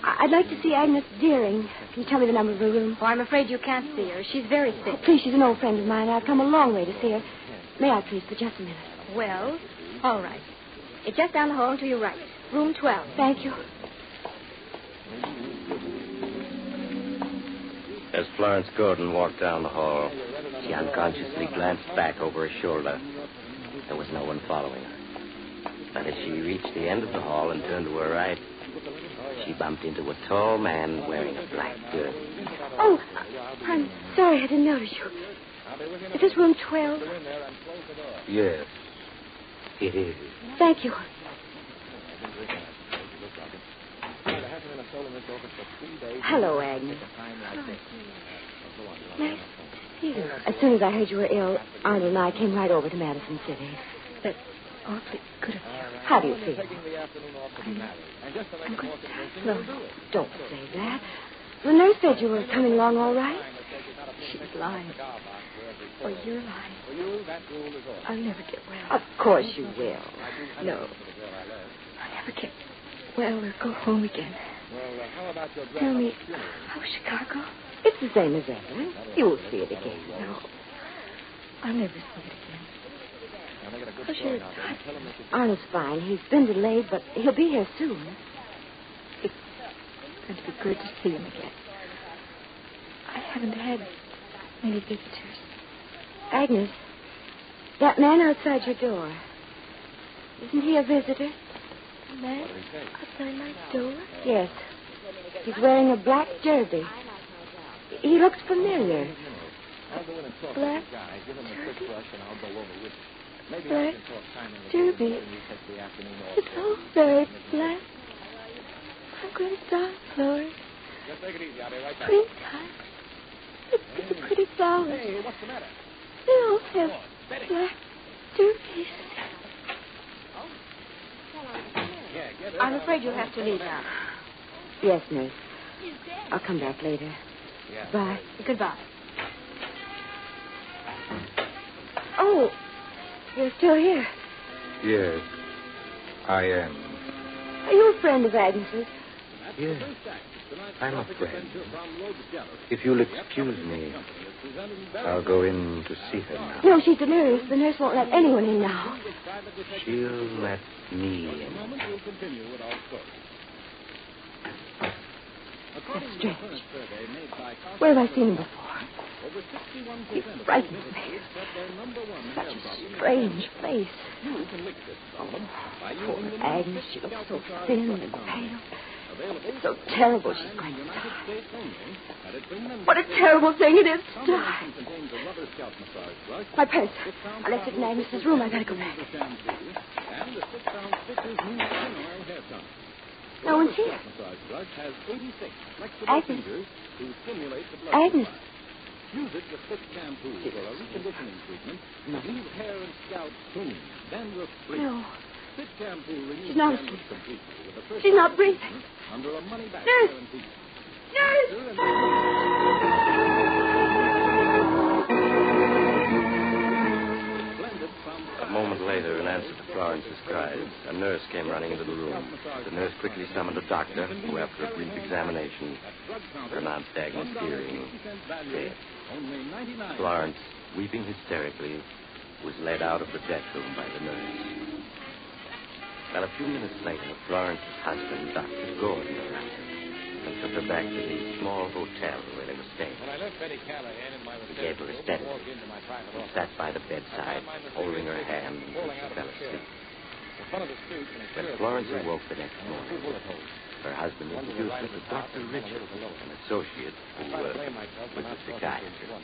I'd like to see Agnes Deering. Can you tell me the number of her room? Oh, I'm afraid you can't see her. She's very sick. Oh, please, she's an old friend of mine. I've come a long way to see her. May I, please, for just a minute? Well, all right. It's just down the hall and to your right. Room 12. Thank you. As Florence Gordon walked down the hall, she unconsciously glanced back over her shoulder. There was no one following her. But as she reached the end of the hall and turned to her right, she bumped into a tall man wearing a black derby. Oh, I'm sorry I didn't notice you. Is this room 12? Yes, it is. Thank you. Hello, Agnes. Nice to see you. As soon as I heard you were ill, Arnold and I came right over to Madison City. That's awfully good of you. How do you feel? I'm good. No, don't say that. The nurse said you were coming along all right. She was lying. Or you're lying. I'll never get well. Of course you will. No. I'll never get well or go home again. Tell me, how's Chicago? It's the same as ever. You'll see it again. No. I'll never see it again. How's your husband? Arnold's fine. He's been delayed, but he'll be here soon. It's going to be good to see him again. I haven't had many visitors. Agnes, that man outside your door, isn't he a visitor? A man outside my door? Yes. He's wearing a black derby. He looks familiar. Black derby? Black derby. It's all very black. I'm going to die, Florence. Springtime. It's a pretty flower. Hey, what's the matter? They all have black derbies. I'm afraid you'll have to leave now. Yes, nurse. I'll come back later. Bye. Goodbye. Oh, you're still here. Yes, I am. Are you a friend of Agnes's? Yes, I'm a friend. If you'll excuse me, I'll go in to see her now. No, she's delirious. The nurse won't let anyone in now. She'll let me in. That's strange. Where have I seen him before? He frightens me. Such a strange face. Oh, poor Agnes. She looks so thin and pale. It's so terrible she's going to die. What a terrible thing it is to die. My purse. I left it in Agnes's room. I gotta go back. No one's here. Agnes. Agnes. Use it with thick shampoo or a reconditioning treatment. Leave hair and scalp clean. Dandruff free. No. Thick shampoo removes She's not asleep. completely with a first She's not breathing. under a money-back Nurse! guarantee. A moment later, in answer to Florence's cries, a nurse came running into the room. The nurse quickly summoned a doctor, who, after a brief examination, pronounced Agnes Deering dead. Florence, weeping hysterically, was led out of the death room by the nurse. But a few minutes later, Florence's husband, Dr. Gordon, arrived and took her back to the small hotel where they were staying. He gave her a sedative. He sat by the bedside, holding her hand until she fell asleep. When Florence awoke the next morning, her husband introduced her to Dr. Richard, an associate who worked with the psychiatrist.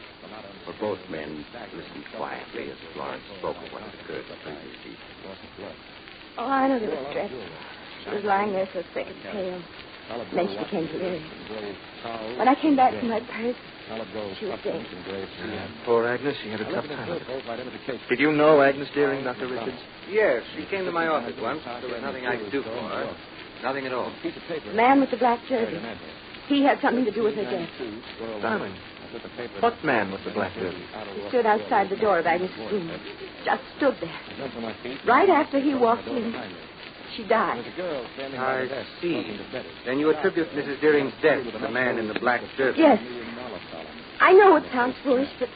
For both men listened quietly as Florence spoke of what had occurred the previous evening. Oh, I know it was dreadful. She was lying there so sick and pale. Then she became delirious. When I came back from my purse, she was dead. Poor Agnes, she had a tough time with it. Did you know Agnes Deering, Dr. Richards? Yes, she came to my office once. There was nothing I could do for her. Nothing at all. The man with the black jersey. He had something to do with her death. Darling, what man with the black jersey? He stood outside the door of Agnes' room. Just stood there. Right after he walked in, She died. I see. Then you attribute Mrs. Deering's death to the man in the black derby. Yes. I know it sounds foolish, but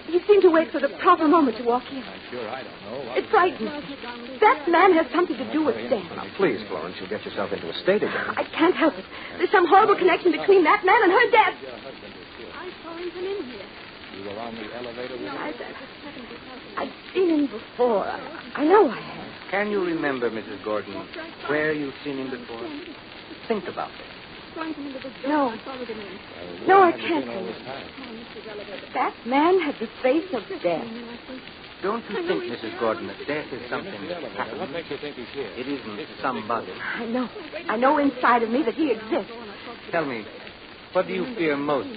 he seemed to wait for the proper moment to walk in. It frightens me. That man has something to do with death. Now, please, Florence, you'll get yourself into a state again. I can't help it. There's some horrible connection between that man and her death. I saw him come in here. You were on the elevator with I've seen him before. I know I have. Can you remember, Mrs. Gordon, where you've seen him before? Think about it. No. No, I can't think. That man had the face of death. Don't you think, Mrs. Gordon, that death is something that happens? What makes you think he's here? It isn't somebody. I know. I know inside of me that he exists. Tell me, what do you fear most?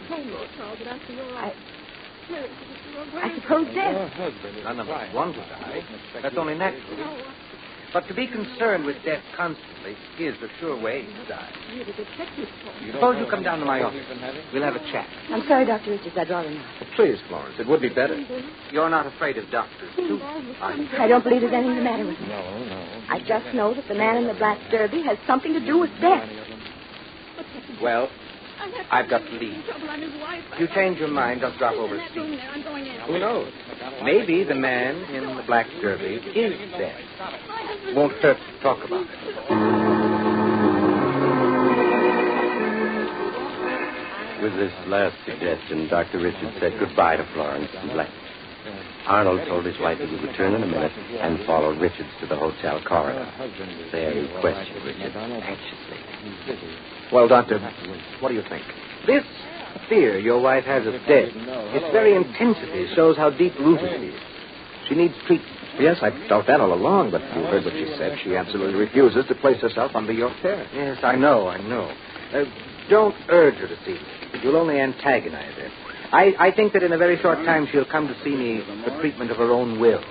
I suppose death. None of us want to die. That's only natural. But to be concerned with death constantly is the sure way to die. Suppose you come down to my office. We'll have a chat. I'm sorry, Dr. Richards. I'd rather not. Please, Florence, it would be better. You're not afraid of doctors, too, are you? I don't believe there's anything the matter with me. No. I just know that the man in the black derby has something to do with death. Well, I've got to leave. If you change your mind, just drop over to see. Who knows? Maybe the man in the black derby is dead. Won't hurt to talk about it. With this last suggestion, Dr. Richards said goodbye to Florence and left. Arnold told his wife he would return in a minute and followed Richards to the hotel corridor. There he questioned Richards anxiously. Well, Doctor, what do you think? This fear your wife has of death, its very intensity shows how deep-rooted it is. She needs treatment. Yes, I felt that all along, but you heard what she said. She absolutely refuses to place herself under your care. Yes, I know. Don't urge her to see me. You'll only antagonize her. I think that in a very short time she'll come to see me for treatment of her own will.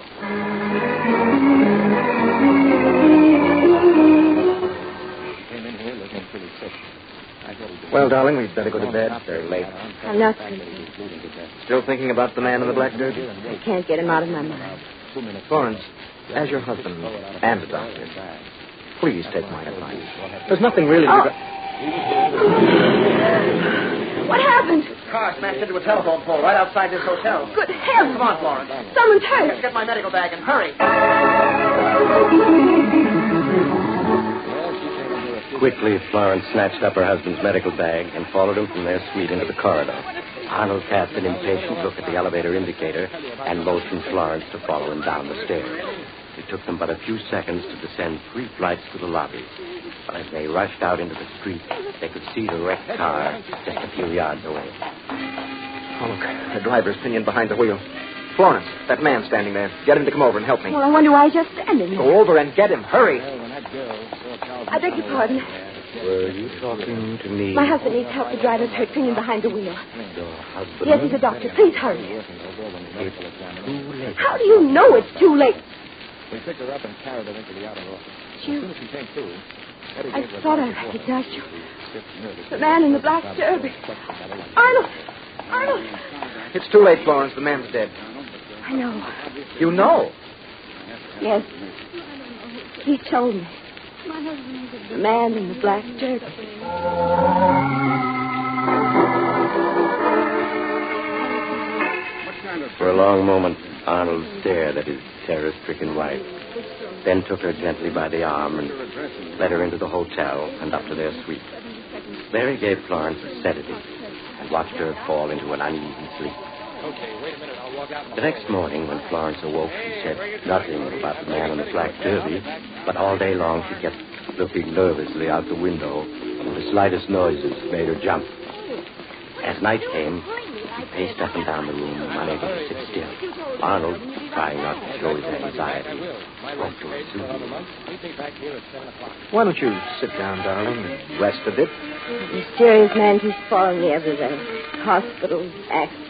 Came in here looking pretty sick. Well, darling, we'd better go to bed. It's very late. I'm not sleeping. Still thinking about the man in the black derby? I can't get him out of my mind. Florence, as your husband and a doctor, please take my advice. There's nothing really to be... What happened? Car smashed into a telephone pole right outside this hotel. Good heavens! Come on, Florence. Someone's hurt. Let's get my medical bag and hurry. Quickly, Florence snatched up her husband's medical bag and followed him from their suite into the corridor. Arnold cast an impatient look at the elevator indicator and motioned Florence to follow him down the stairs. It took them but a few seconds to descend 3 flights to the lobby. But as they rushed out into the street, they could see the wrecked car just a few yards away. Oh, look, the driver's pinioned behind the wheel. Florence, that man standing there. Get him to come over and help me. Well, I wonder why he's just standing there. Go over and get him. Hurry. I beg your pardon. Were you talking to me? My husband needs help. The driver's hurt, pinioned behind the wheel. Your husband? Yes, he's a doctor. Please hurry. It's too late. How do you know it's too late? We picked her up and carried her into the outer office. As You... soon as she came through, I thought I recognized you. The man in the black derby. Arnold! Arnold! It's too late, Florence. The man's dead. I know. You know? Yes. He told me. The man in the black derby. For a long moment, Arnold stared at his terror-stricken wife, then took her gently by the arm and led her into the hotel and up to their suite. There he gave Florence a sedative and watched her fall into an uneasy sleep. The next morning, when Florence awoke, she said nothing about the man in the black derby, but all day long she kept looking nervously out the window, and the slightest noises made her jump. As night came, he paced up and down the room, unable to sit still. Arnold, trying not to show his anxiety, spoke to her soothingly. Why don't you sit down, darling, and rest a bit? Mysterious man keeps following me everywhere. Hospitals, accidents.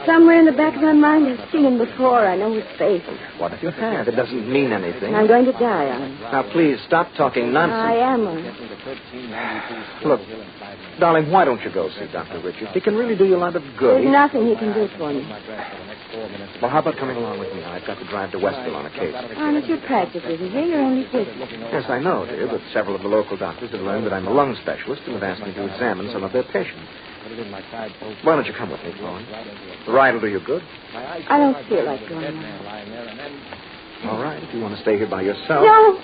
Somewhere in the back of my mind, I've seen him before. I know his face. What if you have? It doesn't mean anything. I'm going to die on him. Now, please, stop talking nonsense. I am on him. Look, darling, why don't you go see Dr. Richards? He can really do you a lot of good. There's nothing he can do for me. Well, how about coming along with me? I've got to drive to Westville on a case. Honest, you're practically here. You're only 50. Yes, I know, dear, but several of the local doctors have learned that I'm a lung specialist and have asked me to examine some of their patients. Why don't you come with me, Florence? The ride will do you good. I don't feel like going out. All right, if you want to stay here by yourself. No.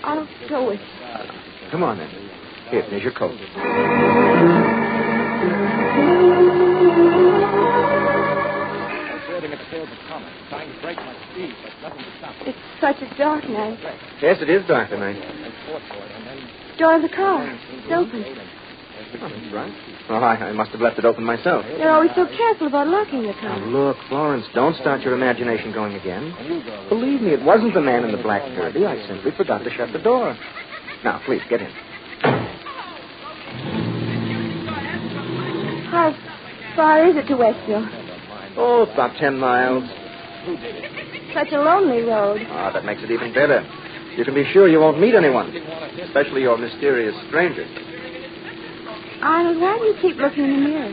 I'll go with you. Come on, then. Here's your coat. It's such a dark night. Yes, it is dark tonight. Door of the car. It's open. Oh, that's right. Oh, I must have left it open myself. You're always so careful about locking the car. Now, look, Florence, don't start your imagination going again. Believe me, it wasn't the man in the black derby. I simply forgot to shut the door. Now, please, get in. How far is it to Westville? Oh, it's about 10 miles. Such a lonely road. Ah, that makes it even better. You can be sure you won't meet anyone, especially your mysterious stranger. Arnold, why do you keep looking in the mirror?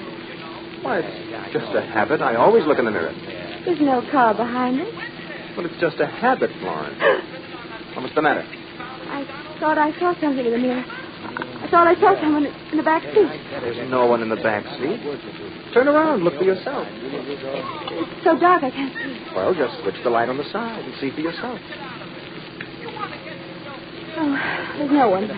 Why, it's just a habit. I always look in the mirror. There's no car behind us. But it's just a habit, Florence. What's the matter? I thought I saw something in the mirror. I thought I saw someone in the back seat. There's no one in the back seat. Turn around. Look for yourself. It's so dark I can't see. Well, just switch the light on the side and see for yourself. Oh, there's no one.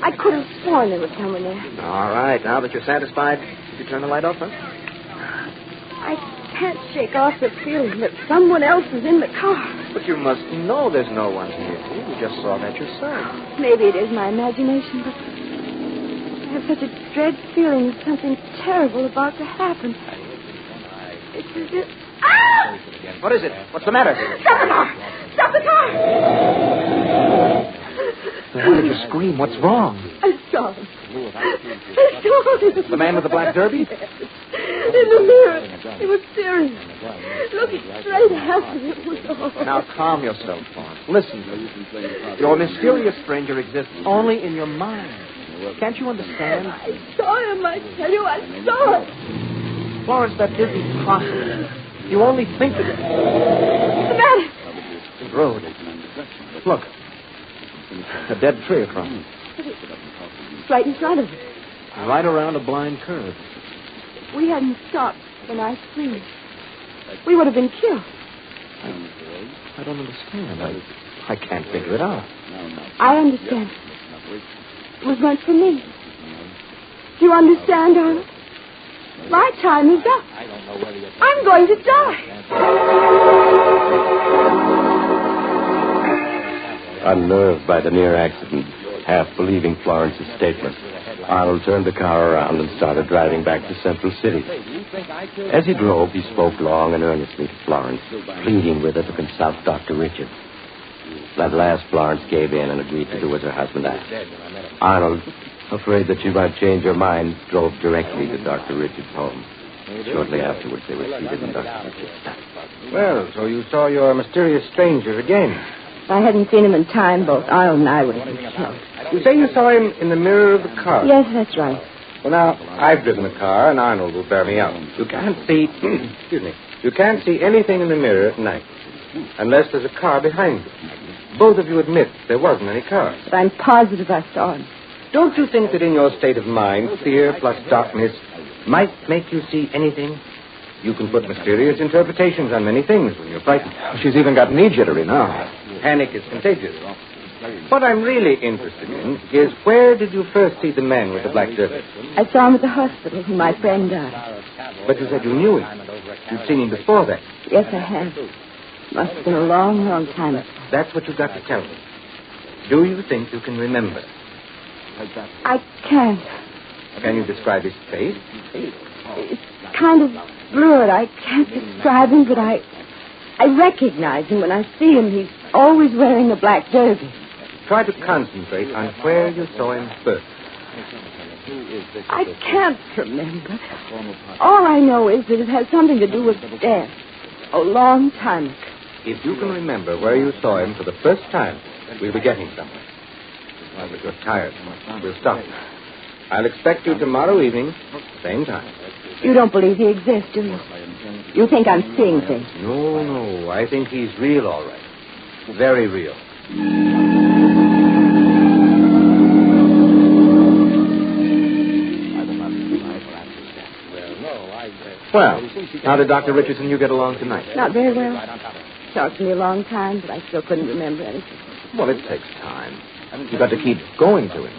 I could have sworn there was someone there. All right. Now that you're satisfied, you turn the light off, huh? I can't shake off the feeling that someone else is in the car. But you must know there's no one here. You just saw that yourself. Maybe it is my imagination, but I have such a dread feeling that something terrible about to happen. It's as if... Ah! What is it? What's the matter? Stop the car! Stop the car! Why did you scream? What's wrong? I saw him. I saw him. The man with the black derby? In the mirror. He was serious. Looking straight at me. It was all. Now, calm yourself, Florence. Listen to me. Your mysterious stranger exists only in your mind. Can't you understand? I saw him, I tell you. I saw him. Florence, that isn't possible. You only think that... What's the matter? The road. Look. A dead tree across it. It's right in front of us. Right around a blind curve. If we hadn't stopped when I screamed, we would have been killed. I don't understand. I can't figure it out. I understand. It was meant for me. Do you understand, Arnold? My time is up. I'm going to die. Unnerved by the near accident, half believing Florence's statement, Arnold turned the car around and started driving back to Central City. As he drove, he spoke long and earnestly to Florence, pleading with her to consult Dr. Richard. At last, Florence gave in and agreed to do as her husband asked. Arnold, afraid that she might change her mind, drove directly to Dr. Richard's home. Shortly afterwards, they were seated in Dr. Richard's study. Well, so you saw your mysterious stranger again. If I hadn't seen him in time, both Arnold and I would have been killed. You say you saw him in the mirror of the car? Yes, that's right. Well, now, I've driven the car, and Arnold will bear me out. You can't see... excuse me. You can't see anything in the mirror at night, unless there's a car behind you. Both of you admit there wasn't any car. But I'm positive I saw him. Don't you think that in your state of mind, fear plus darkness might make you see anything? You can put mysterious interpretations on many things when you're frightened. She's even got knee jittery now. Panic is contagious. What I'm really interested in is where did you first see the man with the black derby? I saw him at the hospital when my friend died. But you said you knew him. You'd seen him before that. Yes, I have. Must have been a long, long time ago. That's what you've got to tell me. Do you think you can remember? I can't. Can you describe his face? It's kind of blurred. I can't describe him, but I recognize him when I see him. He's always wearing a black derby. Try to concentrate on where you saw him first. I can't remember. All I know is that it has something to do with death. A long time ago. If you can remember where you saw him for the first time, we'll be getting somewhere. Well, but you're tired. We'll stop. I'll expect you tomorrow evening, same time. You don't believe he exists, do you? You think I'm seeing things. No. I think he's real, all right. Very real. Well, how did Dr. Richardson and you get along tonight? Not very well. Talked to me a long time, but I still couldn't remember anything. Well, it takes time. You got to keep going to him.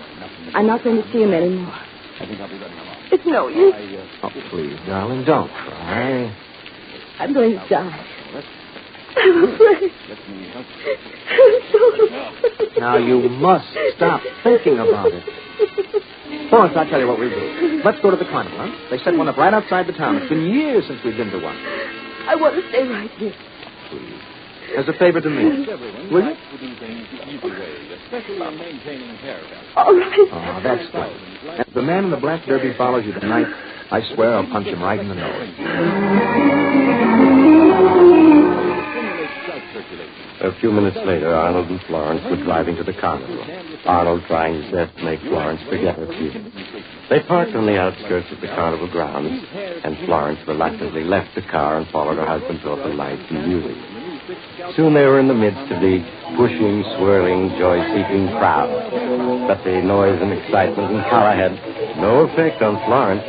I'm not going to see him anymore. It's no use. Oh, please, darling, don't cry. I'm going to die. I'm afraid. Now, you must stop thinking about it. Florence, I'll tell you what we'll do. Let's go to the carnival, huh? They set one up right outside the town. It's been years since we've been to one. I want to stay right here. Please. As a favor to me. Will you? All right. Oh, that's good. And if the man in the black derby follows you tonight, I swear I'll punch him right in the nose. A few minutes later, Arnold and Florence were driving to the carnival. Arnold trying his best to make Florence forget her feelings. They parked on the outskirts of the carnival grounds, and Florence reluctantly left the car and followed her husband to the lights and music. Soon they were in the midst of the pushing, swirling, joy-seeking crowd. But the noise and excitement and color had no effect on Florence.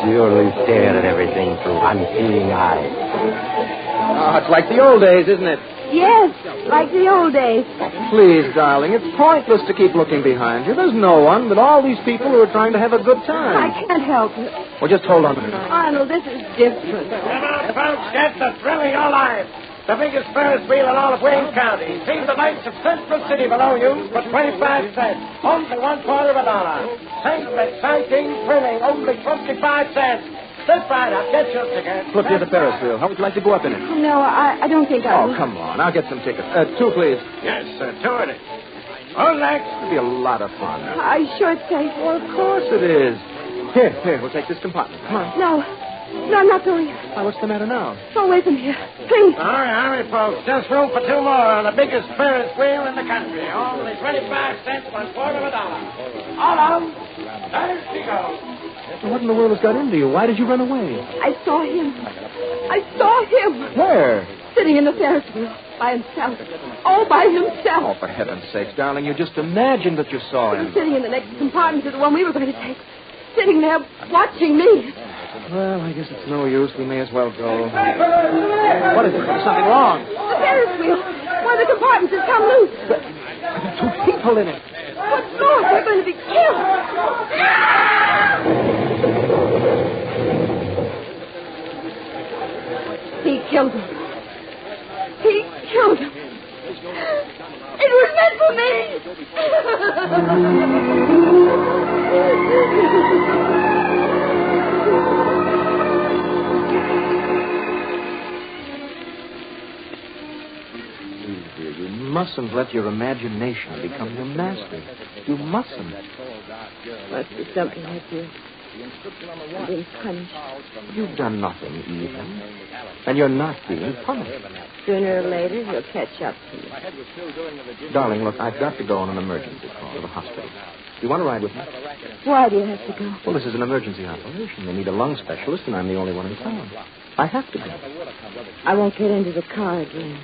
She only stared at everything through unseeing eyes. Oh, it's like the old days, isn't it? Yes, like the old days. Please, darling, it's pointless to keep looking behind you. There's no one but all these people who are trying to have a good time. I can't help it. Well, just hold on a minute. Arnold, this is different. Come on, folks, get the thrill of your life. The biggest Ferris wheel in all of Wayne County. See the lights of Central City below you for 25 cents. Only $1/4. Safe, exciting, thrilling, only 25 cents. That's right, I'll get your ticket. Look, here's the Ferris wheel. How would you like to go up in it? No, I don't think I will. Oh, come on. I'll get some tickets. 2, please. Yes, sir, 2 in it. On next. It'll be a lot of fun. Are you sure it's safe? Well, of course it is. Here, we'll take this compartment. Come on. No, I'm not going. Why, what's the matter now? Go away from here. Please. Hurry, folks. Just room for 2 more on the biggest Ferris wheel in the country. Only 25 cents, $1/4. All of them. There she goes. What in the world has got into you? Why did you run away? I saw him. Where? Sitting in the Ferris wheel. By himself. All by himself. Oh, for heaven's sakes, darling, you just imagined that you saw him. Sitting in the next compartment to the one we were going to take. Sitting there watching me. Well, I guess it's no use. We may as well go. What is it? There's something wrong. The Ferris wheel. One of the compartments has come loose. There are 2 people in it. What's more, they're going to be killed. He killed him. It was meant for me. You mustn't let your imagination become your master. You mustn't. Must be something I did. I'm being punished. You've done nothing evil. And you're not being punished. Sooner or later, he'll catch up to you. Darling, look, I've got to go on an emergency call to the hospital. Do you want to ride with me? Why do you have to go? Well, this is an emergency operation. They need a lung specialist, and I'm the only one in town. I have to go. I won't get into the car again.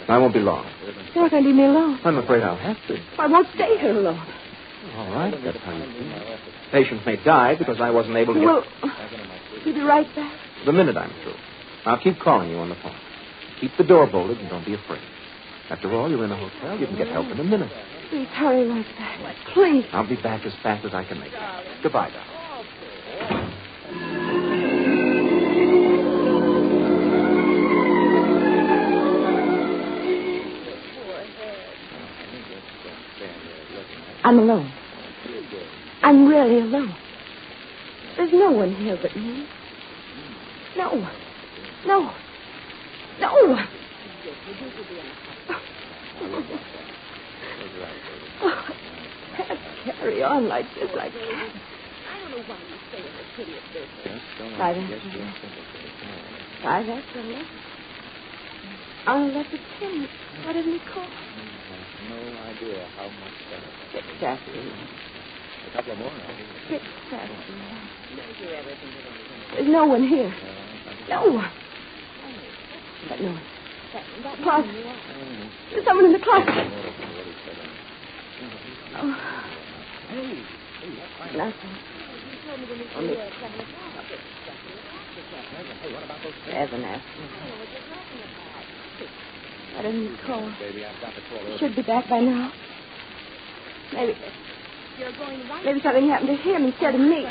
I won't be long. You're not going to leave me alone. I'm afraid I'll have to. I won't stay here alone. All right, that's how you feel. Patients may die because I wasn't able to get... Well, you'll be right back. The minute I'm through. I'll keep calling you on the phone. Keep the door bolted and don't be afraid. After all, you're in a hotel. You can get help in a minute. Please hurry right back. Please. I'll be back as fast as I can make it. Goodbye, darling. I'm alone. I'm really alone. There's no one here but me. No one. No. No one. Oh, I can't carry on like this. I can't. Right after 5 after 11. On 11:10. What did we call? No idea how much better. 6 after 11. A couple of more. 6, 7. There's no one here. No one. That noise. Closet. There's someone in the closet. Oh. Nothing. Only 7 after. Why didn't he call? He should be back by now. Maybe something happened to him instead of me.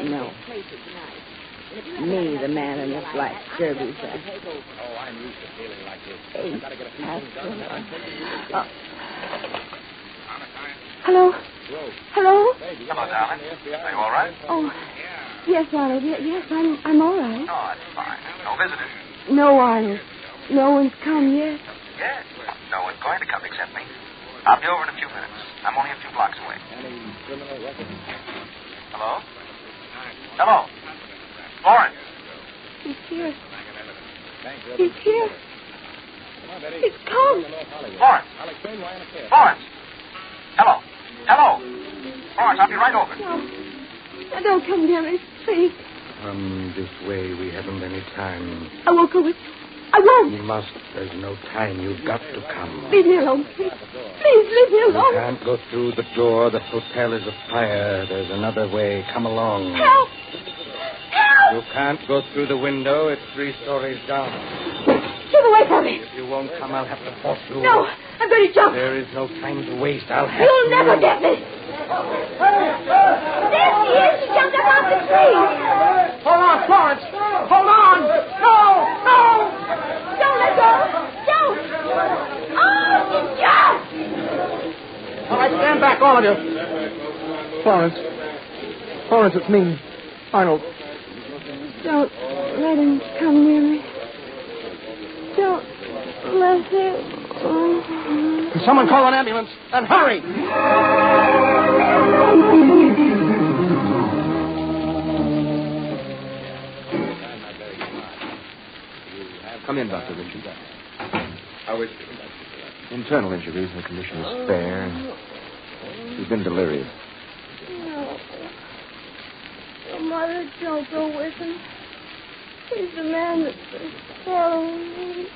No. Me, the man in the black derby set. Oh, I'm used to feeling like this. 8 past 4. Hello? Hello? Hello, darling. Are you all right? Oh, yes, Arnold. Yes, I'm all right. Oh, that's fine. No visitors? No, Arnold. No one's come yet. Yes. No one's going to come except me. I'll be over in a few minutes. I'm only a few blocks away. Hello? Hello? Florence? He's here. He's here. He's come. Florence? Florence? Hello? Hello? Florence, I'll be right over. No. Now, don't come near me, please. Come this way. We haven't any time. I won't go with you. I won't. You must. There's no time. You've got to come. Leave me alone, please. Please, leave me alone. You can't go through the door. The hotel is afire. There's another way. Come along. Help! Help! You can't go through the window. It's 3 stories down. Keep away from me. If you won't come, I'll have to force you. No, I'm going to jump. There is no time to waste. I'll have You'll to. never get me. There she is. She jumped up off the tree. Hold on, Florence. Hold on. No. Don't let go. Don't. Oh, she jumped. All right, stand back, all of you. Florence, it's me, Arnold. Don't let him come near me. Don't let him. Can someone call an ambulance? And hurry! Come in, Dr. Richard. How is she? Internal injuries. Her condition is fair. She's been delirious. No. Oh, Mother, don't go with him. He's the man that's following me.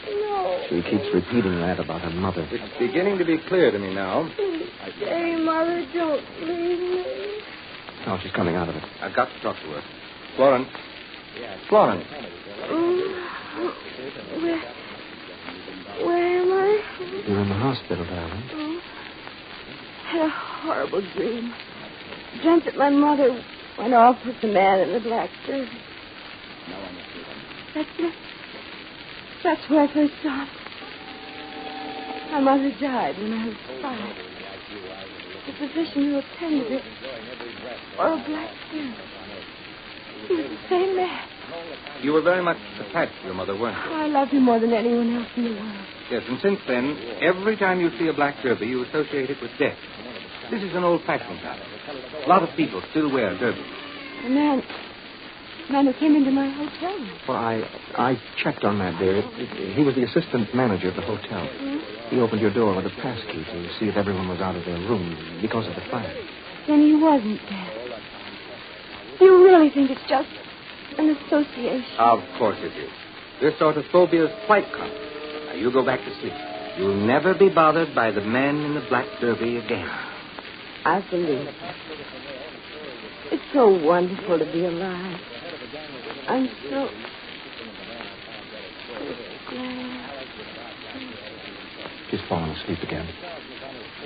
No. She keeps repeating that about her mother. It's beginning to be clear to me now. Please stay, Mother. Don't leave me. Oh, she's coming out of it. I've got to talk to her. Florence. Florence. Where am I? You're in the hospital, darling. Oh. I had a horrible dream. Dreamt that my mother went off with the man in the black derby. That's it. That's where I first saw him. My mother died when I was 5. The physician who attended it wore a black suit. He was the same man. You were very much attached to your mother, weren't you? I loved him more than anyone else in the world. Yes, and since then, every time you see a black derby, you associate it with death. This is an old-fashioned habit. A lot of people still wear derbies. The man who came into my hotel room. Well, I checked on that, dear. He was the assistant manager of the hotel. Hmm? He opened your door with a pass key to see if everyone was out of their room because of the fire. Then he wasn't dead. You really think it's just an association? Of course it is. This sort of phobia is quite common. Now, you go back to sleep. You'll never be bothered by the man in the black derby again. I believe it. It's so wonderful to be alive. I'm so glad. She's fallen asleep again.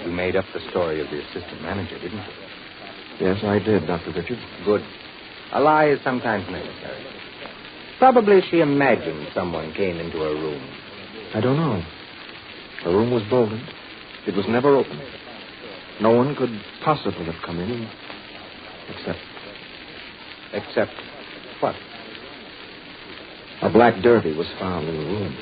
You made up the story of the assistant manager, didn't you? Yes, I did, Dr. Richard. Good. A lie is sometimes necessary. Probably she imagined someone came into her room. I don't know. The room was bolted. It was never opened. No one could possibly have come in. Except what? A black derby was found in the room.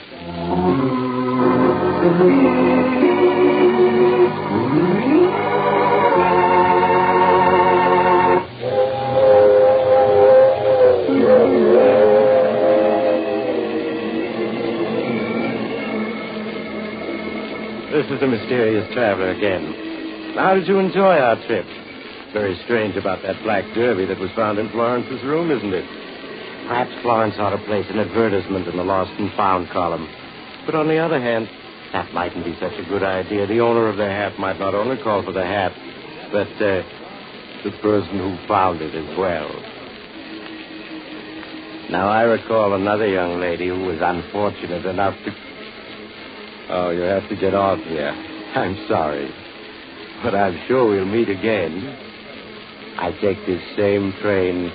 This is the mysterious traveler again. How did you enjoy our trip? Very strange about that black derby that was found in Florence's room, isn't it? Perhaps Florence ought to place an advertisement in the lost and found column. But on the other hand, that mightn't be such a good idea. The owner of the hat might not only call for the hat, but the person who found it as well. Now, I recall another young lady who was unfortunate enough to... Oh, you have to get off here. I'm sorry. But I'm sure we'll meet again. I take this same train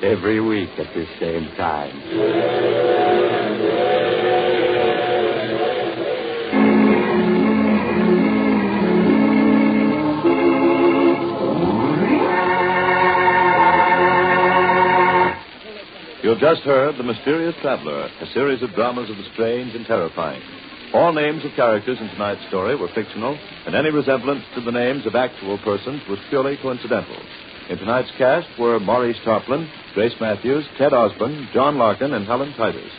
every week at this same time. You've just heard The Mysterious Traveler, a series of dramas of the strange and terrifying. All names of characters in tonight's story were fictional, and any resemblance to the names of actual persons was purely coincidental. In tonight's cast were Maurice Tarplin, Grace Matthews, Ted Osborne, John Larkin, and Helen Titus.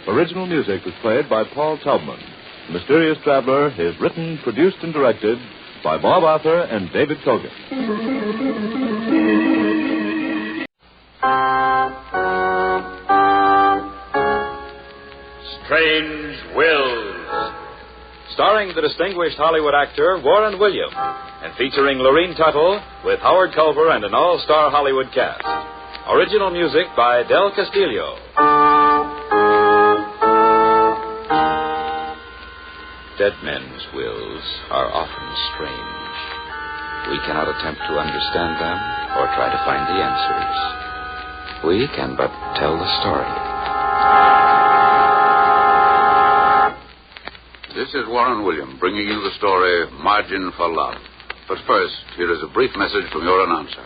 Original music was played by Paul Taubman. The Mysterious Traveler is written, produced, and directed by Bob Arthur and David Kogan. Strange Wills, starring the distinguished Hollywood actor Warren William, and featuring Lorene Tuttle with Howard Culver and an all-star Hollywood cast. Original music by Del Castillo. Dead men's wills are often strange. We cannot attempt to understand them or try to find the answers. We can but tell the story. This is Warren William bringing you the story Margin for Love. But first, here is a brief message from your announcer.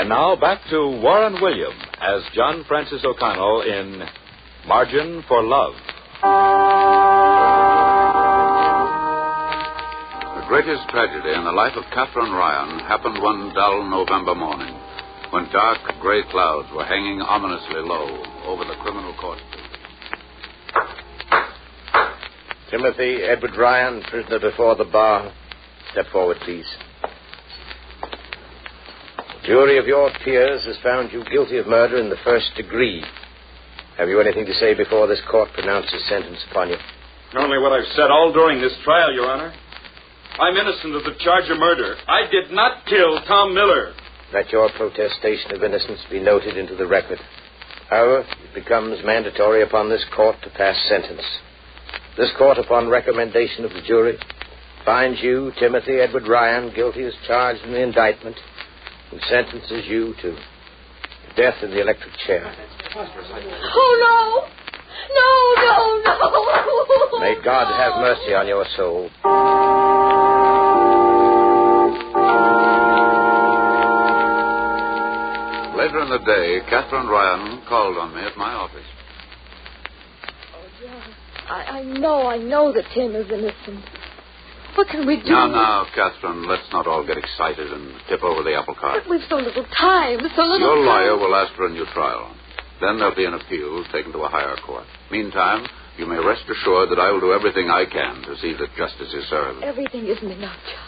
Now back to Warren William as John Francis O'Connell in Margin for Love. The greatest tragedy in the life of Catherine Ryan happened one dull November morning when dark gray clouds were hanging ominously low over the criminal court. Timothy Edward Ryan, prisoner before the bar. Step forward, please. The jury of your peers has found you guilty of murder in the first degree. Have you anything to say before this court pronounces sentence upon you? Only what I've said all during this trial, Your Honor. I'm innocent of the charge of murder. I did not kill Tom Miller. Let your protestation of innocence be noted into the record. However, it becomes mandatory upon this court to pass sentence. This court, upon recommendation of the jury, finds you, Timothy Edward Ryan, guilty as charged in the indictment, and sentences you to death in the electric chair. Oh, no! No! May God have mercy on your soul. Later in the day, Catherine Ryan called on me at my office. Oh, John, I know that Tim is innocent. What can we do? Now, Catherine, let's not all get excited and tip over the apple cart. But we've so little time, Your lawyer will ask for a new trial. Then there'll be an appeal taken to a higher court. Meantime, you may rest assured that I will do everything I can to see that justice is served. Everything isn't enough, John.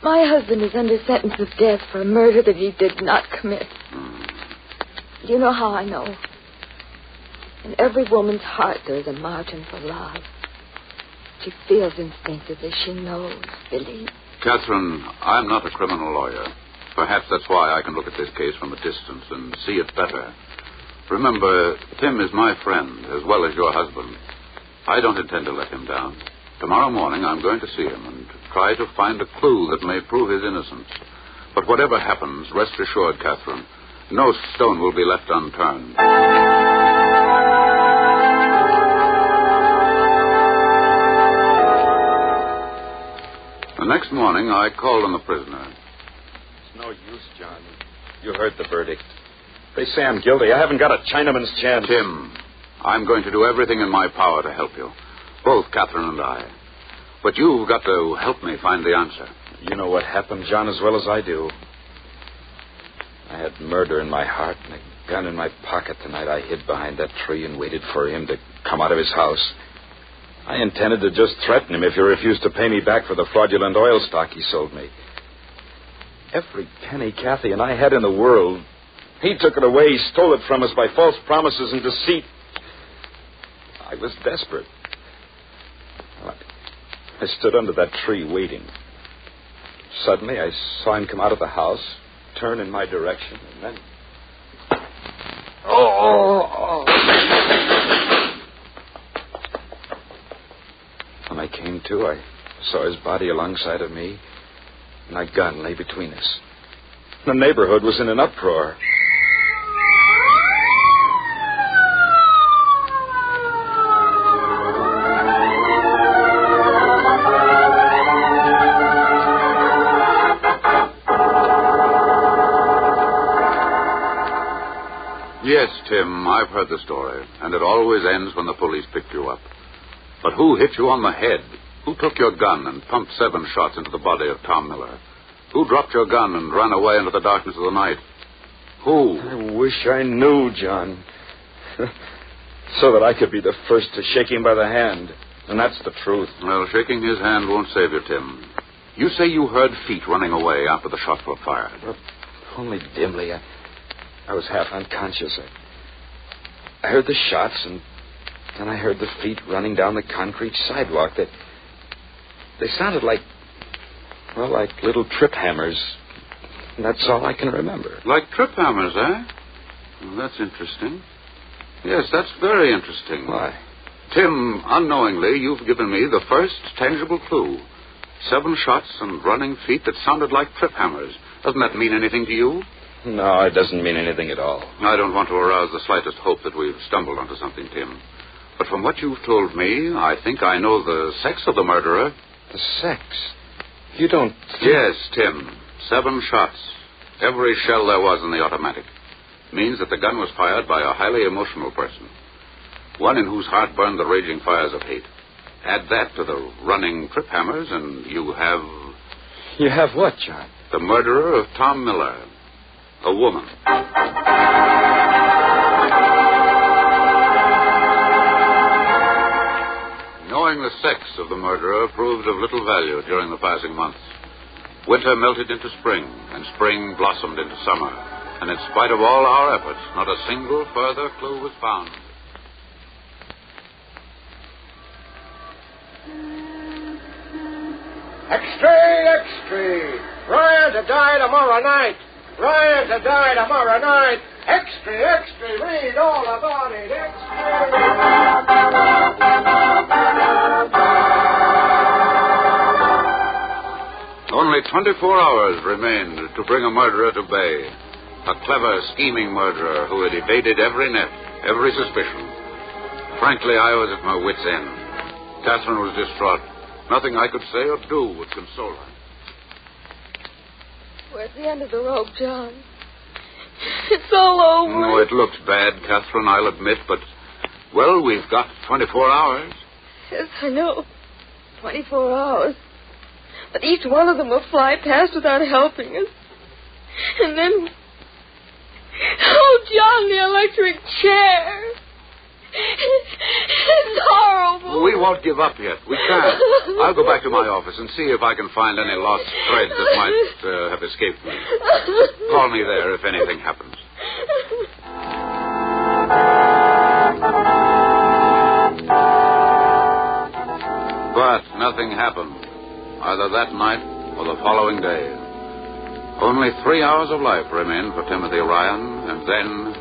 My husband is under sentence of death for a murder that he did not commit. You know how I know. In every woman's heart there is a margin for love. She feels instinctively. She knows, Billy. Catherine, I'm not a criminal lawyer. Perhaps that's why I can look at this case from a distance and see it better. Remember, Tim is my friend as well as your husband. I don't intend to let him down. Tomorrow morning I'm going to see him and try to find a clue that may prove his innocence. But whatever happens, rest assured, Catherine, no stone will be left unturned. The next morning, I called on the prisoner. It's no use, John. You heard the verdict. They say I'm guilty. I haven't got a Chinaman's chance. Tim, I'm going to do everything in my power to help you. Both Catherine and I. But you've got to help me find the answer. You know what happened, John, as well as I do. I had murder in my heart and a gun in my pocket the night I hid behind that tree and waited for him to come out of his house. I intended to just threaten him if he refused to pay me back for the fraudulent oil stock he sold me. Every penny Kathy and I had in the world, he took it away. He stole it from us by false promises and deceit. I was desperate. I stood under that tree waiting. Suddenly, I saw him come out of the house, turn in my direction, and then... Oh! When I came to, I saw his body alongside of me, and my gun lay between us. The neighborhood was in an uproar. Yes, Tim, I've heard the story, and it always ends when the police pick you up. But who hit you on the head? Who took your gun and pumped 7 shots into the body of Tom Miller? Who dropped your gun and ran away into the darkness of the night? Who? I wish I knew, John. So that I could be the first to shake him by the hand. And that's the truth. Well, shaking his hand won't save you, Tim. You say you heard feet running away after the shots were fired. Well, only dimly. I was half unconscious. I heard the shots, and then I heard the feet running down the concrete sidewalk. They sounded like little trip hammers. And that's all I can remember. Like trip hammers, eh? Well, that's interesting. Yes, that's very interesting. Why? Tim, unknowingly, you've given me the first tangible clue. 7 shots and running feet that sounded like trip hammers. Doesn't that mean anything to you? No, it doesn't mean anything at all. I don't want to arouse the slightest hope that we've stumbled onto something, Tim. But from what you've told me, I think I know the sex of the murderer. The sex? You don't... Yes, Tim. 7 shots. Every shell there was in the automatic. Means that the gun was fired by a highly emotional person. One in whose heart burned the raging fires of hate. Add that to the running trip hammers, and you have... You have what, John? The murderer of Tom Miller. A woman. Knowing the sex of the murderer proved of little value during the passing months. Winter melted into spring, and spring blossomed into summer. And in spite of all our efforts, not a single further clue was found. Extra! Ryan to die tomorrow night! Ryan to die tomorrow night! Extra! Read all about it! Only 24 hours remained to bring a murderer to bay. A clever, scheming murderer who had evaded every net, every suspicion. Frankly, I was at my wit's end. Catherine was distraught. Nothing I could say or do would console her. We're at the end of the rope, John. It's all over. No, it looks bad, Catherine, I'll admit, but, well, we've got 24 hours. Yes, I know. 24 hours. But each one of them will fly past without helping us. And then... Oh, John, the electric chair. It's horrible. We won't give up yet. We can't. I'll go back to my office and see if I can find any lost threads that might have escaped me. Call me there if anything happens. But nothing happened, either that night or the following day. Only 3 hours of life remained for Timothy Ryan, and then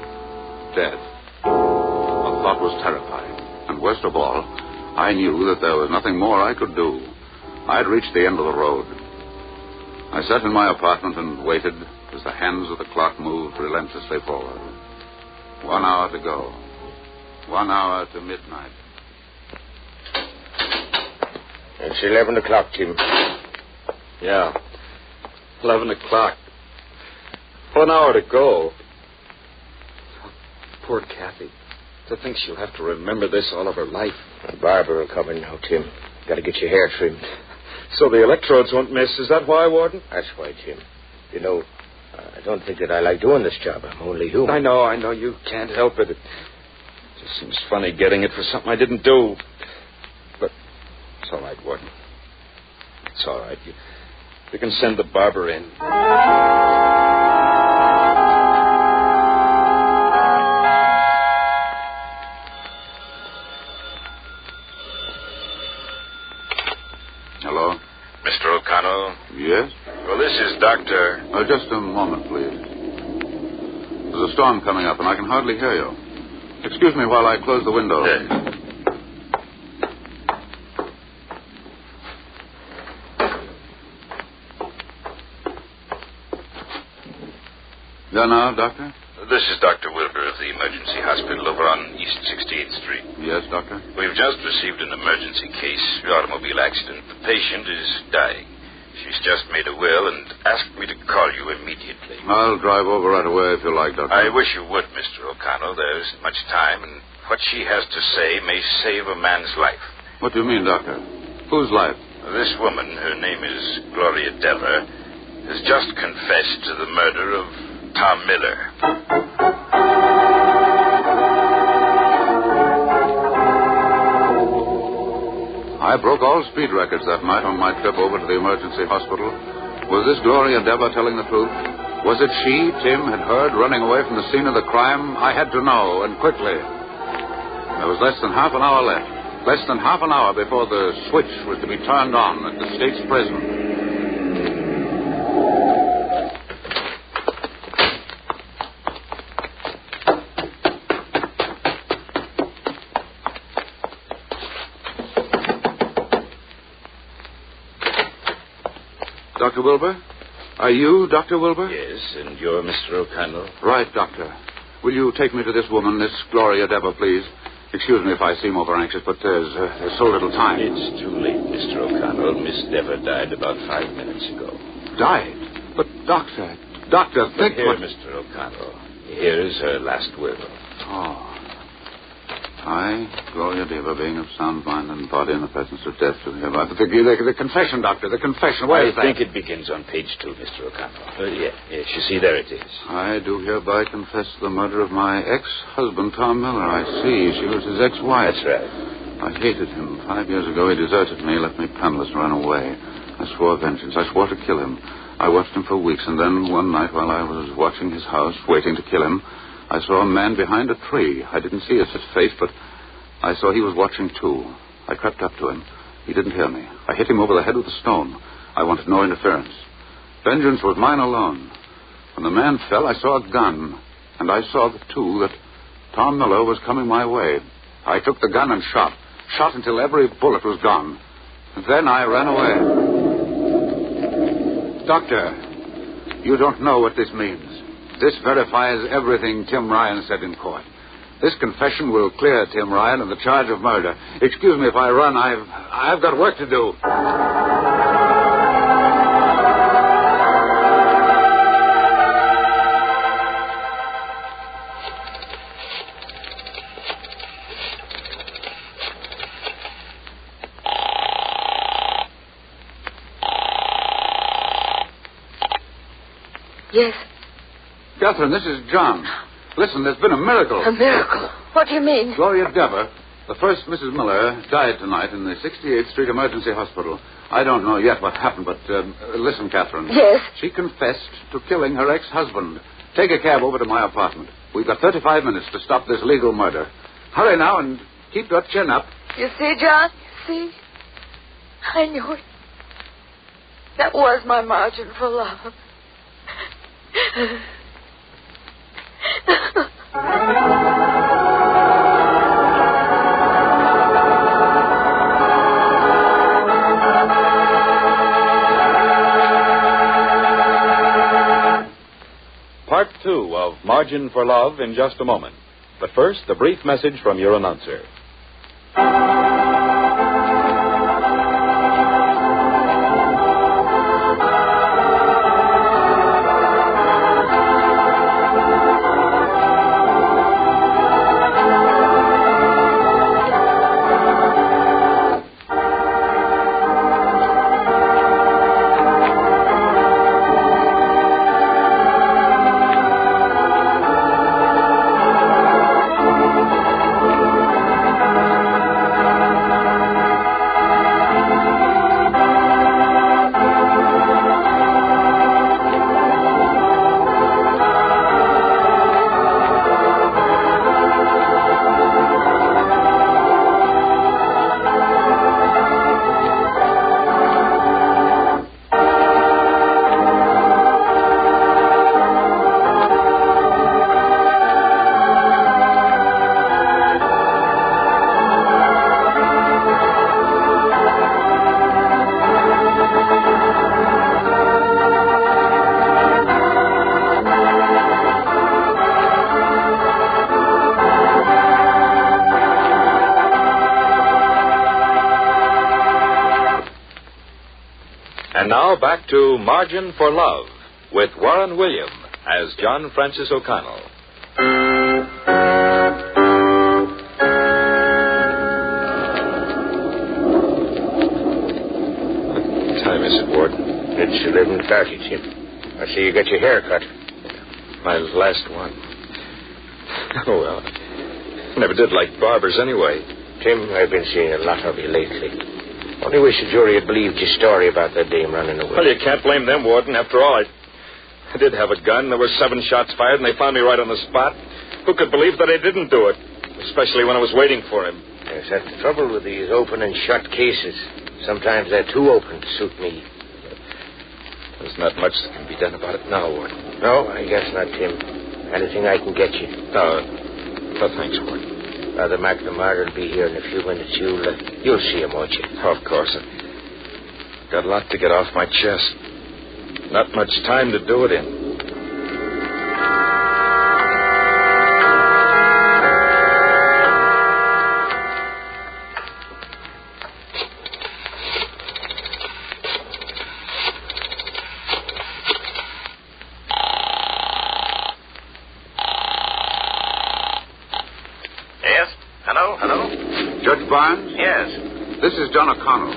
death. The thought was terrifying. And worst of all, I knew that there was nothing more I could do. I'd reached the end of the road. I sat in my apartment and waited as the hands of the clock moved relentlessly forward. 1 hour to go. 1 hour to midnight. It's 11 o'clock, Tim. Yeah. 11 o'clock. 1 hour to go. Poor Kathy. To think she'll have to remember this all of her life. The barber will come in now, Tim. Got to get your hair trimmed. So the electrodes won't miss. Is that why, Warden? That's why, Tim. You know, I don't think that I like doing this job. I'm only human. I know. You can't help it. It just seems funny getting it for something I didn't do. But it's all right, Warden. It's all right. You can send the barber in. Hello? Mr. O'Connell? Yes? Well, this is Dr. Just a moment, please. There's a storm coming up, and I can hardly hear you. Excuse me while I close the window. Yes. Yeah, now, Doctor? This is Dr. Wilbur of the emergency hospital over on East 68th Street. Yes, Doctor? We've just received an emergency case, automobile accident. The patient is dying. She's just made a will and asked me to call you immediately. I'll drive over right away if you like, Doctor. I wish you would, Mr. O'Connell. There isn't much time, and what she has to say may save a man's life. What do you mean, Doctor? Whose life? This woman, her name is Gloria Dever, has just confessed to the murder of Tom Miller. I broke all speed records that night on my trip over to the emergency hospital. Was this Gloria Dever telling the truth? Was it she, Tim, had heard running away from the scene of the crime? I had to know, and quickly. There was less than half an hour left. Less than half an hour before the switch was to be turned on at the state's prison. Dr. Wilbur? Are you Dr. Wilbur? Yes, and you're Mr. O'Connell? Right, Doctor. Will you take me to this woman, this Gloria Dever, please? Excuse me if I seem over-anxious, but there's so little time. It's too late, Mr. O'Connell. Miss Dever died about 5 minutes ago. Died? But, Doctor, think... Here, Mr. O'Connell. Here is her last will. Oh. I, Gloria Dever, being of sound mind and body in the presence of death to him. But the confession, Doctor, the confession. Where is that? I think it begins on page 2, Mr. O'Connell. Yes, you see, there it is. I do hereby confess the murder of my ex-husband, Tom Miller. I see. She was his ex-wife. That's right. I hated him. 5 years ago, he deserted me, left me penniless, ran away. I swore vengeance. I swore to kill him. I watched him for weeks, and then one night while I was watching his house, waiting to kill him, I saw a man behind a tree. I didn't see his face, but I saw he was watching, too. I crept up to him. He didn't hear me. I hit him over the head with a stone. I wanted no interference. Vengeance was mine alone. When the man fell, I saw a gun, and I saw, too, that Tom Miller was coming my way. I took the gun and shot until every bullet was gone. And then I ran away. Doctor, you don't know what this means. This verifies everything Tim Ryan said in court. This confession will clear Tim Ryan of the charge of murder. Excuse me if I run. I've got work to do. Yes. Catherine, this is John. Listen, there's been a miracle. A miracle? What do you mean? Gloria Dever, the first Mrs. Miller, died tonight in the 68th Street Emergency Hospital. I don't know yet what happened, but listen, Catherine. Yes? She confessed to killing her ex-husband. Take a cab over to my apartment. We've got 35 minutes to stop this legal murder. Hurry now and keep your chin up. You see, John? You see? I knew it. That was my margin for love. Part 2 of Margin for Love in just a moment. But first, a brief message from your announcer. And now back to Margin for Love with Warren William as John Francis O'Connell. What time is it, Ward? It's 11:30, Tim. I see you got your hair cut. My last one. Oh, well. I never did like barbers anyway. Tim, I've been seeing a lot of you lately. Only wish the jury had believed your story about that dame running away. Well, you can't blame them, Warden. After all, I did have a gun. There were 7 shots fired, and they found me right on the spot. Who could believe that I didn't do it? Especially when I was waiting for him. Yes, that's the trouble with these open and shut cases. Sometimes they're too open to suit me. There's not much that can be done about it now, Warden. No, I guess not, Tim. Anything I can get you. No, thanks, Warden. Father McNamara will be here in a few minutes. You'll see him, won't you? Oh, of course. I've got a lot to get off my chest. Not much time to do it in. Barnes? Yes. This is John O'Connell.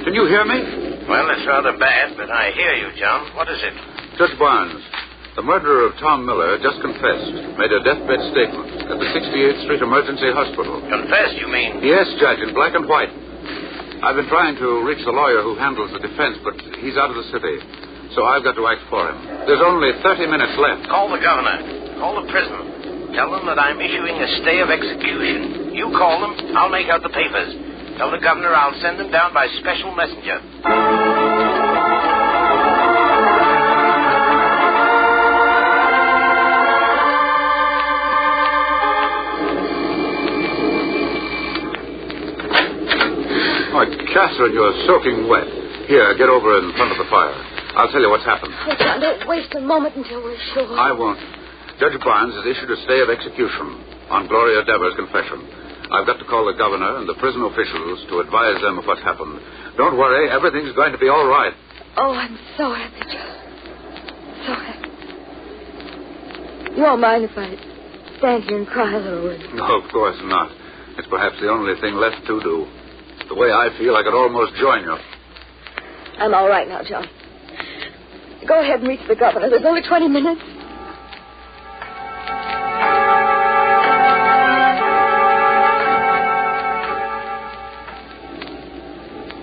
Can you hear me? Well, it's rather bad, but I hear you, John. What is it? Judge Barnes, the murderer of Tom Miller just confessed, made a deathbed statement at the 68th Street Emergency Hospital. Confessed, you mean? Yes, Judge, in black and white. I've been trying to reach the lawyer who handles the defense, but he's out of the city, so I've got to act for him. There's only 30 minutes left. Call the governor. Call the prison. Tell them that I'm issuing a stay of execution. You call them, I'll make out the papers. Tell the governor I'll send them down by special messenger. Oh, Catherine, you're soaking wet. Here, get over in front of the fire. I'll tell you what's happened. Oh, John, don't waste a moment until we're sure. I won't. Judge Barnes has issued a stay of execution on Gloria Dever's confession. I've got to call the governor and the prison officials to advise them of what happened. Don't worry, everything's going to be all right. Oh, I'm so happy, John. So happy. You won't mind if I stand here and cry a little, will you? No, of course not. It's perhaps the only thing left to do. The way I feel, I could almost join you. I'm all right now, John. Go ahead and reach the governor. There's only 20 minutes.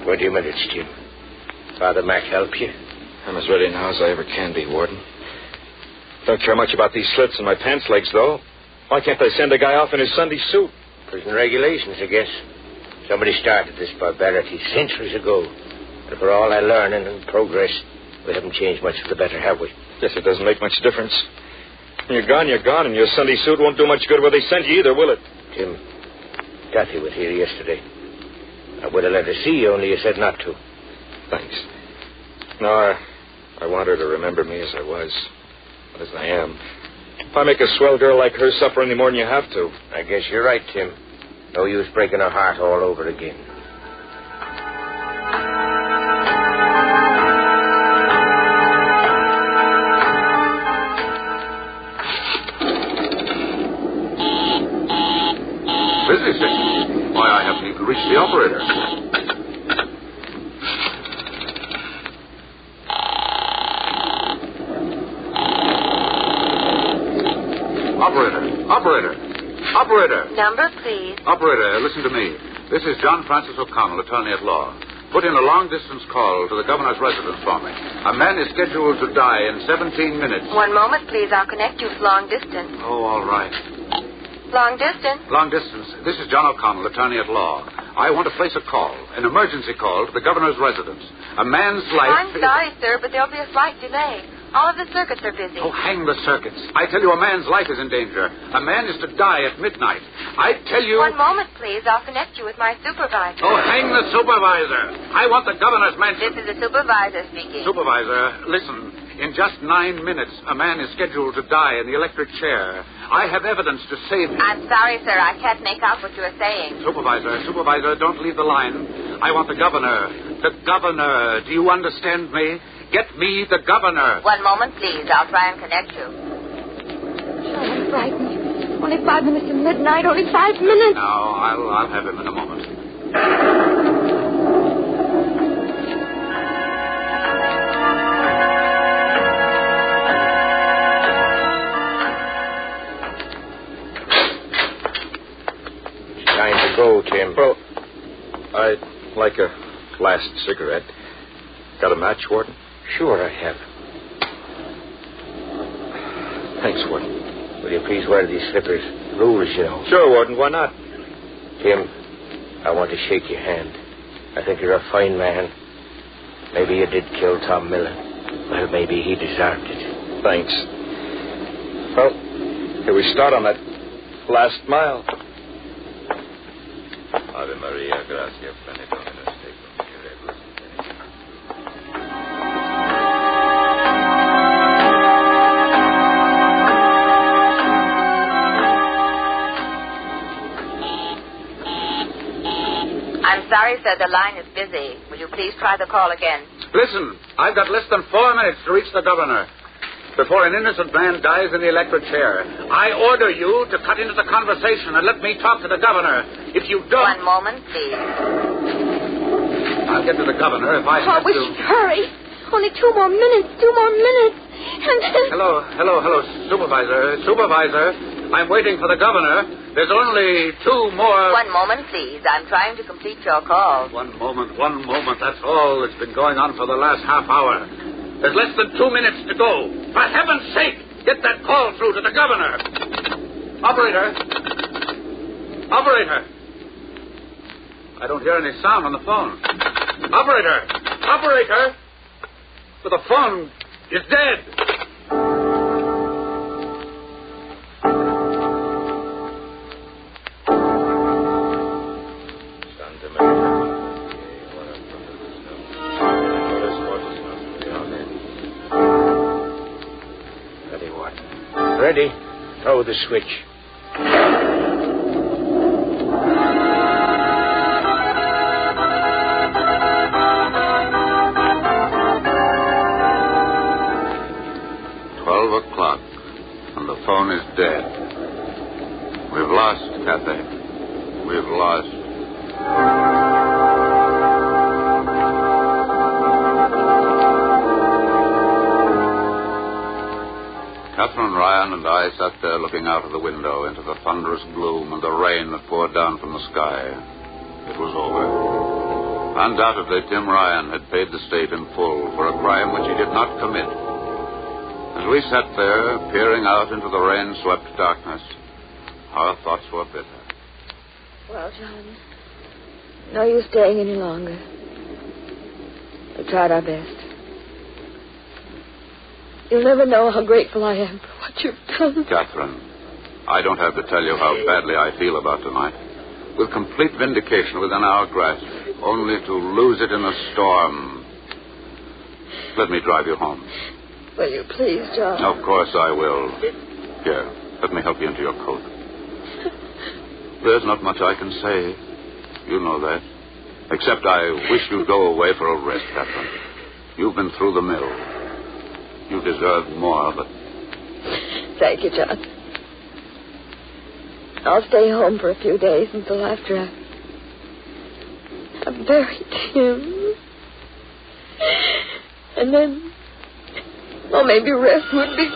20 minutes, Jim. Father Mac help you? I'm as ready now as I ever can be, Warden. Don't care much about these slits in my pants legs, though. Why can't they send a guy off in his Sunday suit? Prison regulations, I guess. Somebody started this barbarity centuries ago. And for all our learning and progress, we haven't changed much for the better, have we? Guess it doesn't make much difference. When you're gone, and your Sunday suit won't do much good where they sent you either, will it? Tim, Kathy was here yesterday. I would have let her see you, only you said not to. Thanks. No, I want her to remember me as I was, not as I am. If I make a swell girl like her suffer any more than you have to. I guess you're right, Tim. No use breaking her heart all over again. Busy, sir. Why, I haven't even reached the operator. Operator. Number, please. Operator, listen to me. This is John Francis O'Connell, attorney at law. Put in a long-distance call to the governor's residence for me. A man is scheduled to die in 17 minutes. One moment, please. I'll connect you with long distance. Oh, all right. Long distance? Long distance. This is John O'Connell, attorney at law. I want to place a call, an emergency call to the governor's residence. A man's life... I'm sorry, sir, but there'll be a slight delay. All of the circuits are busy. Oh, hang the circuits. I tell you, a man's life is in danger. A man is to die at midnight. I tell you... One moment, please. I'll connect you with my supervisor. Oh, hang the supervisor. I want the governor's mansion. This is the supervisor speaking. Supervisor, listen. In just 9 minutes, a man is scheduled to die in the electric chair. I have evidence to save him. I'm sorry, sir. I can't make out what you are saying. Supervisor, don't leave the line. I want the governor. The governor. Do you understand me? Get me the governor. One moment, please. I'll try and connect you. I'm frightened. Only 5 minutes to midnight. Only 5 minutes. No, I'll have him in a moment. It's time to go, Tim. Well, I'd like a last cigarette. Got a match, Warden? Sure, I have. Thanks, Warden. Will you please wear these slippers? Rules, you know. Sure, Warden. Why not? Tim, I want to shake your hand. I think you're a fine man. Maybe you did kill Tom Miller. Well, maybe he deserved it. Thanks. Well, here we start on that last mile. Ave Maria, gracia plena Dominus tecum. I'm sorry, sir. The line is busy. Will you please try the call again? Listen, I've got less than 4 minutes to reach the governor. Before an innocent man dies in the electric chair, I order you to cut into the conversation and let me talk to the governor. If you don't... One moment, please. I'll get to the governor if I have we to... should hurry. Only 2 more minutes. 2 more minutes. And then... Hello, Supervisor. I'm waiting for the governor. There's only 2 more... One moment, please. I'm trying to complete your call. One moment. That's all that's been going on for the last half hour. There's less than 2 minutes to go. For heaven's sake, get that call through to the governor. Operator. I don't hear any sound on the phone. Operator. But the phone is dead. Ready? Throw the switch. $12 and the phone is dead. We've lost, Kathy. We've lost. Catherine Ryan and I sat there looking out of the window into the thunderous gloom and the rain that poured down from the sky. It was over. Undoubtedly, Tim Ryan had paid the state in full for a crime which he did not commit. As we sat there, peering out into the rain-swept darkness, our thoughts were bitter. Well, John, No use staying any longer. We tried our best. You'll never know how grateful I am for what you've done. Catherine, I don't have to tell you how badly I feel about tonight. With complete vindication within our grasp, only to lose it in a storm. Let me drive you home. Will you please, John? Of course I will. Here, let me help you into your coat. There's not much I can say. You know that. Except I wish you'd go away for a rest, Catherine. You've been through the mill. You deserve more, but... Thank you, John. I'll stay home for a few days until after I've buried him. And then... well, maybe rest would be...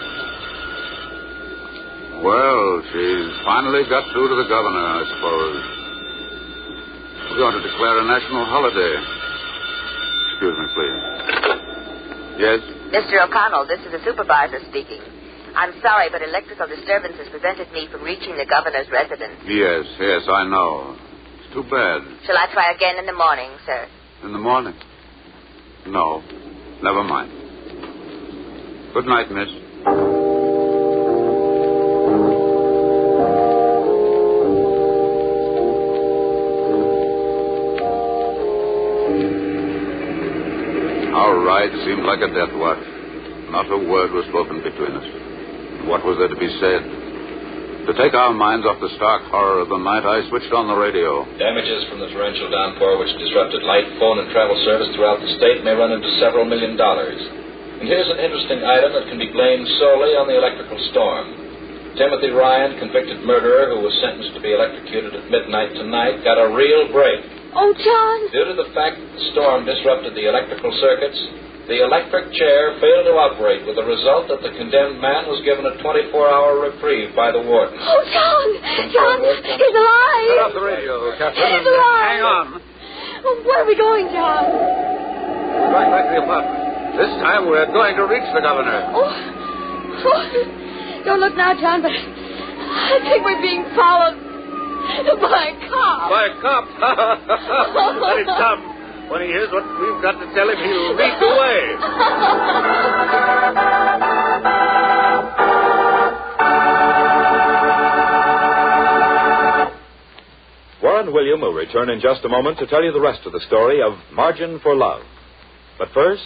Well, she's finally got through to the governor, I suppose. We're going to declare a national holiday. Excuse me, please. Yes? Mr. O'Connell, this is the supervisor speaking. I'm sorry, but electrical disturbances prevented me from reaching the governor's residence. Yes, I know. It's too bad. Shall I try again in the morning, sir? In the morning? No. Never mind. Good night, miss. Our ride seemed like a death watch. Not a word was spoken between us. What was there to be said? To take our minds off the stark horror of the night, I switched on the radio. Damages from the torrential downpour which disrupted light, phone, and travel service throughout the state may run into several $1 million. And here's an interesting item that can be blamed solely on the electrical storm. Timothy Ryan, convicted murderer who was sentenced to be electrocuted at midnight tonight, got a real break. Oh, John! Due to the fact that the storm disrupted the electrical circuits, the electric chair failed to operate, with the result that the condemned man was given a 24-hour reprieve by the warden. Oh, John! John, he's alive! Turn off the radio, Captain. He's alive! Hang on. Where are we going, John? Right back to the apartment. This time we're going to reach the governor. Oh, don't look now, John, but I think we're being followed by a cop. By a cop? Let him come. When he hears what we've got to tell him, he'll lead the way. Warren William will return in just a moment to tell you the rest of the story of Margin for Love. But first...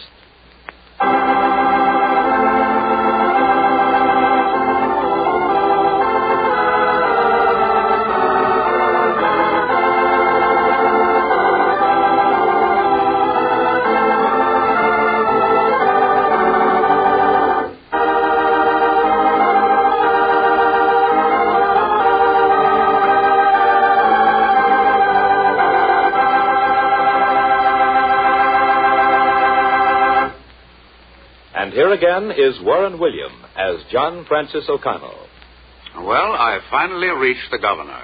Here again is Warren William as John Francis O'Connell. Well, I finally reached the governor.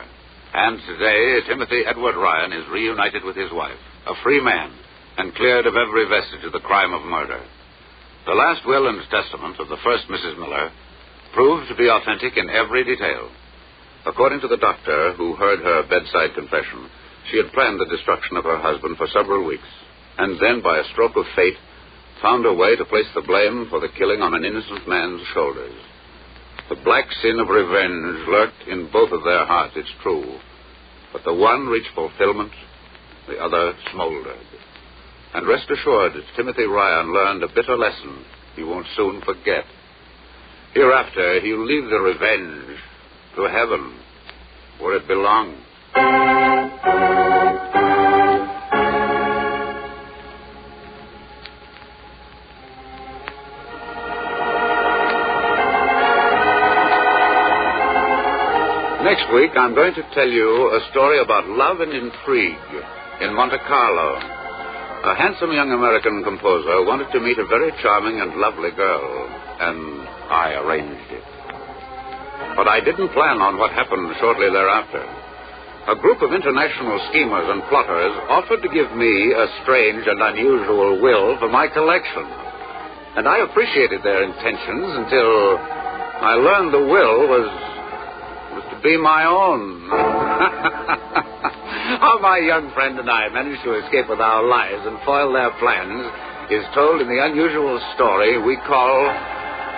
And today, Timothy Edward Ryan is reunited with his wife, a free man, and cleared of every vestige of the crime of murder. The last will and testament of the first Mrs. Miller proved to be authentic in every detail. According to the doctor who heard her bedside confession, she had planned the destruction of her husband for several weeks, and then, by a stroke of fate, found a way to place the blame for the killing on an innocent man's shoulders. The black sin of revenge lurked in both of their hearts, it's true. But the one reached fulfillment, the other smoldered. And rest assured, Timothy Ryan learned a bitter lesson he won't soon forget. Hereafter, he'll leave the revenge to heaven, where it belongs. Next week, I'm going to tell you a story about love and intrigue in Monte Carlo. A handsome young American composer wanted to meet a very charming and lovely girl, and I arranged it. But I didn't plan on what happened shortly thereafter. A group of international schemers and plotters offered to give me a strange and unusual will for my collection. And I appreciated their intentions until I learned the will was to be my own. How my young friend and I managed to escape with our lives and foil their plans is told in the unusual story we call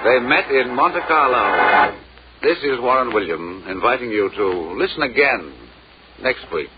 They Met in Monte Carlo. This is Warren William inviting you to listen again next week.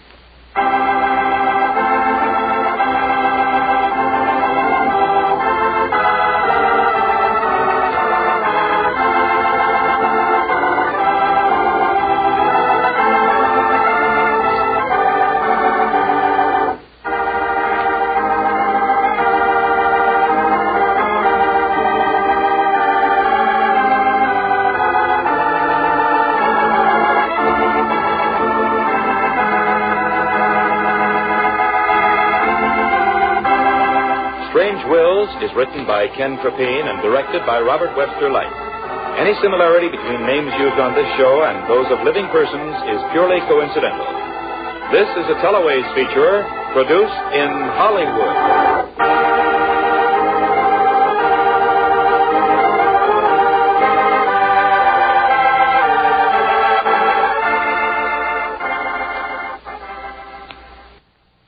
Is written by Ken Crepine and directed by Robert Webster Light. Any similarity between names used on this show and those of living persons is purely coincidental. This is a Teleways feature produced in Hollywood.